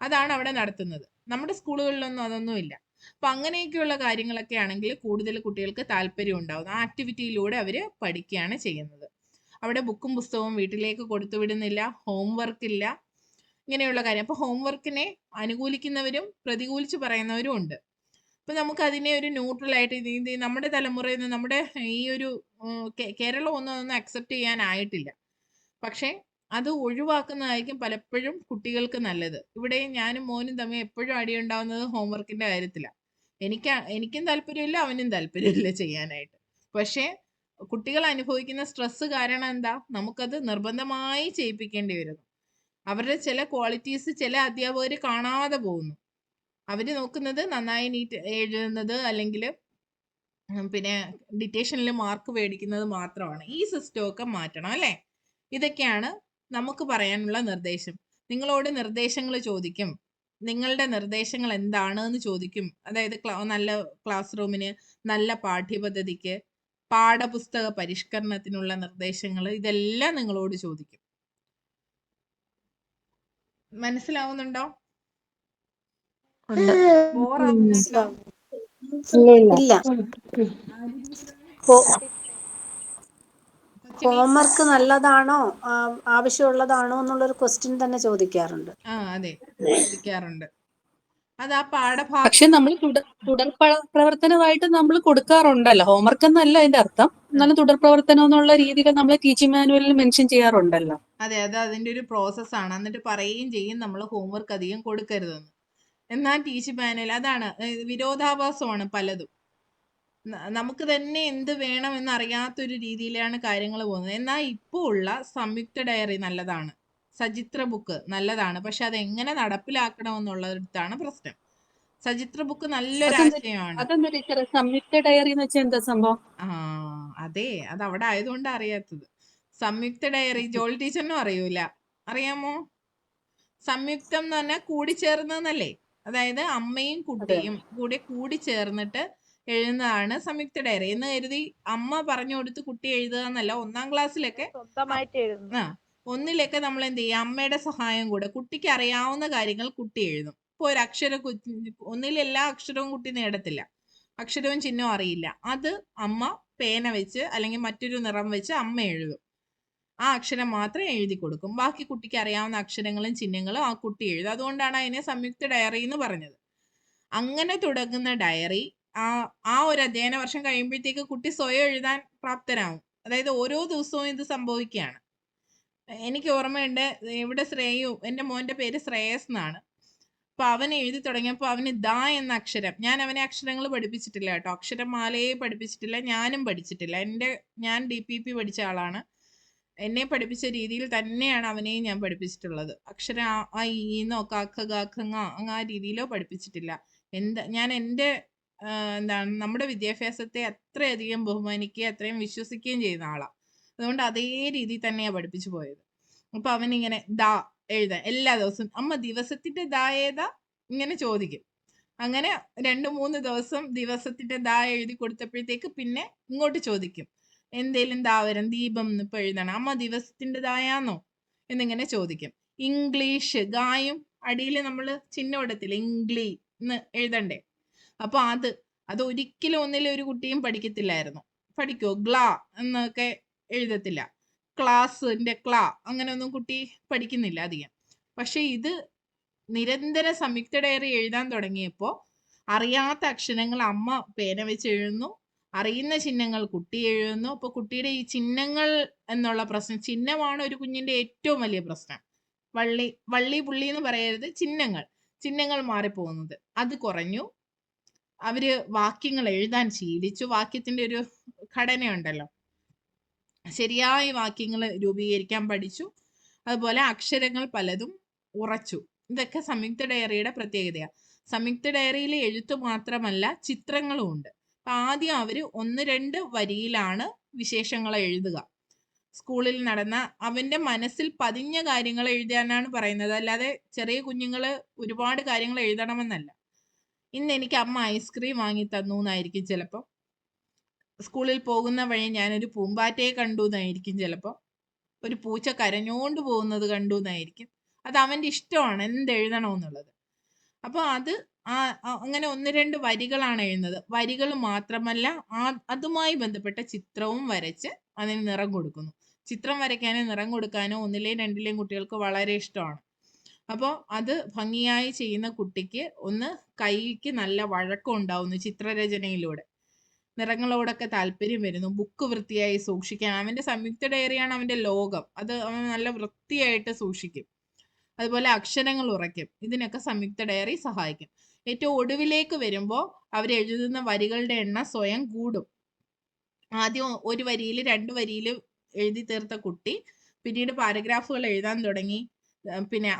അതാണ് അവിടെ നടത്തുന്നത്. നമ്മുടെ സ്കൂളുകളിലൊന്നും അതൊന്നും ഇല്ല. അപ്പൊ അങ്ങനെയൊക്കെയുള്ള കാര്യങ്ങളൊക്കെ ആണെങ്കിൽ കൂടുതൽ കുട്ടികൾക്ക് താല്പര്യം ഉണ്ടാവും. ആ ആക്ടിവിറ്റിയിലൂടെ അവർ പഠിക്കുകയാണ് ചെയ്യുന്നത്. അവിടെ ബുക്കും പുസ്തകവും വീട്ടിലേക്ക് കൊടുത്തുവിടുന്നില്ല, ഹോംവർക്ക് ഇല്ല, ഇങ്ങനെയുള്ള കാര്യം. അപ്പൊ ഹോംവർക്കിനെ അനുകൂലിക്കുന്നവരും പ്രതികൂലിച്ച് പറയുന്നവരും ഉണ്ട്. അപ്പൊ നമുക്ക് അതിനെ ഒരു ന്യൂട്രൽ ആയിട്ട് നമ്മുടെ തലമുറയിൽ നിന്ന്, നമ്മുടെ ഈ ഒരു കേരളം ഒന്നും അക്സെപ്റ്റ് ചെയ്യാനായിട്ടില്ല. പക്ഷെ അത് ഒഴിവാക്കുന്നതായിരിക്കും പലപ്പോഴും കുട്ടികൾക്ക് നല്ലത്. ഇവിടെ ഞാനും മോനും തമ്മിൽ എപ്പോഴും അടിയുണ്ടാവുന്നത് ഹോംവർക്കിന്റെ കാര്യത്തിലാണ്. എനിക്കും താല്പര്യമില്ല, അവനും താല്പര്യമില്ല ചെയ്യാനായിട്ട്. പക്ഷെ കുട്ടികൾ അനുഭവിക്കുന്ന സ്ട്രെസ് കാരണം നമുക്കത് നിർബന്ധമായി ചെയ്യിപ്പിക്കേണ്ടി വരുന്നു. അവരുടെ ചില ക്വാളിറ്റീസ് ചില അധ്യാപകർ കാണാതെ പോകുന്നു. അവര് നോക്കുന്നത് നന്നായി നീറ്റ് എഴുതുന്നത്, അല്ലെങ്കിൽ പിന്നെ ഡിറ്റേഷനിൽ മാർക്ക് മേടിക്കുന്നത് മാത്രമാണ്. ഈ സിസ്റ്റമൊക്കെ മാറ്റണം അല്ലേ? ഇതൊക്കെയാണ് നമുക്ക് പറയാനുള്ള നിർദ്ദേശം. നിങ്ങളോട് നിർദ്ദേശങ്ങൾ ചോദിക്കും. നിങ്ങളുടെ നിർദ്ദേശങ്ങൾ എന്താണ് എന്ന് ചോദിക്കും. അതായത് നല്ല ക്ലാസ് റൂമിന്, നല്ല പാഠ്യപദ്ധതിക്ക്, പാഠപുസ്തക പരിഷ്കരണത്തിനുള്ള നിർദ്ദേശങ്ങൾ, ഇതെല്ലാം നിങ്ങളോട് ചോദിക്കും. മനസ്സിലാവുന്നുണ്ടോ? ബോറാവുന്നുണ്ടോ? ഇല്ല. ഹോംവർക്ക് നല്ലതാണോ, ആവശ്യമുള്ളതാണോ എന്നുള്ളൊരു ക്വസ്റ്റ്യൻ തന്നെ ചോദിക്കാറുണ്ട്. അതെ, ചോദിക്കാറുണ്ട്. അത് ആ പാഠഭാഗം. പക്ഷെ നമ്മൾ തുടർ പ്രവർത്തനമായിട്ട് നമ്മൾ കൊടുക്കാറുണ്ടല്ലോ. ഹോംവർക്ക് എന്നല്ല അതിന്റെ അർത്ഥം, എന്നാലും തുടർ പ്രവർത്തനം എന്നുള്ള രീതിയിൽ നമ്മൾ ടീച്ചിങ് മാനുവലിൽ മെൻഷൻ ചെയ്യാറുണ്ടല്ലോ. അതെ, അത് അതിന്റെ ഒരു പ്രോസസ്സാണ്. എന്നിട്ട് പറയുകയും ചെയ്യും നമ്മൾ ഹോംവർക്ക് അധികം കൊടുക്കരുതെന്ന്. എന്നാൽ ടീച്ചിങ് മാനുവൽ അതാണ് വിരോധാഭാസമാണ് പലതും. നമുക്ക് തന്നെ എന്ത് വേണമെന്ന് അറിയാത്തൊരു രീതിയിലാണ് കാര്യങ്ങൾ പോകുന്നത്. എന്നാൽ ഇപ്പോൾ ഉള്ള സംയുക്ത ഡയറി നല്ലതാണ്, സചിത്ര ബുക്ക് നല്ലതാണ്. പക്ഷെ അത് എങ്ങനെ നടപ്പിലാക്കണമെന്നുള്ളതാണ് പ്രശ്നം. സചിത്ര ബുക്ക് നല്ലൊരു അതെന്താ ആശയമാണ്. അതെന്താ ടീച്ചറെ സംയുക്ത ഡയറി എന്ന് വെച്ചാൽ എന്താ സംഭവം? ആ അതെ, അത് അവിടെ ആയതുകൊണ്ട് അറിയാത്തത്. സംയുക്ത ഡയറി ജോളി ടീച്ചറിനും അറിയൂല, അറിയാമോ? സംയുക്തം എന്ന് പറഞ്ഞാൽ കൂടിച്ചേർന്നല്ലേ, അതായത് അമ്മയും അതെ. കുട്ടിയും കൂടെ കൂടിച്ചേർന്നിട്ട് എഴുതുന്നതാണ് സംയുക്ത ഡയറി എന്ന് കരുതി അമ്മ പറഞ്ഞു കൊടുത്ത് കുട്ടി എഴുതുക എന്നല്ല. 1-ാം ക്ലാസ്സിലൊക്കെ സ്വന്തമായിട്ട് എഴുതുന്നു. ആ ഒന്നിലൊക്കെ നമ്മൾ എന്ത് ചെയ്യും, അമ്മയുടെ സഹായം കൂടെ കുട്ടിക്ക് അറിയാവുന്ന കാര്യങ്ങൾ കുട്ടി എഴുതും. ഇപ്പൊ ഒരു അക്ഷരം ഒന്നിൽ എല്ലാ അക്ഷരവും കുട്ടി നേടത്തില്ല, അക്ഷരവും ചിഹ്നവും അറിയില്ല, അത് അമ്മ പേന വെച്ച് അല്ലെങ്കിൽ മറ്റൊരു നിറം വെച്ച് അമ്മ എഴുതും. ആ അക്ഷരം മാത്രം എഴുതി കൊടുക്കും, ബാക്കി കുട്ടിക്ക് അറിയാവുന്ന അക്ഷരങ്ങളും ചിഹ്നങ്ങളും ആ കുട്ടി എഴുതും. അതുകൊണ്ടാണ് അതിനെ സംയുക്ത ഡയറി എന്ന് പറഞ്ഞത്. അങ്ങനെ തുടങ്ങുന്ന ഡയറി ആ ഒരു അധ്യയന വർഷം കഴിയുമ്പോഴത്തേക്ക് കുട്ടി സ്വയം എഴുതാൻ പ്രാപ്തരാകും. അതായത് ഓരോ ദിവസവും ഇത് സംഭവിക്കുകയാണ്. എനിക്ക് ഓർമ്മയുണ്ട്, ഇവിടെ എൻ്റെ മോന്റെ പേര് ശ്രേയസ് എന്നാണ്. അപ്പൊ അവൻ എഴുതി തുടങ്ങിയപ്പോൾ അവന് ദ എന്ന അക്ഷരം, ഞാൻ അവനെ അക്ഷരങ്ങൾ പഠിപ്പിച്ചിട്ടില്ല കേട്ടോ, അക്ഷരമാലയെ പഠിപ്പിച്ചിട്ടില്ല, ഞാനും പഠിച്ചിട്ടില്ല. ഞാൻ DPP പഠിച്ച ആളാണ്. എന്നെ പഠിപ്പിച്ച രീതിയിൽ തന്നെയാണ് അവനെയും ഞാൻ പഠിപ്പിച്ചിട്ടുള്ളത്. അക്ഷരം ആ ഈന്നോ കാക്ക ഗാഖങ്ങ ആ രീതിയിലോ പഠിപ്പിച്ചിട്ടില്ല. ഞാൻ എൻ്റെ എന്താണ് നമ്മുടെ വിദ്യാഭ്യാസത്തെ അത്രയധികം ബഹുമാനിക്കുകയും അത്രയും വിശ്വസിക്കുകയും ചെയ്യുന്ന ആളാണ്. അതുകൊണ്ട് അതേ രീതിയിൽ തന്നെയാണ് പഠിപ്പിച്ചു പോയത്. അപ്പൊ അവനിങ്ങനെ ദാ എഴുതാൻ എല്ലാ ദിവസവും, അമ്മ ദിവസത്തിന്റെ ദാ ഏതാ ഇങ്ങനെ ചോദിക്കും. അങ്ങനെ 2-3 ദിവസം ദിവസത്തിന്റെ ദാ എഴുതി കൊടുത്തപ്പോഴത്തേക്ക് പിന്നെ ഇങ്ങോട്ട് ചോദിക്കും, എന്തേലും ദാ വരും, ദീപം ഇപ്പൊ എഴുതണം, അമ്മ ദിവസത്തിന്റെ ദായാന്നോ എന്നിങ്ങനെ ചോദിക്കും. ഇംഗ്ലീഷ് ഗായും അടിയിൽ നമ്മൾ ചിഹ്നം ഇടത്തില്ല, ഇംഗ്ലീ എന്ന് എഴുതണ്ടേ. അപ്പൊ അത് ഒരിക്കലും ഒന്നിലും ഒരു കുട്ടിയും പഠിക്കത്തില്ലായിരുന്നു. പഠിക്കോ? ഗ്ലാ എന്നൊക്കെ എഴുതത്തില്ല, ക്ലാസ്സിന്റെ ക്ലാ അങ്ങനെയൊന്നും കുട്ടി പഠിക്കുന്നില്ല അധികം. പക്ഷെ ഇത് നിരന്തരം സംയുക്ത ഡയറി എഴുതാൻ തുടങ്ങിയപ്പോൾ അറിയാത്ത അക്ഷരങ്ങൾ അമ്മ പേന വെച്ച് എഴുതുന്നു, അറിയുന്ന ചിഹ്നങ്ങൾ കുട്ടി എഴുതുന്നു. അപ്പൊ കുട്ടിയുടെ ഈ ചിഹ്നങ്ങൾ എന്നുള്ള പ്രശ്നം, ചിഹ്നമാണ് ഒരു കുഞ്ഞിന്റെ ഏറ്റവും വലിയ പ്രശ്നം. വള്ളി പുള്ളി എന്ന് പറയരുത്, ചിഹ്നങ്ങൾ മാറിപ്പോകുന്നത് അത് കുറഞ്ഞു. അവര് വാക്യങ്ങൾ എഴുതാൻ ശീലിച്ചു. വാക്യത്തിന്റെ ഒരു ഘടനയുണ്ടല്ലോ, ശരിയായ വാക്യങ്ങൾ രൂപീകരിക്കാൻ പഠിച്ചു. അതുപോലെ അക്ഷരങ്ങൾ പലതും ഉറച്ചു. ഇതൊക്കെ സംയുക്ത ഡയറിയുടെ പ്രത്യേകതയാണ്. സംയുക്ത ഡയറിയിൽ എഴുത്ത് മാത്രമല്ല, ചിത്രങ്ങളും ഉണ്ട്. അപ്പൊ ആദ്യം അവര് 1-2 വരിയിലാണ് വിശേഷങ്ങൾ എഴുതുക. സ്കൂളിൽ നടന്ന അവന്റെ മനസ്സിൽ പതിഞ്ഞ കാര്യങ്ങൾ എഴുതാനാണ് പറയുന്നത്, അല്ലാതെ ചെറിയ കുഞ്ഞുങ്ങള് ഒരുപാട് കാര്യങ്ങൾ എഴുതണമെന്നല്ല. ഇന്ന് എനിക്ക് അമ്മ ഐസ്ക്രീം വാങ്ങി തന്നു എന്നായിരിക്കും ചിലപ്പോൾ, സ്കൂളിൽ പോകുന്ന വഴി ഞാനൊരു പൂമ്പാറ്റയെ കണ്ടു എന്നായിരിക്കും, ചിലപ്പോൾ ഒരു പൂച്ച കരഞ്ഞോണ്ട് പോകുന്നത് കണ്ടു എന്നായിരിക്കും. അത് അവന്റെ ഇഷ്ടമാണ് എന്തെഴുതണമെന്നുള്ളത്. അപ്പൊ അങ്ങനെ 1-2 വരികളാണ് എഴുതുന്നത്. വരികൾ മാത്രമല്ല, അതുമായി ബന്ധപ്പെട്ട ചിത്രവും വരച്ച് അതിന് നിറം കൊടുക്കുന്നു. ചിത്രം വരയ്ക്കാനോ നിറം കൊടുക്കാനോ 1-ലെയും 2-ലെയും കുട്ടികൾക്ക് വളരെ ഇഷ്ടമാണ്. അപ്പോൾ അത് ഭംഗിയായി ചെയ്യുന്ന കുട്ടിക്ക് കൈക്ക് നല്ല വഴക്കം ഉണ്ടാവുന്നു ചിത്രരചനയിലൂടെ, നിറങ്ങളോടൊക്കെ താല്പര്യം വരുന്നു, ബുക്ക് വൃത്തിയായി സൂക്ഷിക്കാൻ. അവന്റെ സംയുക്ത ഡയറിയാണ് അവന്റെ ലോകം, അത് അവൻ നല്ല വൃത്തിയായിട്ട് സൂക്ഷിക്കും. അതുപോലെ അക്ഷരങ്ങൾ ഉറയ്ക്കും. ഇതിനൊക്കെ സംയുക്ത ഡയറി സഹായിക്കും. ഏറ്റവും ഒടുവിലേക്ക് വരുമ്പോൾ അവർ എഴുതുന്ന വരികളുടെ എണ്ണം സ്വയം കൂടും. ആദ്യം 1 വരിയിൽ 2 വരിയിൽ എഴുതി തീർത്ത കുട്ടി പിന്നീട് പാരഗ്രാഫുകൾ എഴുതാൻ തുടങ്ങി. പിന്നെ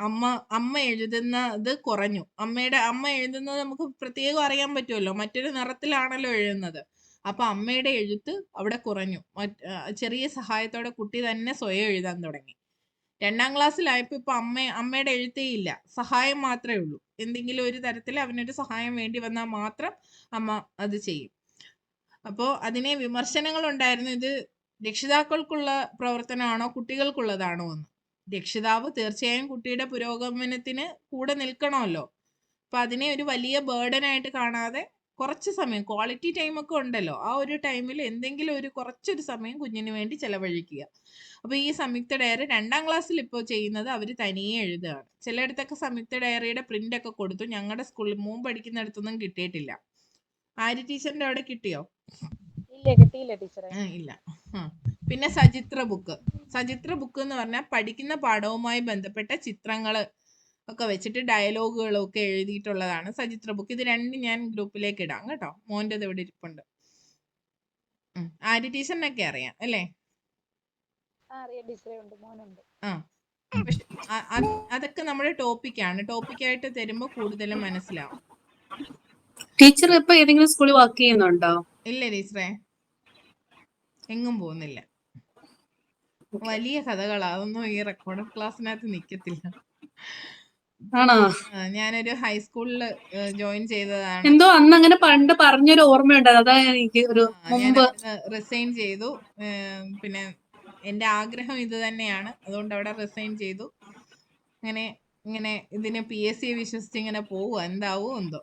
അമ്മ എഴുതുന്നത് കുറഞ്ഞു. അമ്മ എഴുതുന്നത് നമുക്ക് പ്രത്യേകം അറിയാൻ പറ്റുമല്ലോ, മറ്റൊരു നിറത്തിലാണല്ലോ എഴുതുന്നത്. അപ്പൊ അമ്മയുടെ എഴുത്ത് അവിടെ കുറഞ്ഞു. ചെറിയ സഹായത്തോടെ കുട്ടി തന്നെ സ്വയം എഴുതാൻ തുടങ്ങി. 2-ാം ക്ലാസ്സിലായപ്പോ ഇപ്പൊ അമ്മയുടെ എഴുത്തേ ഇല്ല, സഹായം മാത്രമേ ഉള്ളൂ. എന്തെങ്കിലും ഒരു തരത്തിൽ അവനൊരു സഹായം വേണ്ടി വന്നാൽ മാത്രം അമ്മ അത് ചെയ്യും. അപ്പോ അതിനെ വിമർശനങ്ങൾ ഉണ്ടായിരുന്നു, ഇത് രക്ഷിതാക്കൾക്കുള്ള പ്രവർത്തനമാണോ കുട്ടികൾക്കുള്ളതാണോ എന്ന്. രക്ഷിതാവ് തീർച്ചയായും കുട്ടിയുടെ പുരോഗമനത്തിന് കൂടെ നിൽക്കണമല്ലോ. അപ്പൊ അതിനെ ഒരു വലിയ ബേർഡനായിട്ട് കാണാതെ കുറച്ച് സമയം, ക്വാളിറ്റി ടൈം ഒക്കെ ഉണ്ടല്ലോ, ആ ഒരു ടൈമിൽ എന്തെങ്കിലും കുറച്ചൊരു സമയം കുഞ്ഞിന് വേണ്ടി ചെലവഴിക്കുക. അപ്പൊ ഈ സംയുക്ത ഡയറി 2-ാം ക്ലാസ്സിൽ ഇപ്പോൾ ചെയ്യുന്നത് അവർ തനിയെ എഴുതുകയാണ്. ചിലയിടത്തൊക്കെ സംയുക്ത ഡയറിയുടെ പ്രിന്റ് ഒക്കെ കൊടുത്തു. ഞങ്ങളുടെ സ്കൂളിൽ മോൻ പഠിക്കുന്നിടത്തൊന്നും കിട്ടിയിട്ടില്ല. ആര്യ ടീച്ചറിന്റെ അവിടെ കിട്ടിയോ? ഇല്ല. പിന്നെ സചിത്ര ബുക്ക് എന്ന് പറഞ്ഞാൽ പഠിക്കുന്ന പാഠവുമായി ബന്ധപ്പെട്ട ചിത്രങ്ങൾ ഒക്കെ വെച്ചിട്ട് ഡയലോഗുകളും ഒക്കെ എഴുതിയിട്ടുള്ളതാണ് സചിത്ര ബുക്ക്. ഇത് 2 ഞാൻ ഗ്രൂപ്പിലേക്ക് ഇടാം കേട്ടോ. മോൻ്റെ ഇവിടെ ഇരിപ്പുണ്ട്. ആര്യ ടീച്ചറിനൊക്കെ അറിയാം അല്ലേ? പക്ഷെ അതൊക്കെ നമ്മുടെ ടോപ്പിക്കായിട്ട് തരുമ്പോൾ കൂടുതലും മനസ്സിലാവും. ടീച്ചർ ഇപ്പൊ ഏതെങ്കിലും സ്കൂളിൽ വർക്ക് ചെയ്യുന്നുണ്ടോ? ഇല്ല ടീച്ചറെ, എങ്ങും പോകുന്നില്ല. വലിയ കഥകളാ, അതൊന്നും ഈ റെക്കോർഡഡ് ക്ലാസ്സിനകത്ത് നിക്കത്തില്ല. ആണോ? ഞാനൊരു ഹൈസ്കൂളില് ജോയിൻ ചെയ്തതാണ്. എന്തോ അന്ന് അങ്ങനെ പണ്ട് പറഞ്ഞൊരു ഓർമ്മയുണ്ട്, അതാ എനിക്ക് ഒരു ഞാൻ മുമ്പ്. അവിടുന്ന് റിസൈൻ ചെയ്തു. പിന്നെ എന്റെ ആഗ്രഹം ഇത് തന്നെയാണ്, അതുകൊണ്ട് അവിടെ റിസൈൻ ചെയ്തു. ഇങ്ങനെ ഇങ്ങനെ ഇതിന് PSC വിശ്വസിച്ച് ഇങ്ങനെ പോവുക, എന്താവോ എന്തോ.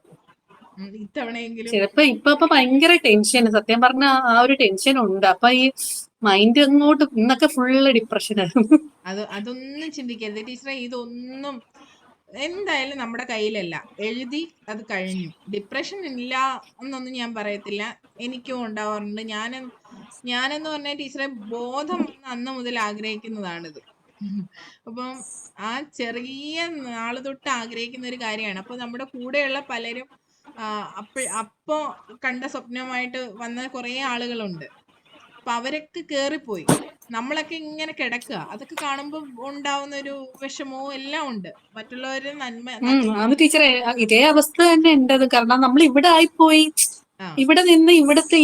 ഇത്തവണയെങ്കിലും ചിലപ്പോ ഇപ്പൊ ഭയങ്കര ടെൻഷൻ, സത്യം പറഞ്ഞ ആ ഒരു ടെൻഷൻ ഉണ്ട്. അപ്പൊ ഈ മൈൻഡ് അങ്ങോട്ട് ഇന്നൊക്കെ ഫുള്ള് ഡിപ്രഷനായിരുന്നു. അതൊന്നും ചിന്തിക്കരുത് ടീച്ചറെ. ഇതൊന്നും എന്തായാലും നമ്മുടെ കയ്യിലല്ല. എഴുതി അത് കഴിഞ്ഞു. ഡിപ്രഷൻ ഇല്ല എന്നൊന്നും ഞാൻ പറയത്തില്ല, എനിക്കും ഉണ്ടാവാറുണ്ട്. ഞാനെന്ന് പറഞ്ഞ ടീച്ചറെ ബോധം വന്ന അന്ന് മുതൽ ആഗ്രഹിക്കുന്നതാണിത്. അപ്പം ആ ചെറിയ നാള് തൊട്ട് ആഗ്രഹിക്കുന്ന ഒരു കാര്യമാണ്. അപ്പൊ നമ്മുടെ കൂടെയുള്ള പലരും അപ്പോ കണ്ട സ്വപ്നമായിട്ട് വന്ന കുറെ ആളുകളുണ്ട്. അപ്പൊ അവരൊക്കെ കേറിപ്പോയി, നമ്മളൊക്കെ ഇങ്ങനെ കിടക്കുക. അതൊക്കെ കാണുമ്പോ ഉണ്ടാവുന്ന ഒരു വിഷമവും എല്ലാം ഉണ്ട്. മറ്റുള്ളവര് അത് ടീച്ചറെ ഇതേ അവസ്ഥ തന്നെ ഉണ്ടത്. കാരണം നമ്മൾ ഇവിടെ ആയിപ്പോയി, ഇവിടെ നിന്ന്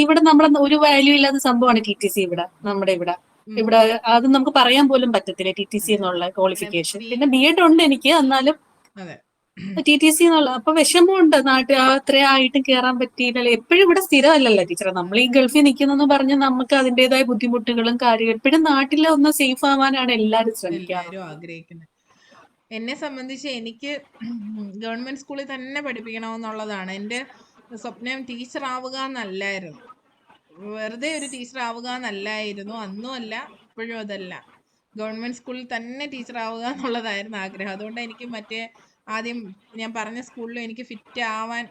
ഇവിടെ നമ്മളെ ഒരു വാല്യൂ ഇല്ലാത്ത സംഭവമാണ് TTC. ഇവിടെ നമ്മുടെ ഇവിടെ അത് നമുക്ക് പറയാൻ പോലും പറ്റത്തില്ല TTC എന്നുള്ള ക്വാളിഫിക്കേഷൻ. പിന്നെ B.Ed ഉണ്ട് എനിക്ക്, എന്നാലും TTC എന്നുള്ള അപ്പൊ വിഷമമുണ്ട്. അത്രയായിട്ടും കേറാൻ പറ്റിയില്ലല്ലോ. എപ്പോഴും ഇവിടെ സ്ഥിരമല്ലല്ലോ ടീച്ചറെ, നമ്മൾ ഈ ഗൾഫിൽ നിൽക്കുന്നെന്ന് പറഞ്ഞ് നമുക്ക് അതിൻ്റെതായ ബുദ്ധിമുട്ടുകളും കാര്യങ്ങളും. എപ്പോഴും നാട്ടിലെ ഒന്ന് സേഫ് ആവാനാണ് എല്ലാവരും ശ്രമിക്കാറ്. ആഗ്രഹിക്കുന്നത്. എന്നെ സംബന്ധിച്ച് എനിക്ക് ഗവൺമെന്റ് സ്കൂളിൽ തന്നെ പഠിപ്പിക്കണമെന്നുള്ളതാണ് എന്റെ സ്വപ്നം. ടീച്ചർ ആവുക എന്നല്ലായിരുന്നു, വെറുതെ ഒരു ടീച്ചർ ആവുക എന്നല്ലായിരുന്നു. അന്നും അല്ല, ഇപ്പോഴും അതല്ല. ഗവൺമെന്റ് സ്കൂളിൽ തന്നെ ടീച്ചർ ആവുക എന്നുള്ളതായിരുന്നു ആഗ്രഹം. അതുകൊണ്ട് എനിക്ക് ആദ്യം ഞാൻ പറഞ്ഞ സ്കൂളിലും എനിക്ക് ഫിറ്റ് ആവാൻ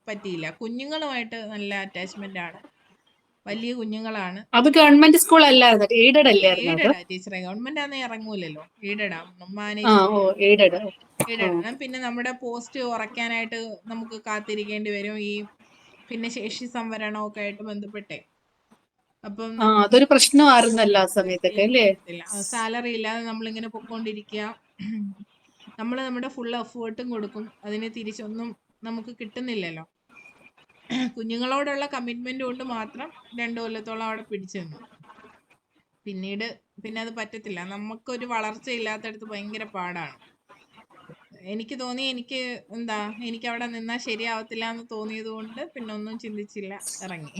പറ്റിയില്ല. കുഞ്ഞുങ്ങളുമായിട്ട് നല്ല അറ്റാച്ച്മെന്റ് ആണ്, വലിയ കുഞ്ഞുങ്ങളാണ്. അത് ഗവൺമെന്റ് സ്കൂൾ അല്ലായിരുന്നു, എയ്ഡഡ് അല്ലായിരുന്നു. ടീച്ചറെ ഗവൺമെന്റ് ആണെന്ന് ഇറങ്ങൂലല്ലോ, എയ്ഡഡാ. എയ്ഡഡ്. പിന്നെ നമ്മുടെ പോസ്റ്റ് ഉറക്കാനായിട്ട് നമുക്ക് കാത്തിരിക്കേണ്ടി വരും, ഈ പിന്നെ ശേഷി സംവരണമൊക്കെ ആയിട്ട് ബന്ധപ്പെട്ടെ. അപ്പം അതൊരു പ്രശ്നമായിരുന്നല്ലോ ആ സമയത്തൊക്കെ അല്ലേ? സാലറി ഇല്ലാതെ നമ്മളിങ്ങനെ പൊക്കോണ്ടിരിക്കുക. നമ്മള് നമ്മുടെ ഫുൾ എഫേർട്ടും കൊടുക്കും, അതിന് തിരിച്ചൊന്നും നമുക്ക് കിട്ടുന്നില്ലല്ലോ. കുഞ്ഞുങ്ങളോടുള്ള കമ്മിറ്റ്മെന്റ് കൊണ്ട് മാത്രം 2 കൊല്ലത്തോളം അവിടെ പിടിച്ചു നിന്നു. പിന്നെ അത് പറ്റത്തില്ല, നമുക്കൊരു വളർച്ച ഇല്ലാത്തടത്ത് ഭയങ്കര പാടാണ്. എനിക്ക് തോന്നി എനിക്ക് അവിടെ നിന്നാൽ ശരിയാവത്തില്ല എന്ന് തോന്നിയത് കൊണ്ട് പിന്നെ ഒന്നും ചിന്തിച്ചില്ല, ഇറങ്ങി.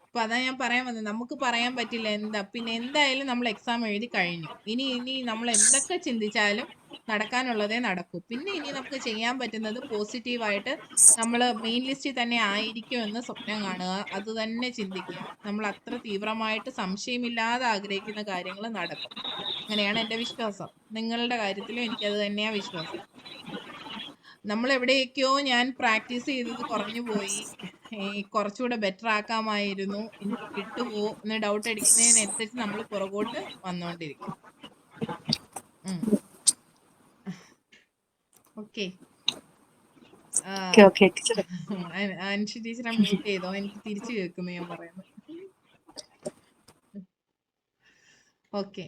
അപ്പൊ അതാ ഞാൻ പറയാൻ വന്നത്, നമുക്ക് പറയാൻ പറ്റില്ല പിന്നെ എന്തായാലും നമ്മൾ എക്സാം എഴുതി കഴിഞ്ഞു. ഇനി നമ്മൾ എന്തൊക്കെ ചിന്തിച്ചാലും നടക്കാനുള്ളതേ നടക്കൂ. പിന്നെ ഇനി നമുക്ക് ചെയ്യാൻ പറ്റുന്നത് പോസിറ്റീവായിട്ട് നമ്മൾ മെയിൻ ലിസ്റ്റിൽ തന്നെ ആയിരിക്കുമെന്ന് സ്വപ്നം കാണുക, അത് തന്നെ ചിന്തിക്കുക. നമ്മൾ അത്ര തീവ്രമായിട്ട് സംശയമില്ലാതെ ആഗ്രഹിക്കുന്ന കാര്യങ്ങൾ നടക്കും. അങ്ങനെയാണ് എന്റെ വിശ്വാസം. നിങ്ങളുടെ കാര്യത്തിലും എനിക്കത് തന്നെയാ വിശ്വാസം. നമ്മൾ എവിടെയൊക്കെയോ ഞാൻ പ്രാക്ടീസ് ചെയ്തത് കുറഞ്ഞു പോയി, കുറച്ചുകൂടെ ബെറ്റർ ആക്കാമായിരുന്നു, എനിക്ക് കിട്ടുമോ എന്ന് ഡൗട്ട് അടിക്കുന്നതിനനുസരിച്ച് നമ്മൾ പുറകോട്ട് വന്നുകൊണ്ടിരിക്കും. ഓക്കെ. അൻഷി ടീച്ചറെ മ്യൂട്ട് ചെയ്തോ, എനിക്ക് തിരിച്ചു കേൾക്കുന്നു ഞാൻ പറയുന്നത്. ഓക്കെ.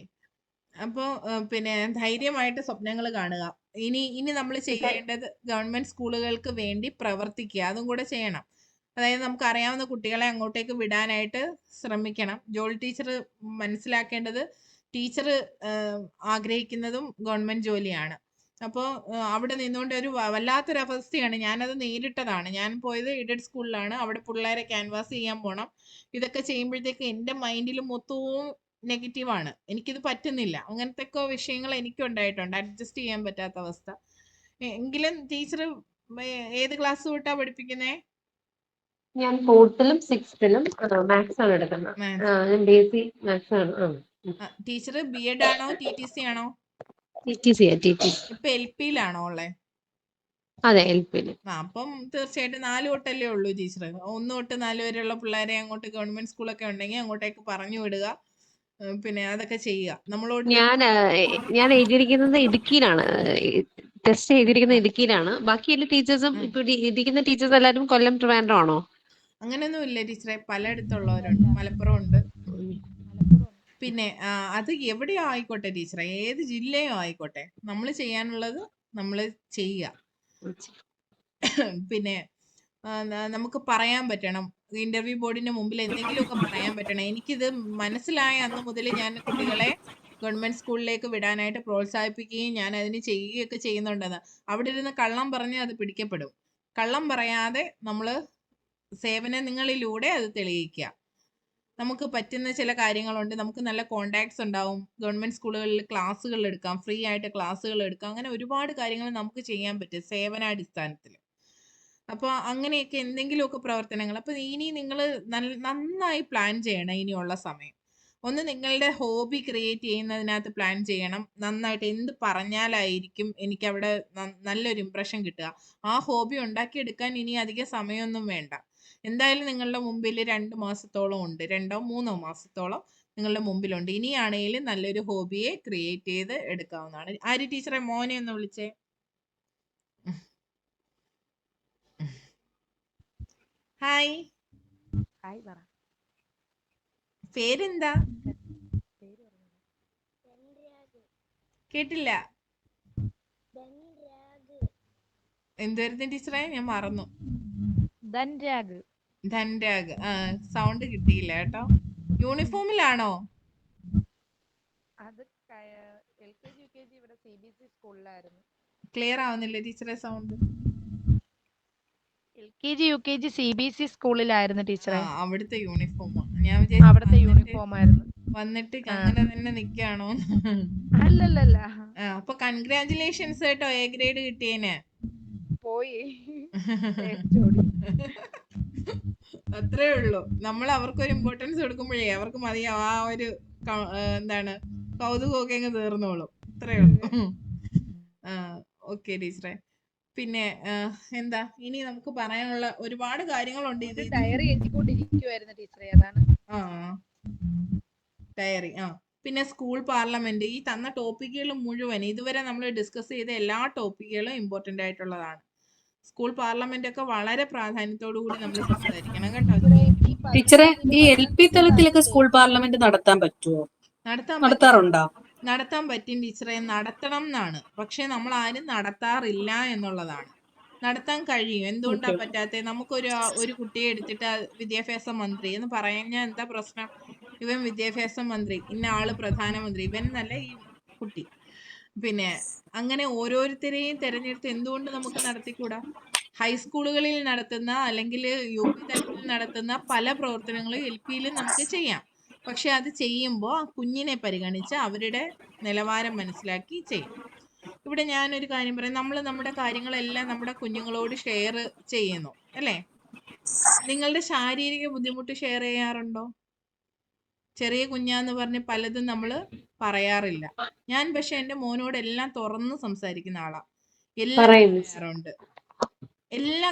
അപ്പോ പിന്നെ ധൈര്യമായിട്ട് സ്വപ്നങ്ങൾ കാണുക. ഇനി നമ്മൾ ചെയ്യേണ്ടത് ഗവൺമെന്റ് സ്കൂളുകൾക്ക് വേണ്ടി പ്രവർത്തിക്കുക, അതും കൂടെ ചെയ്യണം. അതായത് നമുക്ക് അറിയാവുന്ന കുട്ടികളെ അങ്ങോട്ടേക്ക് വിടാനായിട്ട് ശ്രമിക്കണം. ജോളി ടീച്ചർ മനസ്സിലാക്കേണ്ടത്, ടീച്ചർ ആഗ്രഹിക്കുന്നതും ഗവൺമെന്റ് ജോലിയാണ്. അപ്പോൾ അവിടെ നിന്നുകൊണ്ട് ഒരു വല്ലാത്തൊരു അവസ്ഥയാണ്. ഞാനത് നേരിട്ടതാണ്. ഞാൻ പോയത് എയ്ഡഡ് സ്കൂളിലാണ്. അവിടെ പിള്ളേരെ ക്യാൻവാസ് ചെയ്യാൻ പോണം. ഇതൊക്കെ ചെയ്യുമ്പോഴത്തേക്ക് എന്റെ മൈൻഡിൽ മൊത്തവും നെഗറ്റീവാണ്. എനിക്കിത് പറ്റുന്നില്ല. അങ്ങനത്തെ ഒക്കെ വിഷയങ്ങൾ എനിക്കും ഉണ്ടായിട്ടുണ്ട്, അഡ്ജസ്റ്റ് ചെയ്യാൻ പറ്റാത്ത അവസ്ഥ. എങ്കിലും ടീച്ചർ ഏത് ക്ലാസ് തൊട്ടാ പഠിപ്പിക്കുന്നേ? ഞാൻ 4th-ലും 6th-ലും മാത്സ് ആണ് എടുക്കുന്നത്. ഞാൻ BSc മാത്സ് ആണ്. ടീച്ചർ B.Ed ആണോ TTC ആണോ? TTC. ഇപ്പൊ LP-ലാണോ ഉള്ളേ? അതെ, LP-ല്. അപ്പം തീർച്ചയായിട്ടും 4 തൊട്ടല്ലേ ഉള്ളൂ ടീച്ചർ. 1 തൊട്ട് 4 വരെയുള്ള പിള്ളേരെ അങ്ങോട്ട് ഗവൺമെന്റ് സ്കൂളൊക്കെ ഉണ്ടെങ്കിൽ അങ്ങോട്ടേക്ക് പറഞ്ഞു വിടുക, പിന്നെ അതൊക്കെ ചെയ്യുക. നമ്മളോട് ഞാൻ എഴുതിയിരിക്കുന്നത് ഇടുക്കിയിലാണ്, ടെസ്റ്റ് എഴുതിയിരിക്കുന്നത് ഇടുക്കിയിലാണ്. ബാക്കി എല്ലാ ടീച്ചേഴ്സും ഇപ്പൊ ഇരിക്കുന്ന ടീച്ചേഴ്സ് എല്ലാവരും കൊല്ലം, ട്രിവാൻഡ്രം ആണോ? അങ്ങനെയൊന്നും ഇല്ല ടീച്ചറെ, പലയിടത്തുള്ളവരുണ്ട്. മലപ്പുറം ഉണ്ട്. പിന്നെ അത് എവിടെയോ ആയിക്കോട്ടെ ടീച്ചറെ, ഏത് ജില്ലയോ ആയിക്കോട്ടെ, നമ്മൾ ചെയ്യാനുള്ളത് നമ്മൾ ചെയ്യുക. പിന്നെ നമുക്ക് പറയാൻ പറ്റണം. ഇന്റർവ്യൂ ബോർഡിന്റെ മുമ്പിൽ എന്തെങ്കിലുമൊക്കെ പറയാൻ പറ്റണം. എനിക്കിത് മനസ്സിലായ അന്ന് മുതൽ ഞാൻ കുട്ടികളെ ഗവൺമെന്റ് സ്കൂളിലേക്ക് വിടാനായിട്ട് പ്രോത്സാഹിപ്പിക്കുകയും ഞാൻ അതിന് ചെയ്യുകയൊക്കെ ചെയ്യുന്നുണ്ടെന്ന്. അവിടെ ഇരുന്ന് കള്ളം പറഞ്ഞ് അത് പിടിക്കപ്പെടും. കള്ളം പറയാതെ നമ്മൾ സേവനങ്ങളിലൂടെ അത് തെളിയിക്കുക. നമുക്ക് പറ്റുന്ന ചില കാര്യങ്ങളുണ്ട്. നമുക്ക് നല്ല കോണ്ടാക്ട്സ് ഉണ്ടാവും. ഗവൺമെന്റ് സ്കൂളുകളിൽ ക്ലാസ്സുകൾ എടുക്കാം, ഫ്രീ ആയിട്ട് ക്ലാസ്സുകൾ എടുക്കാം. അങ്ങനെ ഒരുപാട് കാര്യങ്ങൾ നമുക്ക് ചെയ്യാൻ പറ്റും സേവനാടിസ്ഥാനത്തിൽ. അപ്പോൾ അങ്ങനെയൊക്കെ എന്തെങ്കിലുമൊക്കെ പ്രവർത്തനങ്ങൾ. അപ്പോൾ ഇനി നിങ്ങൾ നന്നായി പ്ലാൻ ചെയ്യണം. ഇനിയുള്ള സമയം ഒന്ന് നിങ്ങളുടെ ഹോബി ക്രിയേറ്റ് ചെയ്യുന്നതിനകത്ത് പ്ലാൻ ചെയ്യണം. നന്നായിട്ട് എന്ത് പറഞ്ഞാലായിരിക്കും എനിക്ക് അവിടെ നല്ലൊരു ഇംപ്രഷൻ കിട്ടുക. ആ ഹോബി ഉണ്ടാക്കിയെടുക്കാൻ ഇനി അധികം സമയമൊന്നും വേണ്ട. എന്തായാലും നിങ്ങളുടെ മുമ്പിൽ 2 മാസത്തോളം ഉണ്ട്, 2-3 മാസത്തോളം നിങ്ങളുടെ മുമ്പിലുണ്ട്. ഇനിയാണെങ്കിലും നല്ലൊരു ഹോബിയെ ക്രിയേറ്റ് ചെയ്ത് എടുക്കാവുന്നതാണ്. ആര്യ ടീച്ചറെ മോനെ ഒന്ന് വിളിച്ചേ. ഹായ്, പേരെന്താ? കേട്ടില്ല. എന്തുവരുന്നു ടീച്ചറെ? ഞാൻ മറന്നു. ധൻരാഗ്. ധൻരാഗ്. സൗണ്ട് കിട്ടിയില്ല കേട്ടോ. യൂണിഫോമിലാണോ? അത് LKG UKG ഇവിടെ CBSE സ്കൂളിലായിരുന്നു. ക്ലിയർ ആവുന്നില്ല ടീച്ചറെ സൗണ്ട്. LKG UKG CBSE സ്കൂളിലായിരുന്നു ടീച്ചറെ. അവിടുത്തെ യൂണിഫോമാ. ഞാൻ വിചാരിച്ചു അവിടുത്തെ യൂണിഫോം ആയിരുന്നു. വന്നിട്ട് അങ്ങനെ തന്നെ നിക്കാണോ. അല്ലല്ല, അപ്പൊ കൺഗ്രാറ്റുലേഷൻസ് കേട്ടോ, A ഗ്രേഡ് കിട്ടിയേന്. പോയി. അത്രേ ഉള്ളൂ. നമ്മൾ അവർക്കൊരു ഇമ്പോർട്ടൻസ് കൊടുക്കുമ്പോഴേ അവർക്ക് മതിയാവും. ആ ഒരു എന്താണ് കൗതുകമൊക്കെ അങ്ങ് തീർന്നോളും. അത്രേ ഉള്ളൂ. ഓക്കെ ടീച്ചറെ. പിന്നെ എന്താ ഇനി നമുക്ക് പറയാനുള്ള ഒരുപാട് കാര്യങ്ങളുണ്ട്. ഇത് ഡയറി എഴുതിക്കൊണ്ടിരിക്കുവായിരുന്നു ടീച്ചറെ. അതാണ്. ഡയറി. പിന്നെ സ്കൂൾ പാർലമെന്റ്. ഈ തന്ന ടോപ്പിക്കുകൾ മുഴുവൻ ഇതുവരെ നമ്മൾ ഡിസ്കസ് ചെയ്ത എല്ലാ ടോപ്പിക്കുകളും ഇമ്പോർട്ടന്റ് ആയിട്ടുള്ളതാണ്. സ്കൂൾ പാർലമെന്റ് ഒക്കെ വളരെ പ്രാധാന്യത്തോടു കൂടി നമ്മൾ സംസാരിക്കണം കേട്ടോ. ടീച്ചറെ, ഈ LP തലത്തിലൊക്കെ സ്കൂൾ പാർലമെന്റ് നടത്താൻ പറ്റുമോ? നടത്താറുണ്ടോ? നടത്താൻ പറ്റും ടീച്ചറെ, നടത്തണം എന്നാണ്. പക്ഷെ നമ്മൾ ആരും നടത്താറില്ല എന്നുള്ളതാണ്. നടത്താൻ കഴിയും. എന്തുകൊണ്ടാ പറ്റാത്തെ? ഒരു കുട്ടിയെ എടുത്തിട്ട് വിദ്യാഭ്യാസ മന്ത്രി എന്ന് പറഞ്ഞാൽ എന്താ പ്രശ്നം? ഇവൻ വിദ്യാഭ്യാസ മന്ത്രി, ഇന്ന ആള് പ്രധാനമന്ത്രി, ഇവൻ എന്നല്ല ഈ കുട്ടി. പിന്നെ അങ്ങനെ ഓരോരുത്തരെയും തെരഞ്ഞെടുത്ത് എന്തുകൊണ്ട് നമുക്ക് നടത്തിക്കൂടാ? ഹൈസ്കൂളുകളിൽ നടത്തുന്ന അല്ലെങ്കിൽ UP തലത്തിൽ നടത്തുന്ന പല പ്രവർത്തനങ്ങളും LPയിലും നമുക്ക് ചെയ്യാം. പക്ഷെ അത് ചെയ്യുമ്പോൾ ആ കുഞ്ഞിനെ പരിഗണിച്ച് അവരുടെ നിലവാരം മനസ്സിലാക്കി ചെയ്യും. ഇവിടെ ഞാനൊരു കാര്യം പറയാം. നമ്മൾ നമ്മുടെ കാര്യങ്ങളെല്ലാം നമ്മുടെ കുഞ്ഞുങ്ങളോട് ഷെയർ ചെയ്യുന്നു അല്ലേ? നിങ്ങളുടെ ശാരീരിക ബുദ്ധിമുട്ട് ഷെയർ ചെയ്യാറുണ്ടോ? ചെറിയ കുഞ്ഞാന്ന് പറഞ്ഞ് പലതും നമ്മൾ പറയാറില്ല. ഞാൻ പക്ഷെ എൻ്റെ മോനോട് എല്ലാം തുറന്ന് സംസാരിക്കുന്ന ആളാ. എല്ലാം പറയാറുണ്ട്. എല്ലാ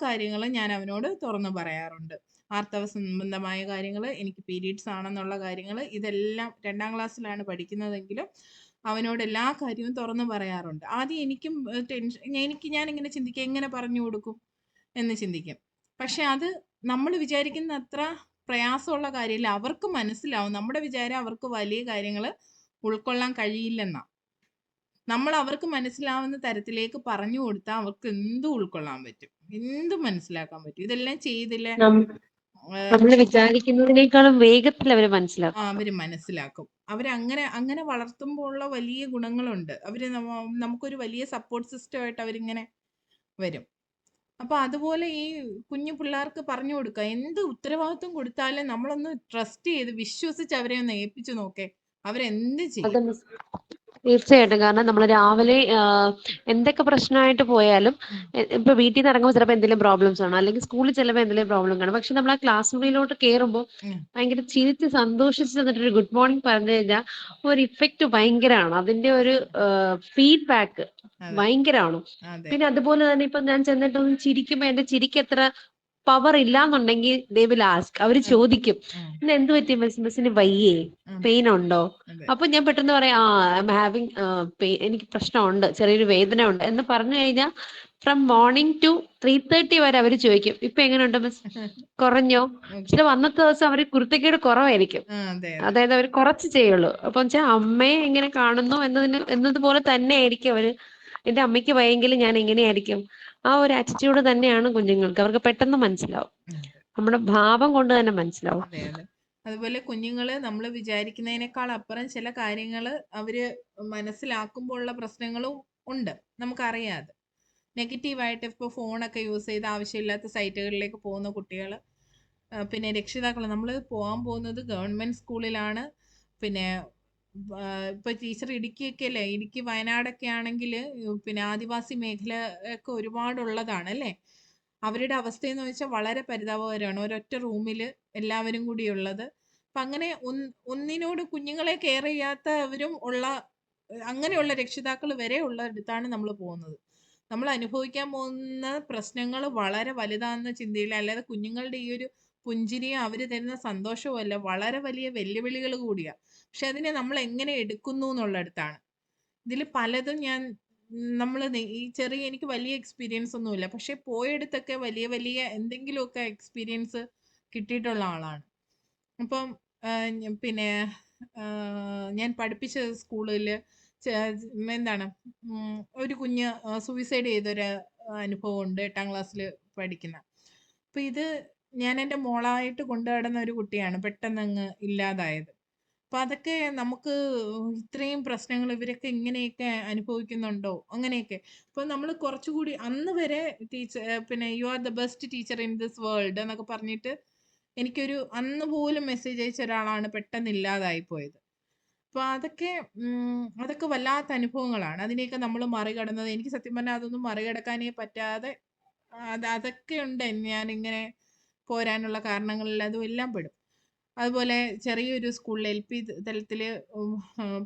കാര്യങ്ങളും ഞാൻ അവനോട് തുറന്നു പറയാറുണ്ട്. ആർത്തവ സംബന്ധമായ കാര്യങ്ങൾ, എനിക്ക് പീരീഡ്സ് ആണെന്നുള്ള കാര്യങ്ങൾ, ഇതെല്ലാം 2ാം ക്ലാസ്സിലാണ് പഠിക്കുന്നതെങ്കിലും അവനോട് എല്ലാ കാര്യവും തുറന്നു പറയാറുണ്ട്. ആദ്യം എനിക്കും ഞാനിങ്ങനെ ചിന്തിക്കും, എങ്ങനെ പറഞ്ഞു കൊടുക്കും എന്ന് ചിന്തിക്കും. പക്ഷെ അത് നമ്മൾ വിചാരിക്കുന്ന അത്ര പ്രയാസമുള്ള കാര്യമില്ല. അവർക്ക് മനസ്സിലാവും. നമ്മുടെ വിചാരം അവർക്ക് വലിയ കാര്യങ്ങൾ ഉൾക്കൊള്ളാൻ കഴിയില്ലെന്നാ. നമ്മൾ അവർക്ക് മനസ്സിലാവുന്ന തരത്തിലേക്ക് പറഞ്ഞു കൊടുത്താൽ അവർക്ക് എന്തും ഉൾക്കൊള്ളാൻ പറ്റും, എന്തും മനസ്സിലാക്കാൻ പറ്റും. ഇതെല്ലാം ചെയ്തില്ലേ നമ്മൾ വിചാരിക്കുന്നതിനേക്കാളും വേഗത്തിൽ അവര് മനസ്സിലാക്കും. അങ്ങനെ വളർത്തുമ്പോൾ ഉള്ള വലിയ ഗുണങ്ങളുണ്ട്. നമുക്കൊരു വലിയ സപ്പോർട്ട് സിസ്റ്റം ആയിട്ട് അവരിങ്ങനെ വരും. അപ്പൊ അതുപോലെ ഈ കുഞ്ഞു പിള്ളേർക്ക് പറഞ്ഞു കൊടുക്കുക. എന്ത് ഉത്തരവാദിത്വം കൊടുത്താലും നമ്മളൊന്ന് ട്രസ്റ്റ് ചെയ്ത് വിശ്വസിച്ച് അവരെ ഒന്ന് ഏൽപ്പിച്ചു നോക്കേ, അവരെന്ത് ചെയ്യും. തീർച്ചയായിട്ടും. കാരണം നമ്മൾ രാവിലെ എന്തൊക്കെ പ്രശ്നമായിട്ട് പോയാലും ഇപ്പൊ വീട്ടിൽ നിന്ന് ഇറങ്ങുമ്പോൾ ചിലപ്പോൾ എന്തെങ്കിലും പ്രോബ്ലംസ് ആണ്, അല്ലെങ്കിൽ സ്കൂളിൽ ചിലപ്പോൾ എന്തെങ്കിലും പ്രോബ്ലം കാണും. പക്ഷെ നമ്മൾ ആ ക്ലാസ് മുറിയിലോട്ട് കയറുമ്പോൾ ഭയങ്കര ചിരിച്ച് സന്തോഷിച്ച് തന്നിട്ടൊരു ഗുഡ് മോർണിംഗ് പറഞ്ഞു കഴിഞ്ഞാൽ ഒരു ഇഫക്റ്റ് ഭയങ്കരമാണ്. അതിന്റെ ഒരു ഫീഡ്ബാക്ക് ഭയങ്കരമാണ്. പിന്നെ അതുപോലെ തന്നെ ഇപ്പൊ ഞാൻ ചെന്നിട്ടൊന്ന് ചിരിക്കുമ്പോ എന്റെ ചിരിക്ക് എത്ര പവർ ഇല്ലാന്നുണ്ടെങ്കിൽ ദേ വിൽ ആസ്ക്, അവര് ചോദിക്കും ഇന്ന് എന്ത് പറ്റി മിസ്സിന് വയ്യേ, പെയിൻ ഉണ്ടോ? അപ്പൊ ഞാൻ പെട്ടെന്ന് പറയാം ഐ എം ഹാവിങ് എനിക്ക് പ്രശ്നമുണ്ട്, ചെറിയൊരു വേദന ഉണ്ട് എന്ന് പറഞ്ഞു കഴിഞ്ഞാൽ ഫ്രം മോർണിംഗ് ടു 3:30 വരെ അവര് ചോദിക്കും ഇപ്പൊ എങ്ങനെയുണ്ട് മിസ്, കുറഞ്ഞോ? പക്ഷെ അന്നത്തെ ദിവസം അവര് കുരുത്തക്കേട് കുറവായിരിക്കും, അതായത് അവർ കുറച്ച് ചെയ്യുള്ളൂ. അപ്പൊ വെച്ചാൽ അമ്മയെ എങ്ങനെ കാണുന്നു എന്നതുപോലെ തന്നെ ആയിരിക്കും അവര് എന്റെ അമ്മയ്ക്ക് വയ്യെങ്കിലും ഞാൻ എങ്ങനെയായിരിക്കും, ആ ഒരു ആറ്റിറ്റ്യൂഡ് തന്നെയാണ് കുഞ്ഞുങ്ങൾക്ക്. അവർക്ക് പെട്ടെന്ന് മനസ്സിലാവും, നമ്മുടെ ഭാവം കൊണ്ട് തന്നെ മനസ്സിലാവും. അതെ അതെ. അതുപോലെ കുഞ്ഞുങ്ങള് നമ്മൾ വിചാരിക്കുന്നതിനേക്കാൾ അപ്പുറം ചില കാര്യങ്ങള് അവര് മനസ്സിലാക്കുമ്പോഴുള്ള പ്രശ്നങ്ങളും ഉണ്ട്, നമുക്കറിയാതെ. നെഗറ്റീവായിട്ട് ഇപ്പോൾ ഫോണൊക്കെ യൂസ് ചെയ്ത് ആവശ്യമില്ലാത്ത സൈറ്റുകളിലേക്ക് പോകുന്ന കുട്ടികൾ, പിന്നെ രക്ഷിതാക്കൾ, നമ്മൾ പോകാൻ പോകുന്നത് ഗവൺമെന്റ് സ്കൂളിലാണ്. പിന്നെ ഇപ്പൊ ടീച്ചർ ഇടുക്കിയൊക്കെ അല്ലേ, ഇടുക്കി വയനാടൊക്കെ ആണെങ്കിൽ പിന്നെ ആദിവാസി മേഖല ഒക്കെ ഒരുപാടുള്ളതാണ് അല്ലേ. അവരുടെ അവസ്ഥയെന്ന് വെച്ചാൽ വളരെ പരിതാപകരമാണ്. ഒരൊറ്റ റൂമിൽ എല്ലാവരും കൂടി ഉള്ളത്. അപ്പൊ അങ്ങനെ ഒന്നിനോട് കുഞ്ഞുങ്ങളെ കെയർ ചെയ്യാത്തവരും ഉള്ള അങ്ങനെയുള്ള രക്ഷിതാക്കൾ വരെ ഉള്ള അടുത്താണ് നമ്മൾ പോകുന്നത്. നമ്മൾ അനുഭവിക്കാൻ പോകുന്ന പ്രശ്നങ്ങൾ വളരെ വലുതാണെന്ന ചിന്തയിൽ, അല്ലാതെ കുഞ്ഞുങ്ങളുടെ ഈ ഒരു പുഞ്ചിരിയും അവര് തരുന്ന സന്തോഷവും അല്ല, വളരെ വലിയ വെല്ലുവിളികൾ കൂടിയാ. പക്ഷെ അതിനെ നമ്മൾ എങ്ങനെ എടുക്കുന്നു എന്നുള്ളടത്താണ്. ഇതിൽ പലതും ഞാൻ നമ്മൾ ഈ ചെറിയ, എനിക്ക് വലിയ എക്സ്പീരിയൻസ് ഒന്നുമില്ല, പക്ഷെ പോയെടുത്തൊക്കെ വലിയ വലിയ എന്തെങ്കിലുമൊക്കെ എക്സ്പീരിയൻസ് കിട്ടിയിട്ടുള്ള ആളാണ്. അപ്പം പിന്നെ ഞാൻ പഠിപ്പിച്ച സ്കൂളിൽ എന്താണ് ഒരു കുഞ്ഞ് സൂയിസൈഡ് ചെയ്തൊരു അനുഭവം ഉണ്ട്, 8ാം ക്ലാസ്സിൽ പഠിക്കുന്ന. അപ്പൊ ഇത് ഞാൻ എൻ്റെ മോളായിട്ട് കൊണ്ടു നടന്ന ഒരു കുട്ടിയാണ് പെട്ടെന്ന് അങ്ങ് ഇല്ലാതായത്. അപ്പൊ അതൊക്കെ നമുക്ക് ഇത്രയും പ്രശ്നങ്ങൾ ഇവരൊക്കെ ഇങ്ങനെയൊക്കെ അനുഭവിക്കുന്നുണ്ടോ അങ്ങനെയൊക്കെ. അപ്പൊ നമ്മൾ കുറച്ചുകൂടി അന്ന് വരെ ടീച്ചർ പിന്നെ you are the best teacher in this world എന്നൊക്കെ പറഞ്ഞിട്ട് എനിക്കൊരു അന്ന് പോലും മെസ്സേജ് അയച്ച ഒരാളാണ് പെട്ടെന്ന് ഇല്ലാതായി പോയത്. അപ്പൊ അതൊക്കെ വല്ലാത്ത അനുഭവങ്ങളാണ്. അതിനെയൊക്കെ നമ്മൾ മറികടന്നത്, എനിക്ക് സത്യം പറഞ്ഞാൽ അതൊന്നും മറികടക്കാനേ പറ്റാതെ അതൊക്കെ ഉണ്ട് ഞാനിങ്ങനെ പോരാനുള്ള കാരണങ്ങളിൽ അതും എല്ലാം പെടും. അതുപോലെ ചെറിയൊരു സ്കൂളിൽ LP തലത്തിൽ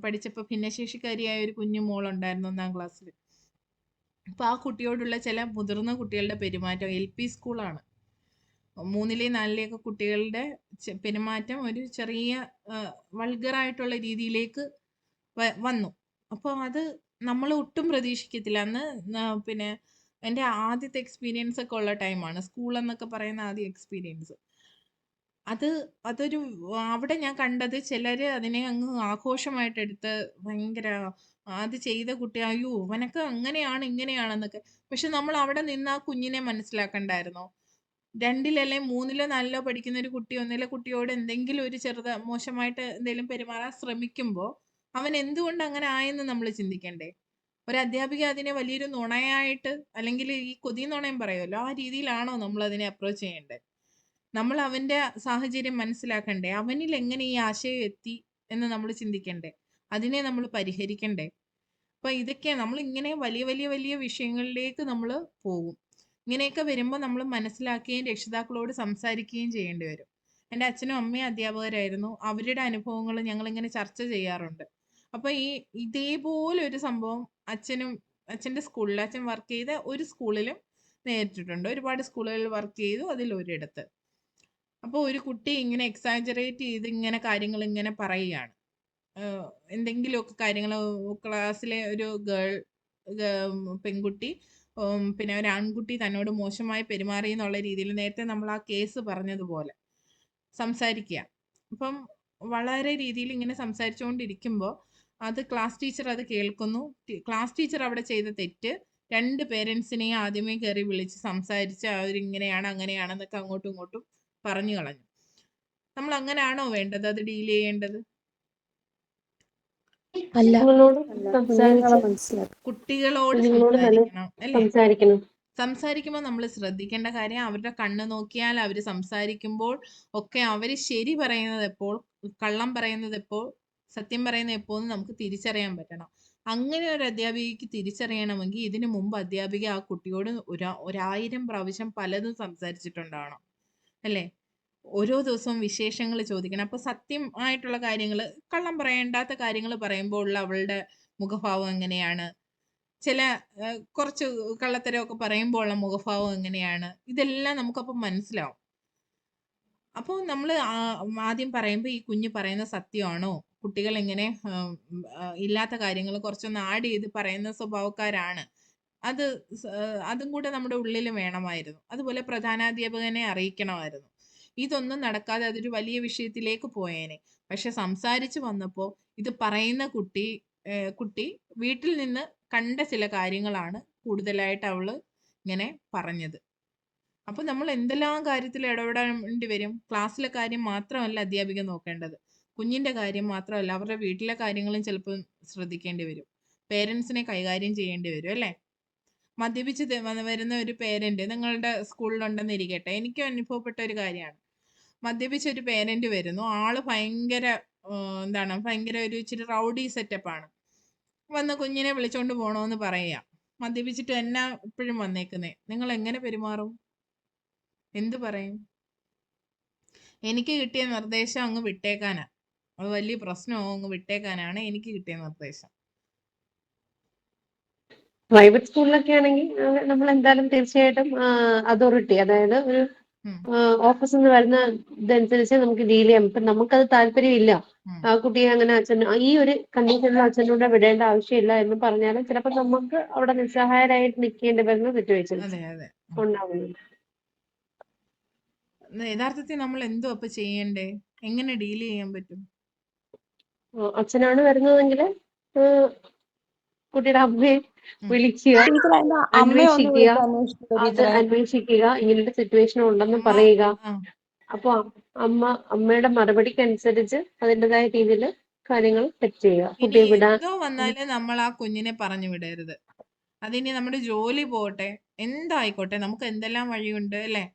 പഠിച്ചപ്പോൾ ഭിന്നശേഷിക്കാരിയായ ഒരു കുഞ്ഞു മോളുണ്ടായിരുന്നു 1ാം ക്ലാസ്സിൽ. അപ്പൊ ആ കുട്ടിയോടുള്ള ചില മുതിർന്ന കുട്ടികളുടെ പെരുമാറ്റം, LP സ്കൂളാണ്, 3ലെയും 4ലെയൊക്കെ കുട്ടികളുടെ പെരുമാറ്റം ഒരു ചെറിയ വൾഗറായിട്ടുള്ള രീതിയിലേക്ക് വന്നു. അപ്പോൾ അത് നമ്മൾ ഒട്ടും പ്രതീക്ഷിക്കത്തില്ല. അന്ന് പിന്നെ എൻ്റെ ആദ്യത്തെ എക്സ്പീരിയൻസ് ഒക്കെ ഉള്ള ടൈമാണ്, സ്കൂൾ എന്നൊക്കെ പറയുന്ന ആദ്യ എക്സ്പീരിയൻസ്. അതൊരു അവിടെ ഞാൻ കണ്ടത് ചിലര് അതിനെ അങ്ങ് ആഘോഷമായിട്ട് എടുത്ത് ഭയങ്കര അത് ചെയ്ത കുട്ടി, അയ്യോ അവനൊക്കെ അങ്ങനെയാണ് ഇങ്ങനെയാണെന്നൊക്കെ. പക്ഷെ നമ്മൾ അവിടെ നിന്ന് ആ കുഞ്ഞിനെ മനസ്സിലാക്കണ്ടായിരുന്നോ? 2ലോ 3ലോ 4ലോ പഠിക്കുന്ന ഒരു കുട്ടി ഒന്നിലെ കുട്ടിയോട് എന്തെങ്കിലും ഒരു മോശമായിട്ട് എന്തെങ്കിലും പെരുമാറാൻ ശ്രമിക്കുമ്പോൾ അവൻ എന്തുകൊണ്ട് അങ്ങനെ ആയെന്ന് നമ്മൾ ചിന്തിക്കണ്ടേ? ഒരു അധ്യാപിക അതിനെ വലിയൊരു നുണയായിട്ട്, അല്ലെങ്കിൽ ഈ കൊതി നുണയും പറയുമല്ലോ, ആ രീതിയിലാണോ നമ്മൾ അതിനെ അപ്രോച്ച് ചെയ്യേണ്ടത്? നമ്മൾ അവന്റെ സാഹചര്യം മനസ്സിലാക്കണ്ടേ? അവനിൽ എങ്ങനെ ഈ ആശയം എത്തി എന്ന് നമ്മൾ ചിന്തിക്കണ്ടേ? അതിനെ നമ്മൾ പരിഹരിക്കണ്ടേ? അപ്പൊ ഇതൊക്കെ നമ്മൾ ഇങ്ങനെ വലിയ വലിയ വലിയ വിഷയങ്ങളിലേക്ക് നമ്മൾ പോകും. ഇങ്ങനെയൊക്കെ വരുമ്പോൾ നമ്മൾ മനസ്സിലാക്കുകയും രക്ഷിതാക്കളോട് സംസാരിക്കുകയും ചെയ്യേണ്ടി വരും. എൻ്റെ അച്ഛനും അമ്മയും അധ്യാപകരായിരുന്നു, അവരുടെ അനുഭവങ്ങൾ ഞങ്ങൾ ഇങ്ങനെ ചർച്ച ചെയ്യാറുണ്ട്. അപ്പൊ ഇതേപോലെ ഒരു സംഭവം അച്ഛൻ്റെ സ്കൂളിൽ, അച്ഛൻ വർക്ക് ചെയ്ത ഒരു സ്കൂളിലും നേരിട്ടിട്ടുണ്ട്. ഒരുപാട് സ്കൂളുകളിൽ വർക്ക് ചെയ്തു, അതിലൊരിടത്ത്. അപ്പോൾ ഒരു കുട്ടി ഇങ്ങനെ എക്സാജറേറ്റ് ചെയ്ത് ഇങ്ങനെ കാര്യങ്ങൾ ഇങ്ങനെ പറയുകയാണ്. എന്തെങ്കിലുമൊക്കെ കാര്യങ്ങൾ, ക്ലാസ്സിലെ ഒരു പെൺകുട്ടി പിന്നെ ഒരു ആൺകുട്ടി തന്നോട് മോശമായി പെരുമാറി എന്നുള്ള രീതിയിൽ നേരത്തെ നമ്മൾ ആ കേസ് പറഞ്ഞതുപോലെ സംസാരിക്കുക. അപ്പം വളരെ രീതിയിൽ ഇങ്ങനെ സംസാരിച്ചുകൊണ്ടിരിക്കുമ്പോൾ അത് ക്ലാസ് ടീച്ചർ അത് കേൾക്കുന്നു. ക്ലാസ് ടീച്ചർ അവിടെ ചെയ്ത തെറ്റ് 2 പേരൻസിനെയും ആദ്യമേ കയറി വിളിച്ച് സംസാരിച്ച് അവരിങ്ങനെയാണ് അങ്ങനെയാണെന്നൊക്കെ അങ്ങോട്ടും ഇങ്ങോട്ടും പറഞ്ഞു കളഞ്ഞു. നമ്മൾ അങ്ങനെയാണോ വേണ്ടത് അത് ഡീൽ ചെയ്യേണ്ടത്? അല്ല, കുഞ്ഞുങ്ങളെ സംസാരിച്ച് മനസ്സിലാക്കും. കുട്ടികളോട് കുഞ്ഞുങ്ങളോട് നല്ല സംസാരിക്കണം അല്ലേ? സംസാരിക്കണം. സംസാരിക്കുമ്പോൾ നമ്മൾ ശ്രദ്ധിക്കേണ്ട കാര്യം, അവരുടെ കണ്ണ് നോക്കിയാൽ അവർ സംസാരിക്കുമ്പോൾ ഒക്കെ അവർ ശരി പറയുന്നത് എപ്പോൾ, കള്ളം പറയുന്നത് എപ്പോൾ, സത്യം പറയുന്നത് എപ്പോൾ എന്ന് നമുക്ക് തിരിച്ചറിയാൻ പറ്റണം. അങ്ങനെ ഒരു അധ്യാപികയ്ക്ക് തിരിച്ചറിയണമെങ്കിൽ ഇതിനു മുമ്പ് അധ്യാപിക ആ കുട്ടിയോട് 1000 പ്രാവശ്യം പലതും സംസാരിച്ചിട്ടുണ്ടാവണം അല്ലേ? ഓരോ ദിവസവും വിശേഷങ്ങൾ ചോദിക്കണം. അപ്പൊ സത്യം ആയിട്ടുള്ള കാര്യങ്ങൾ, കള്ളം പറയേണ്ടാത്ത കാര്യങ്ങൾ പറയുമ്പോൾ ഉള്ള അവളുടെ മുഖഭാവം എങ്ങനെയാണ്, ചില കുറച്ച് കള്ളത്തരമൊക്കെ പറയുമ്പോൾ ഉള്ള മുഖഭാവം എങ്ങനെയാണ്, ഇതെല്ലാം നമുക്കപ്പം മനസ്സിലാവും. അപ്പോൾ നമ്മൾ ആദ്യം പറയുമ്പോൾ ഈ കുഞ്ഞ് പറയുന്ന സത്യമാണോ, കുട്ടികൾ ഇങ്ങനെ ഇല്ലാത്ത കാര്യങ്ങൾ കുറച്ചൊന്ന് ആഡ് ചെയ്ത് പറയുന്ന സ്വഭാവക്കാരാണ്, അതും കൂടെ നമ്മുടെ ഉള്ളിൽ വേണമായിരുന്നു. അതുപോലെ പ്രധാനാധ്യാപകനെ അറിയിക്കണമായിരുന്നു. ഇതൊന്നും നടക്കാതെ അതൊരു വലിയ വിഷയത്തിലേക്ക് പോയേനെ. പക്ഷെ സംസാരിച്ച് വന്നപ്പോൾ ഇത് പറയുന്ന കുട്ടി കുട്ടി വീട്ടിൽ നിന്ന് കണ്ട ചില കാര്യങ്ങളാണ് കൂടുതലായിട്ട് അവള് ഇങ്ങനെ പറഞ്ഞത്. അപ്പൊ നമ്മൾ എന്തെല്ലാം കാര്യത്തിൽ ഇടപെടേണ്ടി വരും. ക്ലാസ്സിലെ കാര്യം മാത്രമല്ല അധ്യാപിക നോക്കേണ്ടത്, കുഞ്ഞിന്റെ കാര്യം മാത്രമല്ല അവരുടെ വീട്ടിലെ കാര്യങ്ങളും ചിലപ്പോൾ ശ്രദ്ധിക്കേണ്ടി വരും. പേരൻസിനെ കൈകാര്യം ചെയ്യേണ്ടി വരും അല്ലേ? മദ്യപിച്ച് വരുന്ന ഒരു പേരന്റ് നിങ്ങളുടെ സ്കൂളിലുണ്ടെന്നിരിക്കട്ടെ, എനിക്ക് അനുഭവപ്പെട്ട ഒരു കാര്യമാണ്. മദ്യപിച്ച ഒരു പേരന്റ് വരുന്നു, ആള് ഭയങ്കര ഭയങ്കര ഒരു ഇച്ചിരി റൗഡി സെറ്റപ്പാണ്. വന്ന് കുഞ്ഞിനെ വിളിച്ചോണ്ട് പോണോന്ന് പറയുക. മദ്യപിച്ചിട്ട് എന്നാ ഇപ്പോഴും വന്നേക്കുന്നേ, നിങ്ങൾ എങ്ങനെ പെരുമാറും? എന്ത് പറയും? എനിക്ക് കിട്ടിയ നിർദ്ദേശം അങ്ങ് വിട്ടേക്കാനാ. അത് വലിയ പ്രശ്നമോ അങ്ങ് വിട്ടേക്കാനാണ് എനിക്ക് കിട്ടിയ നിർദ്ദേശം. പ്രൈവറ്റ് സ്കൂളിലൊക്കെ ആണെങ്കിൽ നമ്മൾ എന്തായാലും തീർച്ചയായിട്ടും അതോറിറ്റി, അതായത് ഒരു ഓഫീസിൽ നിന്ന് വരുന്ന ഇതനുസരിച്ച് നമുക്ക് ഡീൽ ചെയ്യാം. ഇപ്പൊ നമുക്കത് താല്പര്യമില്ല, ആ കുട്ടിയെ അങ്ങനെ ഈ ഒരു കണ്ടീഷനിൽ അച്ഛനോട് വിടേണ്ട ആവശ്യമില്ല എന്ന് പറഞ്ഞാലും ചിലപ്പോൾ നമുക്ക് അവിടെ നിസ്സഹായരായിട്ട് നിൽക്കേണ്ടി വരുന്ന സിറ്റുവേഷൻസ് അതെ അതെ. ഉണ്ടാവുന്നുണ്ട്. യഥാർത്ഥത്തിൽ നമ്മൾ എന്തോ അപ്പൊ ചെയ്യണ്ടേ? എങ്ങനെ ഡീൽ ചെയ്യാൻ പറ്റും? അച്ഛനാണ് വരുന്നതെങ്കിൽ കുട്ടിയുടെ അമ്മയെ വിളിക്കുക, ടീച്ചർ അതിന്റെ അമ്മയെ ഒന്ന് അന്വേഷിക്കുക, വിളിച്ച് അന്വേഷിക്കുക അത് ടീച്ചറെ. അന്വേഷിക്കുക, ഇങ്ങനത്തെ സിറ്റുവേഷൻ ഉണ്ടെന്ന് അമ്മ പറയുക. ആ അപ്പൊ അമ്മയുടെ മറുപടിക്ക് അനുസരിച്ച് അതിൻ്റെതായ രീതിയിൽ കാര്യങ്ങൾ സെറ്റ് ചെയ്യുക. ഇനി കുട്ടിയെ വിടാൻ എന്തോ വന്നാലും നമ്മൾ ആ കുഞ്ഞിനെ പറഞ്ഞു വിടരുത്. അതിനി നമ്മുടെ ജോലി പോട്ടെ, എന്തായിക്കോട്ടെ, നമുക്ക് എന്തെല്ലാം വഴിയുണ്ട് അല്ലേ?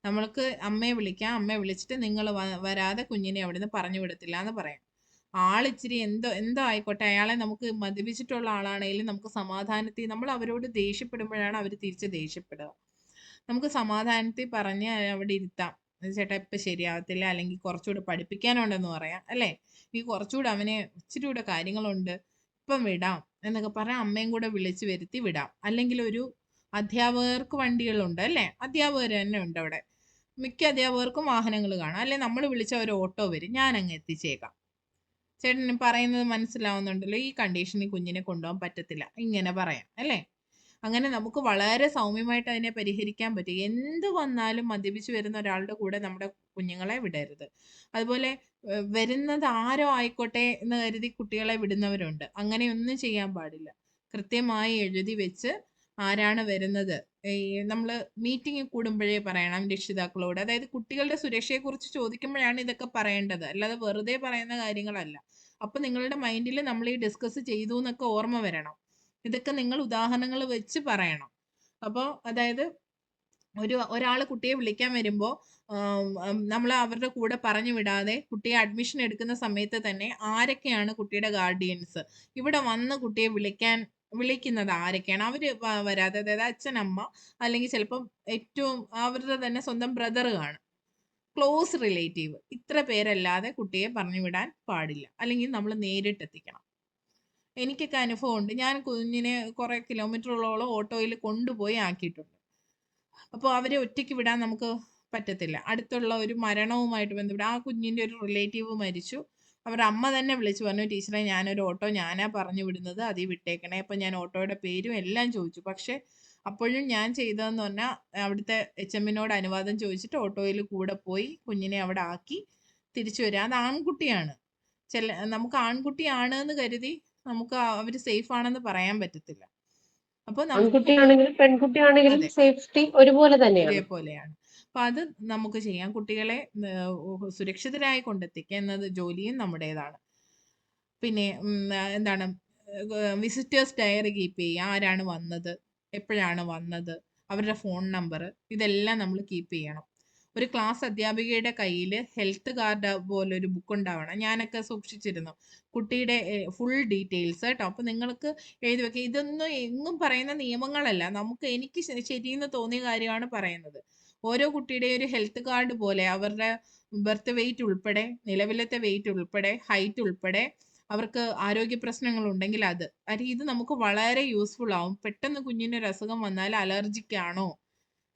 നമ്മൾക്ക് അമ്മയെ വിളിക്കാം, അമ്മയെ വിളിച്ചിട്ട് നിങ്ങൾ വരാതെ കുഞ്ഞിനെ അവിടുന്ന് പറഞ്ഞു വിടത്തില്ല എന്ന് പറയാം. ആളിച്ചിരി എന്തോ ആയിക്കോട്ടെ, അയാളെ നമുക്ക് മദ്യപിച്ചിട്ടുള്ള ആളാണെങ്കിലും നമുക്ക് സമാധാനത്തിൽ, നമ്മൾ അവരോട് ദേഷ്യപ്പെടുമ്പോഴാണ് അവർ തിരിച്ച് ദേഷ്യപ്പെടുക. നമുക്ക് സമാധാനത്തിൽ പറഞ്ഞ് അവിടെ ഇരുത്താം. ചേട്ടാ ഇപ്പം ശരിയാവത്തില്ല, അല്ലെങ്കിൽ കുറച്ചുകൂടെ പഠിപ്പിക്കാനുണ്ടെന്ന് പറയാം അല്ലേ? ഈ കുറച്ചുകൂടെ അവനെ ഇച്ചിരി കൂടെ കാര്യങ്ങളുണ്ട്, ഇപ്പം വിടാം എന്നൊക്കെ പറഞ്ഞാൽ അമ്മയും കൂടെ വിളിച്ച് വരുത്തി വിടാം. അല്ലെങ്കിൽ ഒരു അധ്യാപകർക്ക് വണ്ടികളുണ്ട് അല്ലേ? അധ്യാപകർ തന്നെ ഉണ്ട് അവിടെ. മിക്ക അധ്യാപകർക്കും വാഹനങ്ങൾ കാണാം അല്ലെ? നമ്മൾ വിളിച്ച ഒരു ഓട്ടോ വരും, ഞാൻ അങ്ങ് എത്തിച്ചേക്കാം. ചേട്ടന് പറയുന്നത് മനസ്സിലാവുന്നുണ്ടല്ലോ, ഈ കണ്ടീഷനിൽ കുഞ്ഞിനെ കൊണ്ടുപോകാൻ പറ്റത്തില്ല, ഇങ്ങനെ പറയാം അല്ലേ? അങ്ങനെ നമുക്ക് വളരെ സൗമ്യമായിട്ട് അതിനെ പരിഹരിക്കാൻ പറ്റും. എന്ത് വന്നാലും മദ്യപിച്ച് വരുന്ന ഒരാളുടെ കൂടെ നമ്മുടെ കുഞ്ഞുങ്ങളെ വിടരുത്. അതുപോലെ വരുന്നത് ആരോ ആയിക്കോട്ടെ എന്ന് കരുതി കുട്ടികളെ വിടുന്നവരുണ്ട്. അങ്ങനെയൊന്നും ചെയ്യാൻ പാടില്ല. കൃത്യമായി എഴുതി വെച്ച് ആരാണ് വരുന്നത്, ഈ നമ്മൾ മീറ്റിംഗ് കൂടുമ്പോഴേ പറയണം രക്ഷിതാക്കളോട്. അതായത് കുട്ടികളുടെ സുരക്ഷയെക്കുറിച്ച് ചോദിക്കുമ്പോഴാണ് ഇതൊക്കെ പറയേണ്ടത്, അല്ലാതെ വെറുതെ പറയുന്ന കാര്യങ്ങളല്ല. അപ്പൊ നിങ്ങളുടെ മൈൻഡിൽ നമ്മൾ ഈ ഡിസ്കസ് ചെയ്തു എന്നൊക്കെ ഓർമ്മ വരണം. ഇതൊക്കെ നിങ്ങൾ ഉദാഹരണങ്ങൾ വെച്ച് പറയണം. അപ്പോൾ അതായത് ഒരാൾ കുട്ടിയെ വിളിക്കാൻ വരുമ്പോൾ നമ്മൾ അവരുടെ കൂടെ പറഞ്ഞു വിടാതെ കുട്ടിയെ അഡ്മിഷൻ എടുക്കുന്ന സമയത്ത് തന്നെ ആരൊക്കെയാണ് കുട്ടിയുടെ ഗാർഡിയൻസ്, ഇവിടെ വന്ന് കുട്ടിയെ വിളിക്കുന്നത് ആരൊക്കെയാണ്, അവര് വരാതെ, അതായത് അച്ഛൻ, അമ്മ, അല്ലെങ്കിൽ ചിലപ്പം ഏറ്റവും അവരുടെ തന്നെ സ്വന്തം ബ്രദർ കാണും, ക്ലോസ് റിലേറ്റീവ്, ഇത്ര പേരല്ലാതെ കുട്ടിയെ പറഞ്ഞു വിടാൻ പാടില്ല. അല്ലെങ്കിൽ നമ്മൾ നേരിട്ടെത്തിക്കണം. എനിക്കൊക്കെ അനുഭവമുണ്ട്. ഞാൻ കുഞ്ഞിനെ കുറെ കിലോമീറ്ററുകളോളം ഓട്ടോയിൽ കൊണ്ടുപോയി ആക്കിയിട്ടുണ്ട്. അപ്പോൾ അവരെ ഒറ്റയ്ക്ക് വിടാൻ നമുക്ക് പറ്റത്തില്ല. അടുത്തുള്ള ഒരു മരണവുമായിട്ട് ബന്ധപ്പെട്ട് ആ കുഞ്ഞിന്റെ ഒരു റിലേറ്റീവ് മരിച്ചു. അവരുടെ അമ്മ തന്നെ വിളിച്ചു പറഞ്ഞു, ടീച്ചറെ ഞാനൊരു ഓട്ടോ ഞാനാ പറഞ്ഞു വിടുന്നത്, അതിൽ വിട്ടേക്കണേ. അപ്പം ഞാൻ ഓട്ടോയുടെ പേരും എല്ലാം ചോദിച്ചു. പക്ഷെ അപ്പോഴും ഞാൻ ചെയ്തതെന്ന് പറഞ്ഞാൽ അവിടുത്തെ HM-നോട് അനുവാദം ചോദിച്ചിട്ട് ഓട്ടോയിൽ കൂടെ പോയി കുഞ്ഞിനെ അവിടെ ആക്കി തിരിച്ചു വരിക. അത് ആൺകുട്ടിയാണ്. നമുക്ക് ആൺകുട്ടിയാണ് എന്ന് കരുതി നമുക്ക് അവര് സേഫ് ആണെന്ന് പറയാൻ പറ്റത്തില്ല. അപ്പൊ ആൺകുട്ടിയാണെങ്കിലും പെൺകുട്ടിയാണെങ്കിലും അതെ, സേഫ്റ്റി ഒരുപോലെ തന്നെയാണ്. ഒരേപോലെയാണ്. അപ്പൊ അത് നമുക്ക് ചെയ്യാം. കുട്ടികളെ സുരക്ഷിതരായി കൊണ്ടെത്തിക്കുക എന്നത് ജോലിയും നമ്മുടേതാണ്. പിന്നെ എന്താണ്, വിസിറ്റേഴ്സ് ഡയറി കീപ്പ് ചെയ്യുക. ആരാണ് വന്നത്, എപ്പോഴാണ് വന്നത്, അവരുടെ ഫോൺ നമ്പർ, ഇതെല്ലാം നമ്മൾ കീപ്പ് ചെയ്യണം. ഒരു ക്ലാസ് അധ്യാപികയുടെ കയ്യിൽ ഹെൽത്ത് കാർഡ് പോലൊരു ബുക്ക് ഉണ്ടാവണം. ഞാനൊക്കെ സൂക്ഷിച്ചിരുന്നു കുട്ടിയുടെ ഫുൾ ഡീറ്റെയിൽസ് കേട്ടോ. അപ്പൊ നിങ്ങൾക്ക് എഴുതി വെക്കുക. ഇതൊന്നും എങ്ങും പറയുന്ന നിയമങ്ങളല്ല, എനിക്ക് ശരിയെന്ന് തോന്നിയ കാര്യമാണ് പറയുന്നത്. ഓരോ കുട്ടിയുടെ ഒരു ഹെൽത്ത് കാർഡ് പോലെ അവരുടെ ബർത്ത് വെയിറ്റ് ഉൾപ്പെടെ, നിലവിലത്തെ വെയിറ്റ് ഉൾപ്പെടെ, ഹൈറ്റ് ഉൾപ്പെടെ, അവർക്ക് ആരോഗ്യ പ്രശ്നങ്ങൾ ഉണ്ടെങ്കിൽ ഇത് നമുക്ക് വളരെ യൂസ്ഫുൾ ആവും. പെട്ടെന്ന് കുഞ്ഞിനൊരു അസുഖം വന്നാൽ അലർജിക് ആണോ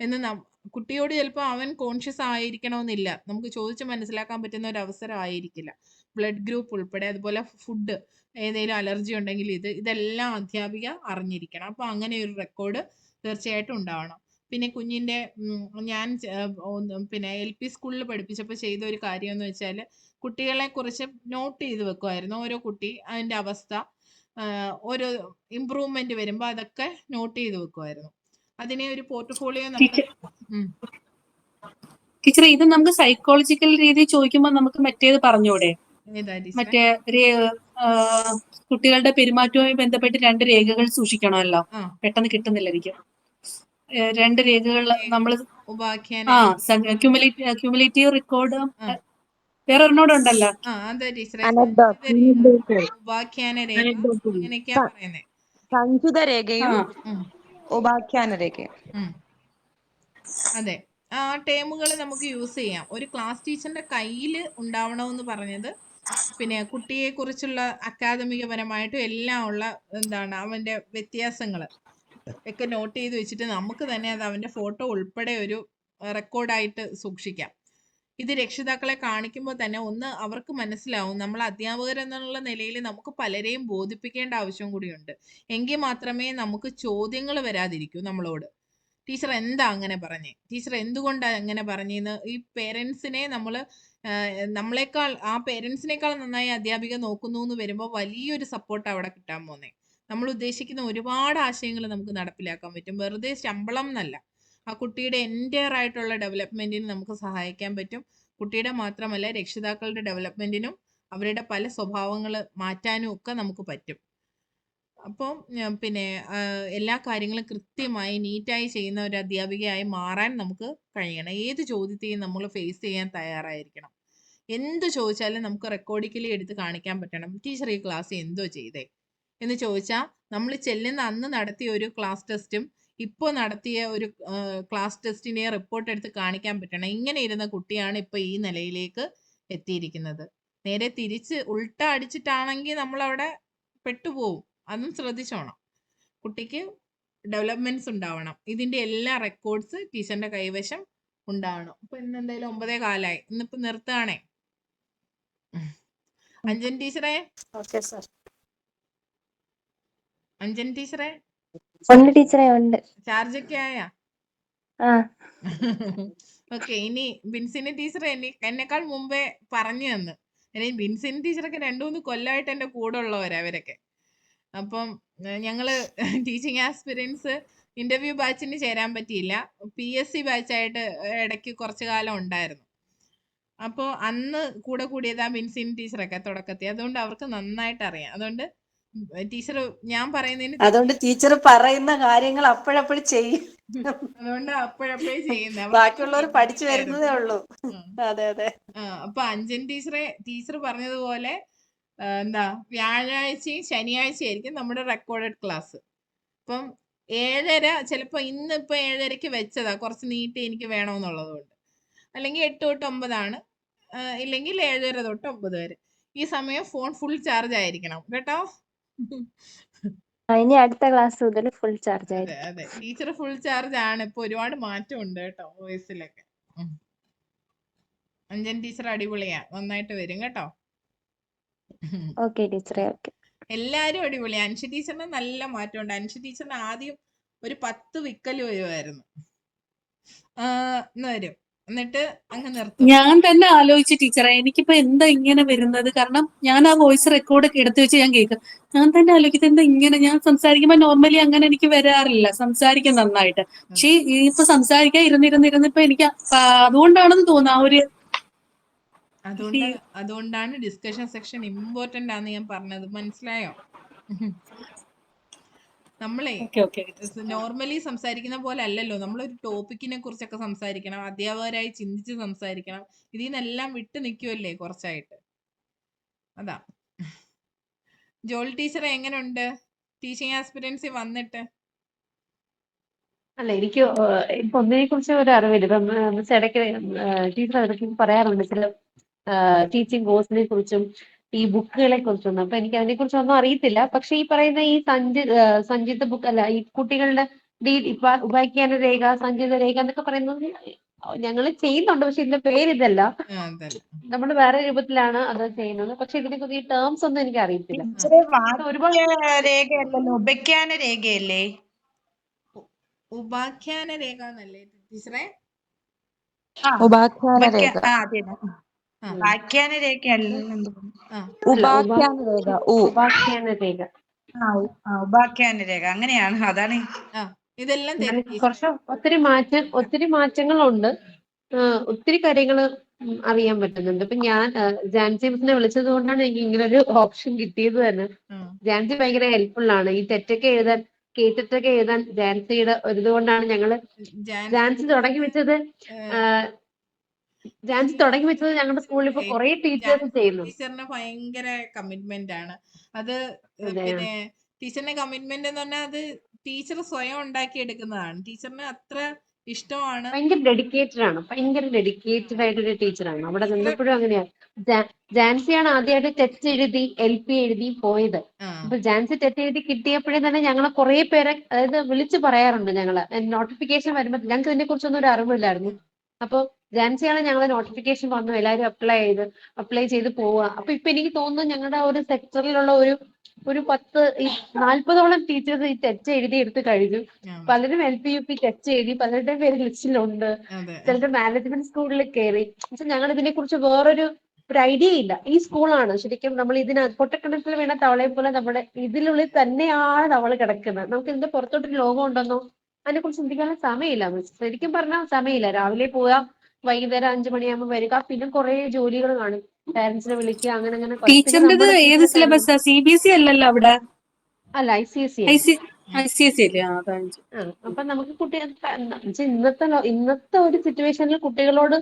എന്ന് കുട്ടിയോട് ചിലപ്പോൾ അവൻ കോൺഷ്യസ് ആയിരിക്കണമെന്നില്ല, നമുക്ക് ചോദിച്ച് മനസ്സിലാക്കാൻ പറ്റുന്ന ഒരു അവസരം ആയിരിക്കില്ല. ബ്ലഡ് ഗ്രൂപ്പ് ഉൾപ്പെടെ, അതുപോലെ ഫുഡ് ഏതെങ്കിലും അലർജി ഉണ്ടെങ്കിൽ ഇതെല്ലാം അധ്യാപിക അറിഞ്ഞിരിക്കണം. അപ്പോൾ അങ്ങനെ ഒരു റെക്കോർഡ് തീർച്ചയായിട്ടും ഉണ്ടാവണം. പിന്നെ കുഞ്ഞിന്റെ ഞാൻ പിന്നെ LP സ്കൂളിൽ പഠിപ്പിച്ചപ്പോൾ ചെയ്ത ഒരു കാര്യം എന്ന് വെച്ചാൽ കുട്ടികളെ കുറിച്ച് നോട്ട് ചെയ്ത് വെക്കുമായിരുന്നു. ഓരോ കുട്ടി അതിന്റെ അവസ്ഥ ഓരോ ഇമ്പ്രൂവ്മെന്റ് വരുമ്പോൾ അതൊക്കെ നോട്ട് ചെയ്ത് വെക്കുമായിരുന്നു. അതിനെ ഒരു പോർട്ട്ഫോളിയോ നമ്മൾ ടീച്ചർ ടീച്ചറെ ഇത് നമുക്ക് സൈക്കോളജിക്കൽ രീതിയിൽ ചോദിക്കുമ്പോൾ നമുക്ക് മറ്റേത് പറഞ്ഞൂടെ? ഏതാ ടീച്ചറെ? മറ്റേ കുട്ടികളുടെ പെരുമാറ്റവുമായി ബന്ധപ്പെട്ട് 2 രേഖകൾ സൂക്ഷിക്കണമല്ലോ. പെട്ടെന്ന് കിട്ടുന്നില്ല എനിക്ക്. 2 രേഖകൾ നമ്മൾ ഉപാഖ്യാന ക്യുമുലേറ്റീവ് റെക്കോർഡ് വേറെ ഒരെണ്ണോടുണ്ടല്ലോ. അതെ ടീച്ചറെ, Anecdotal. ഉപാഖ്യാന രേഖ അങ്ങനെയൊക്കെയാ പറയുന്നത്. സഞ്ചിത രേഖയും ഉപാഖ്യാന രേഖയും. അതെ, ആ ടേമുകൾ നമുക്ക് യൂസ് ചെയ്യാം. ഒരു ക്ലാസ് ടീച്ചറിന്റെ കയ്യിൽ ഉണ്ടാവണമെന്ന് പറഞ്ഞത് പിന്നെ കുട്ടിയെ കുറിച്ചുള്ള അക്കാദമികപരമായിട്ടും എല്ലാം ഉള്ള എന്താണ് അവന്റെ വ്യത്യാസങ്ങൾ ഒക്കെ നോട്ട് ചെയ്ത് വെച്ചിട്ട് നമുക്ക് തന്നെ അത് അവന്റെ ഫോട്ടോ ഉൾപ്പെടെ ഒരു റെക്കോർഡായിട്ട് സൂക്ഷിക്കാം. ഇത് രക്ഷിതാക്കളെ കാണിക്കുമ്പോൾ തന്നെ ഒന്ന് അവർക്ക് മനസ്സിലാവും, നമ്മൾ അധ്യാപകർ എന്നുള്ള നിലയിൽ നമുക്ക് പലരെയും ബോധിപ്പിക്കേണ്ട ആവശ്യം കൂടിയുണ്ട്. എങ്കിൽ മാത്രമേ നമുക്ക് ചോദ്യങ്ങൾ വരാതിരിക്കൂ നമ്മളോട്. ടീച്ചർ എന്താ അങ്ങനെ പറഞ്ഞേ, ടീച്ചർ എന്തുകൊണ്ടാ അങ്ങനെ പറഞ്ഞെന്ന് ഈ പേരൻസിനെ നമ്മളെക്കാൾ ആ പേരൻസിനേക്കാൾ നന്നായി അധ്യാപിക നോക്കുന്നു എന്ന് വരുമ്പോൾ വലിയൊരു സപ്പോർട്ട് അവിടെ കിട്ടാൻ പോന്നേ. നമ്മൾ ഉദ്ദേശിക്കുന്ന ഒരുപാട് ആശയങ്ങൾ നമുക്ക് നടപ്പിലാക്കാൻ പറ്റും. വെറുതെ ശമ്പളം എന്നല്ല, ആ കുട്ടിയുടെ എൻറ്റയർ ആയിട്ടുള്ള ഡെവലപ്മെന്റിന് നമുക്ക് സഹായിക്കാൻ പറ്റും. കുട്ടിയുടെ മാത്രമല്ല രക്ഷിതാക്കളുടെ ഡെവലപ്മെന്റിനും അവരുടെ പല സ്വഭാവങ്ങൾ മാറ്റാനും ഒക്കെ നമുക്ക് പറ്റും. അപ്പം പിന്നെ എല്ലാ കാര്യങ്ങളും കൃത്യമായി നീറ്റായി ചെയ്യുന്ന ഒരു അധ്യാപികയായി മാറാൻ നമുക്ക് കഴിയണം. ഏത് ചോദ്യത്തെയും നമ്മൾ ഫേസ് ചെയ്യാൻ തയ്യാറായിരിക്കണം. എന്ത് ചോദിച്ചാലും നമുക്ക് റെക്കോർഡിക്കലി എടുത്ത് കാണിക്കാൻ പറ്റണം. ടീച്ചർ ഈ ക്ലാസ് എന്തോ ചെയ്തേ എന്ന് ചോദിച്ചാൽ നമ്മൾ ചെല്ലുന്ന അന്ന് നടത്തിയ ഒരു ക്ലാസ് ടെസ്റ്റും ഇപ്പോൾ നടത്തിയ ഒരു ക്ലാസ് ടെസ്റ്റിനെ റിപ്പോർട്ട് എടുത്ത് കാണിക്കാൻ പറ്റണം. ഇങ്ങനെ ഇരുന്ന കുട്ടിയാണ് ഇപ്പൊ ഈ നിലയിലേക്ക് എത്തിയിരിക്കുന്നത്. നേരെ തിരിച്ച് ഉൾട്ട അടിച്ചിട്ടാണെങ്കിൽ നമ്മളവിടെ പെട്ടുപോകും. അതും ശ്രദ്ധിച്ചോണം. കുട്ടിക്ക് ഡെവലപ്മെന്റ്സ് ഉണ്ടാവണം. ഇതിന്റെ എല്ലാ റെക്കോർഡ്സ് ടീച്ചറിന്റെ കൈവശം ഉണ്ടാവണം. ഇപ്പൊ ഇന്ന് എന്തായാലും 9:15 ഇന്നിപ്പോ നിർത്തുകയാണേ. അഞ്ജൻ ടീച്ചറെ, അഞ്ജൻ ടീച്ചറെ ഉണ്ട് ടീച്ചറെ, ഉണ്ട്. ചാർജ് ഒക്കെ ആയാ? ആ ഓക്കെ. ഇനി ബിൻസിനി ടീച്ചർ എന്നെക്കാൾ മുമ്പേ പറഞ്ഞു തന്നു. ബിൻസിനി ടീച്ചറൊക്കെ 2-3 കൊല്ലമായിട്ട് എന്റെ കൂടെ ഉള്ളവരാ അവരൊക്കെ. അപ്പം ഞങ്ങള് ടീച്ചിങ് ആസ്പിരൻസ് ഇന്റർവ്യൂ ബാച്ചിന് ചേരാൻ പറ്റിയില്ല. PSC ബാച്ചായിട്ട് ഇടയ്ക്ക് കുറച്ചു കാലം ഉണ്ടായിരുന്നു. അപ്പോൾ അന്ന് കൂടെ കൂടിയതാ ബിൻസിനി ടീച്ചറൊക്കെ തുടക്കത്തിൽ. അതുകൊണ്ട് അവർക്ക് നന്നായിട്ട് അറിയാം. അതുകൊണ്ട് ടീച്ചർ ഞാൻ പറയുന്നതിന് അതുകൊണ്ട് ടീച്ചർ പറയുന്ന കാര്യങ്ങൾ അപ്പോഴപ്പോഴും ചെയ്യും. അതുകൊണ്ട് അപ്പോഴപ്പോഴേ ചെയ്യുന്നത്. ബാക്കിയുള്ളവർ പഠിച്ചു വരുന്നതേ ഉള്ളൂ. അതെ അതെ. അപ്പൊ അഞ്ജൻ ടീച്ചർ പറഞ്ഞതുപോലെ എന്താ വ്യാഴാഴ്ചയും ശനിയാഴ്ചയും ആയിരിക്കും നമ്മുടെ റെക്കോർഡഡ് ക്ലാസ്. അപ്പം 7:30 ചിലപ്പോ ഇന്നിപ്പോ 7:30 വെച്ചതാ, കുറച്ച് നീട്ടി എനിക്ക് വേണമെന്നുള്ളത് കൊണ്ട്. അല്ലെങ്കിൽ 8 തൊട്ട് 9 ഇല്ലെങ്കിൽ 7:30 തൊട്ട് 9 വരെ. ഈ സമയം ഫോൺ ഫുൾ ചാർജ് ആയിരിക്കണം കേട്ടോ. ഇനി അടുത്ത ക്ലാസ് മുതൽ ഫുൾ ചാർജ് ആയിരിക്കും. അതെ, ടീച്ചർ ഫുൾ ചാർജ് ആണ്. ഇപ്പൊ ഒരുപാട് മാറ്റം ഉണ്ട് കേട്ടോ വോയിസിലൊക്കെ. അഞ്ജൻ ടീച്ചർ അടിപൊളിയാ, നന്നായിട്ട് വരും കേട്ടോ. ഓക്കെ ടീച്ചറെ, ഓക്കെ. എല്ലാരും അടിപൊളിയാ. അൻഷി ടീച്ചറിന് നല്ല മാറ്റമുണ്ട്. അൻഷി ടീച്ചറിന് ആദ്യം ഒരു 10 വിക്കൽ വരുമായിരുന്നു. വരും, എന്നിട്ട് അങ്ങ് നിർത്തും. ഞാൻ തന്നെ ആലോചിച്ചു ടീച്ചറെ, എനിക്കിപ്പോ എന്താ ഇങ്ങനെ വരുന്നത്? കാരണം ഞാൻ ആ വോയിസ് റെക്കോർഡ് ഒക്കെ എടുത്തു വെച്ച് ഞാൻ കേൾക്കും. ഞാൻ തന്നെ ആലോചിക്കുന്നത് എന്താ ഇങ്ങനെ. ഞാൻ സംസാരിക്കുമ്പോ നോർമലി അങ്ങനെ എനിക്ക് വരാറില്ല, സംസാരിക്കും നന്നായിട്ട്. പക്ഷെ ഇപ്പൊ സംസാരിക്കാൻ ഇരുന്നിരുന്നിരുന്നിപ്പോ എനിക്ക് അതുകൊണ്ടാണെന്ന് തോന്നുന്നു ആ ഒരു. അതുകൊണ്ടാണ് ഡിസ്കഷൻ സെക്ഷൻ ഇമ്പോർട്ടന്റ് ആണെന്ന് ഞാൻ പറഞ്ഞത്. മനസ്സിലായോ? നമ്മളെ നോർമലി സംസാരിക്കുന്ന പോലെ അല്ലല്ലോ. നമ്മളൊരു ടോപ്പിക്കിനെ കുറിച്ചൊക്കെ സംസാരിക്കണം, അധ്യാപകരായി ചിന്തിച്ച് സംസാരിക്കണം. ഇതിൽ നിന്നെല്ലാം വിട്ടു നിൽക്കുമല്ലേ കുറച്ചായിട്ട്. അതാ. ജോൾ ടീച്ചർ എങ്ങനെയുണ്ട് ടീച്ചിങ് ആസ്പിരൻസി വന്നിട്ട്? അല്ല, എനിക്ക് ഇപ്പൊ ഒന്നിനെ കുറിച്ച് ഒരു അറിവില്ല. ഇപ്പം ഇടയ്ക്ക് ടീച്ചർ ഇടയ്ക്ക് പറയാറുണ്ട് ചില ടീച്ചിങ് കോഴ്സിനെ കുറിച്ചും ഈ ബുക്കുകളെ കുറിച്ചൊന്നും. അപ്പൊ എനിക്ക് അതിനെ കുറിച്ചൊന്നും അറിയത്തില്ല. പക്ഷെ ഈ പറയുന്ന ഈ സഞ്ചിത ബുക്ക് അല്ല, ഈ കുട്ടികളുടെ ഉപാഖ്യാന രേഖ, സഞ്ചിത രേഖ എന്നൊക്കെ പറയുന്നത് ഞങ്ങൾ ചെയ്യുന്നുണ്ട്. പക്ഷെ ഇതിന്റെ പേര് ഇതല്ല, നമ്മൾ വേറെ രൂപത്തിലാണ് അത് ചെയ്യുന്നത്. പക്ഷെ ഇതിനെ കുറിച്ച് ഈ ടേംസ് ഒന്നും എനിക്ക് അറിയത്തില്ല. ഒരുപാട് രേഖയല്ലല്ലോ, ഉപാഖ്യാന രേഖയല്ലേ? ഉപാഖ്യാന രേഖ എന്നല്ലേ ടീച്ചറെ? ഉപാഖ്യാന രേഖ. ഉപാഖ്യാന രേഖ. ഉപാഖ്യാന രേഖ അങ്ങനെയാണ്. അതാണ് ആ ഇതെല്ലാം തരും ടീച്ചറെ. കുറച്ച് ഒത്തിരി മാറ്റങ്ങളുണ്ട്. ഒത്തിരി കാര്യങ്ങൾ അറിയാൻ പറ്റുന്നുണ്ട്. ഇപ്പൊ ഞാൻ ജാൻസി മിസ്സിനെ വിളിച്ചത് കൊണ്ടാണ് എനിക്ക് ഇങ്ങനെ ഒരു ഓപ്ഷൻ കിട്ടിയത് തന്നെ. ഉം. ജാൻസി ഭയങ്കര ഹെൽപ്ഫുൾ ആണ്. ഈ തെറ്റൊക്കെ എഴുതാൻ കേട്ടിട്ടൊക്കെ എഴുതാൻ ജാൻസിയുടെ ഒരിതുകൊണ്ടാണ് ഞങ്ങള് ജാൻസി തുടങ്ങി വെച്ചത്. ജാൻസി തുടങ്ങി വെച്ചത് ഞങ്ങളുടെ സ്കൂളിൽ ഇപ്പൊ കുറെ ടീച്ചേഴ്സ് ചെയ്യുന്നു. ടീച്ചറിന് ഭയങ്കര കമ്മിറ്റ്മെന്റ് ആണ് അത്. അതെ. പിന്നെ ടീച്ചറിന്റെ കമ്മിറ്റ്മെന്റ് എന്ന് പറഞ്ഞാൽ അത് ടീച്ചർ സ്വയം ഉണ്ടാക്കി എടുക്കുന്നതാണ്. ടീച്ചറിന് അത്ര ഇഷ്ടമാണ്. ഭയങ്കര ഡെഡിക്കേറ്റഡ് ആയിട്ടൊരു ടീച്ചറാണ്. അവിടെ നിന്നപ്പോഴും അങ്ങനെയാണ്. ജാൻസിയാണ് ആദ്യമായിട്ട് ടെസ്റ്റ് എഴുതി LP എഴുതി പോയത്. അപ്പൊ ജാൻസി ടെസ്റ്റ് എഴുതി കിട്ടിയപ്പോഴേ തന്നെ ഞങ്ങളെ കുറെ പേരെ അതായത് വിളിച്ചു പറയാറുണ്ട്. ഞങ്ങള് നോട്ടിഫിക്കേഷൻ വരുമ്പോൾ ഞങ്ങൾക്ക് ഇതിനെ കുറിച്ചൊന്നും ഒരു അറിവില്ലായിരുന്നു. അപ്പൊ ജാൻസിയാണ് ഞങ്ങളെ നോട്ടിഫിക്കേഷൻ വന്നു, എല്ലാവരും അപ്ലൈ ചെയ്ത് പോവുക. അപ്പൊ ഇപ്പൊ എനിക്ക് തോന്നുന്നു ഞങ്ങളുടെ ഒരു സെക്ടറിലുള്ള ഒരു 40ഓളം ടീച്ചേഴ്സ് ഈ ടെസ്റ്റ് എഴുതി എടുത്ത് കഴിഞ്ഞു. പലരും LP UP ടെസ്റ്റ് എഴുതി, പലരുടെയും പേര് ലിസ്റ്റിലുണ്ട്. ചിലരുടെ മാനേജ്മെന്റ് സ്കൂളിൽ കയറി. പക്ഷെ ഞങ്ങൾ ഇതിനെ കുറിച്ച് വേറൊരു ഐഡിയ ഇല്ല. ഈ സ്കൂളാണ് ശരിക്കും നമ്മൾ പൊട്ടക്കിണറ്റിൽ വീണ തവളയെ പോലെ നമ്മുടെ ഇതിനുള്ളിൽ തന്നെയാണ് നമ്മൾ കിടക്കുന്നത്. നമുക്ക് ഇതിന്റെ പുറത്തോട്ടൊരു ലോകം ഉണ്ടെന്നോ അതിനെ കുറിച്ച് ചിന്തിക്കാനുള്ള സമയമില്ല മിസ്. ശരിക്കും പറഞ്ഞാൽ സമയമില്ല. രാവിലെ പോവുക, വൈകുന്നേരം 5 മണിയാകുമ്പോൾ വരിക, പിന്നെ കുറെ ജോലികൾ കാണും. പാരന്റ്സിനെ വിളിക്കുക, അങ്ങനെ പിന്നെ ടീച്ചറിന്റേത് നമ്മുടെ ഏത് വീട്ടിലെ കാര്യങ്ങൾ. സിലബസാ? CBSE അല്ലല്ലോ അവിടെ? അല്ല, ICSE ആണ്. ICSE അല്ലേ? അതാണ്. അപ്പൊ നമുക്ക് ഇന്നത്തെ ഒരു സിറ്റുവേഷനിൽ കുട്ടികളോട്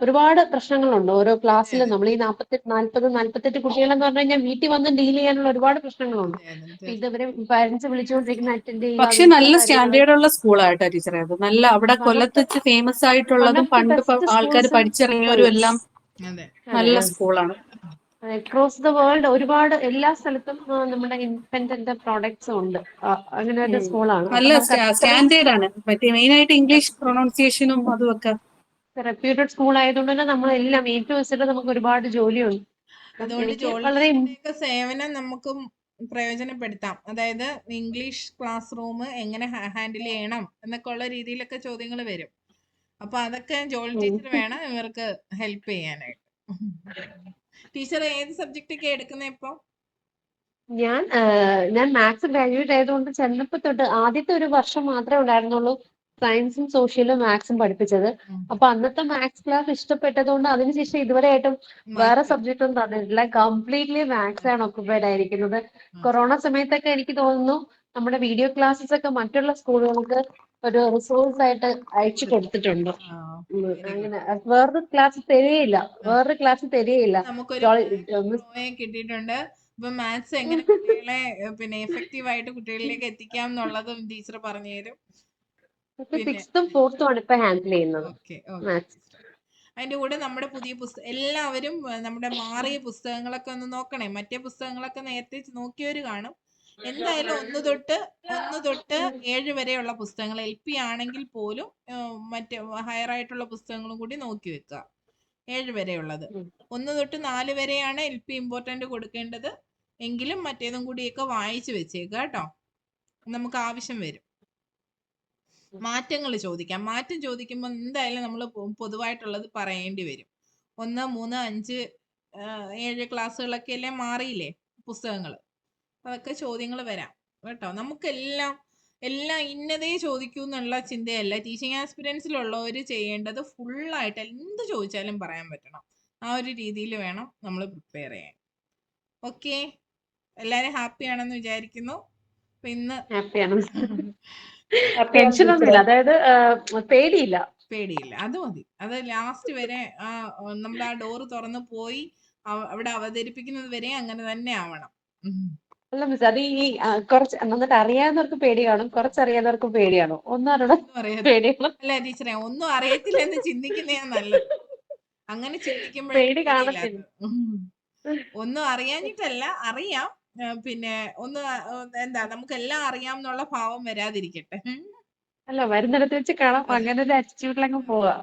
ഒരുപാട് പ്രശ്നങ്ങളുണ്ട്. ഓരോ ക്ലാസ്സിലും നമ്മൾ ഈ 48 കുട്ടികളെന്ന് പറഞ്ഞു കഴിഞ്ഞാൽ വീട്ടിൽ വന്ന് ഡീൽ ചെയ്യാനുള്ള ഒരുപാട് പ്രശ്നങ്ങളുണ്ട്. ഇതുവരെ പാരന്റ്സ് വിളിച്ചുകൊണ്ടിരിക്കുന്ന അറ്റൻഡ് ചെയ്യുക, പക്ഷെ നല്ല സ്റ്റാൻഡേർഡ് ഉള്ള സ്കൂളായിട്ടാ ടീച്ചറെ അത്. നല്ല അവിടെ കൊല്ലത്ത് വെച്ച് ഫേമസ് ആയിട്ടുള്ളതും പണ്ട് ആൾക്കാർ പഠിച്ചിറങ്ങിയവരും എല്ലാം നല്ല സ്കൂളാണ്. അക്രോസ് ദ വേൾഡ് ഒരുപാട് എല്ലാ സ്ഥലത്തും നമ്മുടെ ഇൻഡിപെൻഡന്റ് പ്രോഡക്ട്സും ഉണ്ട്. അങ്ങനെ ഒരു സ്കൂളാണ്. നല്ല സ്റ്റാൻഡേർഡ് ആണ്. മറ്റേ മെയിൻ ആയിട്ട് ഇംഗ്ലീഷ് പ്രൊണൗൺസിയേഷനും അതും ഒക്കെ റെപ്യൂട്ടഡ് സ്കൂൾ ആയതുകൊണ്ട് തന്നെ നമ്മളെല്ലാം ഏറ്റവും നമുക്ക് ഒരുപാട് ജോലിയുണ്ട്. അതുകൊണ്ട് ജോലിയുടെ സേവനം നമുക്കും പ്രയോജനപ്പെടുത്താം. അതായത് ഇംഗ്ലീഷ് ക്ലാസ് റൂം എങ്ങനെ ഹാൻഡിൽ ചെയ്യണം എന്നൊക്കെ ഉള്ള രീതിയിലൊക്കെ ചോദ്യങ്ങൾ വരും. അപ്പൊ അതൊക്കെ ജോലി ടീച്ചർ വേണം ഇവർക്ക് ഹെൽപ്പ് ചെയ്യാനായിട്ട്. ടീച്ചർ ഏത് സബ്ജക്റ്റ് ഒക്കെ എടുക്കുന്നത് ഇപ്പൊ? ഞാൻ മാത്സ് ഗ്രാജുവേറ്റ് ആയതുകൊണ്ട് ചെന്നപ്പോ തൊട്ട് ആദ്യത്തെ ഒരു വർഷം മാത്രമേ ഉണ്ടായിരുന്നുള്ളൂ സയൻസും സോഷ്യലും മാത്സും പഠിപ്പിച്ചത്. അപ്പൊ അന്നത്തെ മാത്സ് ക്ലാസ് ഇഷ്ടപ്പെട്ടതുകൊണ്ട് അതിനുശേഷം ഇതുവരെ ആയിട്ടും വേറെ സബ്ജക്റ്റ് ഒന്നും തന്നിട്ടില്ല. കംപ്ലീറ്റ്ലി മാത്സ് ആണ് ഒക്കുപൈഡ് ആയിരിക്കുന്നത്. കൊറോണ സമയത്തൊക്കെ എനിക്ക് തോന്നുന്നു നമ്മുടെ വീഡിയോ ക്ലാസ്സസ് ഒക്കെ മറ്റുള്ള സ്കൂളുകൾക്ക് ഒരു റിസോഴ്സ് ആയിട്ട് അയച്ചു കൊടുത്തിട്ടുണ്ട്. അങ്ങനെ വേറൊരു ക്ലാസ് തരികയില്ല. നമുക്കൊരു കിട്ടിയിട്ടുണ്ട്. ഇപ്പൊ മാത്സ് എങ്ങനെ കുട്ടികളെ പിന്നെ എഫക്റ്റീവ് ആയിട്ട് കുട്ടികളിലേക്ക് എത്തിക്കാം എന്നുള്ളതും ടീച്ചർ പറഞ്ഞു തരും. 6th ഉം 4th ഉം ആണ് ഇപ്പൊ ഹാൻഡിൽ ചെയ്യുന്നത്. അതിന്റെ കൂടെ നമ്മുടെ പുതിയ എല്ലാവരും നമ്മുടെ മാറിയ പുസ്തകങ്ങളൊക്കെ ഒന്ന് നോക്കണേ. മറ്റേ പുസ്തകങ്ങളൊക്കെ നേരത്തെ നോക്കിയവര് കാണും. എന്തായാലും 1 തൊട്ട് 7 വരെയുള്ള പുസ്തകങ്ങൾ LP ആണെങ്കിൽ പോലും മറ്റേ ഹയർ ആയിട്ടുള്ള പുസ്തകങ്ങളും കൂടി നോക്കി വെക്കുക. 7 വരെയുള്ളത്. 1 തൊട്ട് 4 വരെയാണ് LP ഇമ്പോർട്ടന്റ് കൊടുക്കേണ്ടത്. എങ്കിലും മറ്റേതും കൂടിയൊക്കെ വായിച്ചു വെച്ചേക്കുക കേട്ടോ. നമുക്ക് ആവശ്യം വരും. മാറ്റങ്ങൾ ചോദിക്കാം. മാറ്റം ചോദിക്കുമ്പോൾ എന്തായാലും നമ്മൾ പൊതുവായിട്ടുള്ളത് പറയേണ്ടി വരും. 1, 3, 5, 7 ക്ലാസ്സുകളൊക്കെ അല്ലേ മാറിയില്ലേ പുസ്തകങ്ങൾ. അതൊക്കെ ചോദ്യങ്ങൾ വരാം കേട്ടോ. നമുക്കെല്ലാം ഇന്നതേ ചോദിക്കൂ എന്നുള്ള ചിന്തയല്ല. ടീച്ചിങ് ആസ്പിരൻസിലുള്ളവർ ചെയ്യേണ്ടത് ഫുള്ളായിട്ട് എന്ത് ചോദിച്ചാലും പറയാൻ പറ്റണം. ആ ഒരു രീതിയിൽ വേണം നമ്മൾ പ്രിപ്പയർ ചെയ്യാൻ. ഓക്കെ, എല്ലാരും ഹാപ്പി ആണെന്ന് വിചാരിക്കുന്നു. ഇന്ന് ടെൻഷനൊന്നുമില്ല, അതായത് പേടിയില്ല. അത് മതി. അത് ലാസ്റ്റ് വരെ നമ്മൾ ആ ഡോറ് തുറന്ന് പോയി അവിടെ അവതരിപ്പിക്കുന്നത് വരെ അങ്ങനെ തന്നെ ആവണം. അല്ല മിസ്, അത് ഈ കുറച്ച് നന്നായിട്ട് അറിയാവുന്നവർക്ക് പേടി കാണും, കുറച്ചറിയാവുന്നവർക്ക് പേടിയാണോ? ഒന്നും അറിയണം. അല്ല ടീച്ചറെ, ഒന്നും അറിയത്തില്ല എന്ന് ചിന്തിക്കുന്നതാ നല്ലത്. അങ്ങനെ പേടി കാണത്തില്ല. ഒന്നും അറിയാഞ്ഞിട്ടല്ല, അറിയാം. പിന്നെ നമുക്ക് എല്ലാം അറിയാം എന്നുള്ള ഭാവം വരാതിരിക്കട്ടെ. അല്ല, വരുന്നിടത്ത് വെച്ച് കാണാം. അങ്ങനെ ഒരു ആറ്റിറ്റ്യൂഡിലങ്ങ് പോവാ.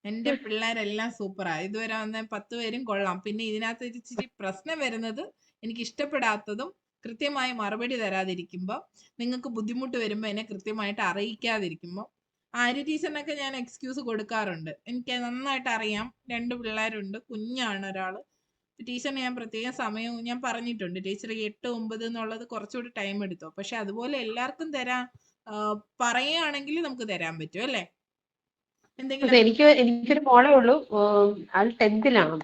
എന്റെ പിള്ളേരെല്ലാം സൂപ്പറാ. ഇതുവരെ വന്ന 10 പേരും കൊള്ളാം. പിന്നെ ഇതിനകത്ത് ഇച്ചിരി പ്രശ്നം വരുന്നത് എനിക്ക് ഇഷ്ടപ്പെടാത്തതും കൃത്യമായി മറുപടി തരാതിരിക്കുമ്പോ, നിങ്ങൾക്ക് ബുദ്ധിമുട്ട് വരുമ്പോ എന്നെ കൃത്യമായിട്ട് അറിയിക്കാതിരിക്കുമ്പോ, ആര്യ ടീച്ചറിനൊക്കെ ഞാൻ എക്സ്ക്യൂസ് കൊടുക്കാറുണ്ട്. എനിക്ക് നന്നായിട്ട് അറിയാം. 2 പിള്ളേരുണ്ട്, കുഞ്ഞാണ് ഒരാള്. ടീച്ചറിന് ഞാൻ പ്രത്യേകം സമയവും ഞാൻ പറഞ്ഞിട്ടുണ്ട്. ടീച്ചർ 8, 9 എന്നുള്ളത് കുറച്ചുകൂടി ടൈം എടുത്തോ. പക്ഷെ അതുപോലെ എല്ലാവർക്കും തരാൻ പറയുകയാണെങ്കിൽ നമുക്ക് തരാൻ പറ്റും അല്ലേ? എന്തെങ്കിലും അതെ, എനിക്കൊരു മോളേ ഉള്ളൂ. ആൾ 10th-ലാണ്.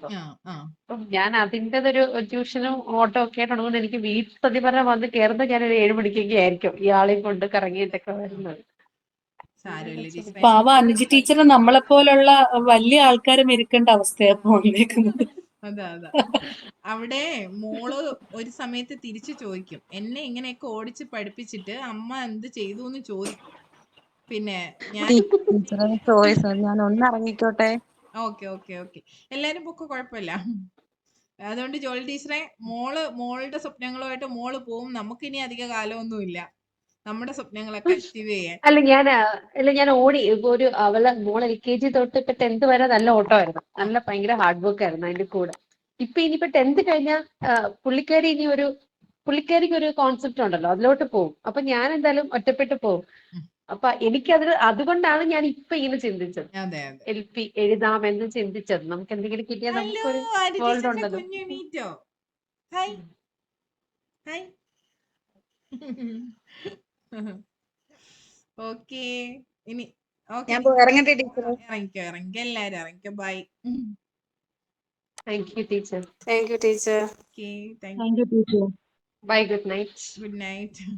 അപ്പം ഞാൻ അതിൻ്റെതൊരു ട്യൂഷനും ഓട്ടോ ഒക്കെ ആയിട്ടുള്ളത് എനിക്ക് വീട്ടിൽ സത്യം പറഞ്ഞാൽ വന്ന് കയറുന്നത് ഞാൻ ഒരു 7 മണിക്കൊക്കെ ആയിരിക്കും ഇയാളെയും കൊണ്ട് കറങ്ങിയിട്ടൊക്കെ വരുന്നത്. സാരമില്ല ടീച്ചറെ. പാവ അനുജ ടീച്ചർ നമ്മളെ പോലുള്ള വലിയ ആൾക്കാരെ മെരുക്കേണ്ട അവസ്ഥയാ പോയിരിക്കുന്നത്. അതാ അവിടെ മോള് ഒരു സമയത്ത് തിരിച്ചു ചോദിക്കും, എന്നെ ഇങ്ങനെയൊക്കെ ഓടിച്ച് പഠിപ്പിച്ചിട്ട് അമ്മ എന്ത് ചെയ്തു എന്ന് ചോദിക്കും. പിന്നെ ഞാൻ ടീച്ചറെ സോറി സർ, ഞാൻ ഒന്ന് ഇറങ്ങിക്കോട്ടെ. ഓക്കെ എല്ലാരും പൊക്കെ, കുഴപ്പമില്ല. അതുകൊണ്ട് ജോളി ടീച്ചറെ, മോളുടെ സ്വപ്നങ്ങളുമായിട്ട് മോള് പോവും. നമുക്കിനി അധിക കാലമൊന്നുമില്ല നമ്മുടെ സ്വപ്നങ്ങളൊക്കെ അച്ചീവ് ചെയ്യാൻ. അല്ല ഞാൻ ഓടി ഇപ്പൊ അവളെ മോൾ LKG തൊട്ട് ഇപ്പൊ 10th വരെ നല്ല ഓട്ടമായിരുന്നു, നല്ല ഭയങ്കര ഹാർഡ് വർക്ക് ആയിരുന്നു അതിന്റെ കൂടെ. ഇനിയിപ്പോ 10th കഴിഞ്ഞാൽ പുള്ളിക്കാരിക്ക് ഒരു കോൺസെപ്റ്റ് ഉണ്ടല്ലോ, അതിലോട്ട് പോകും. അപ്പൊ ഞാൻ എന്തായാലും ഒറ്റപ്പെട്ട് പോകും. അപ്പൊ അതുകൊണ്ടാണ് ഞാൻ ഇപ്പൊ ഇങ്ങനെ ചിന്തിച്ചത്, LP എഴുതാമെന്ന് ചിന്തിച്ചത്. നമുക്ക് എന്തെങ്കിലും കിട്ടിയാൽ നമുക്കൊരു വേൾഡ് ഉണ്ടല്ലോ. കുഞ്ഞുണീറ്റോ? Hi hi. ഓക്കേ, ഇനി ഞാൻ ഇറങ്ങട്ടെ ടീച്ചറെ. ഇറങ്ങിക്കോ എല്ലാരും ഇറങ്ങിക്കോ. Bye. Thank you teacher. Thank you teacher. Okay, thank you teacher. Bye, good night. Good night.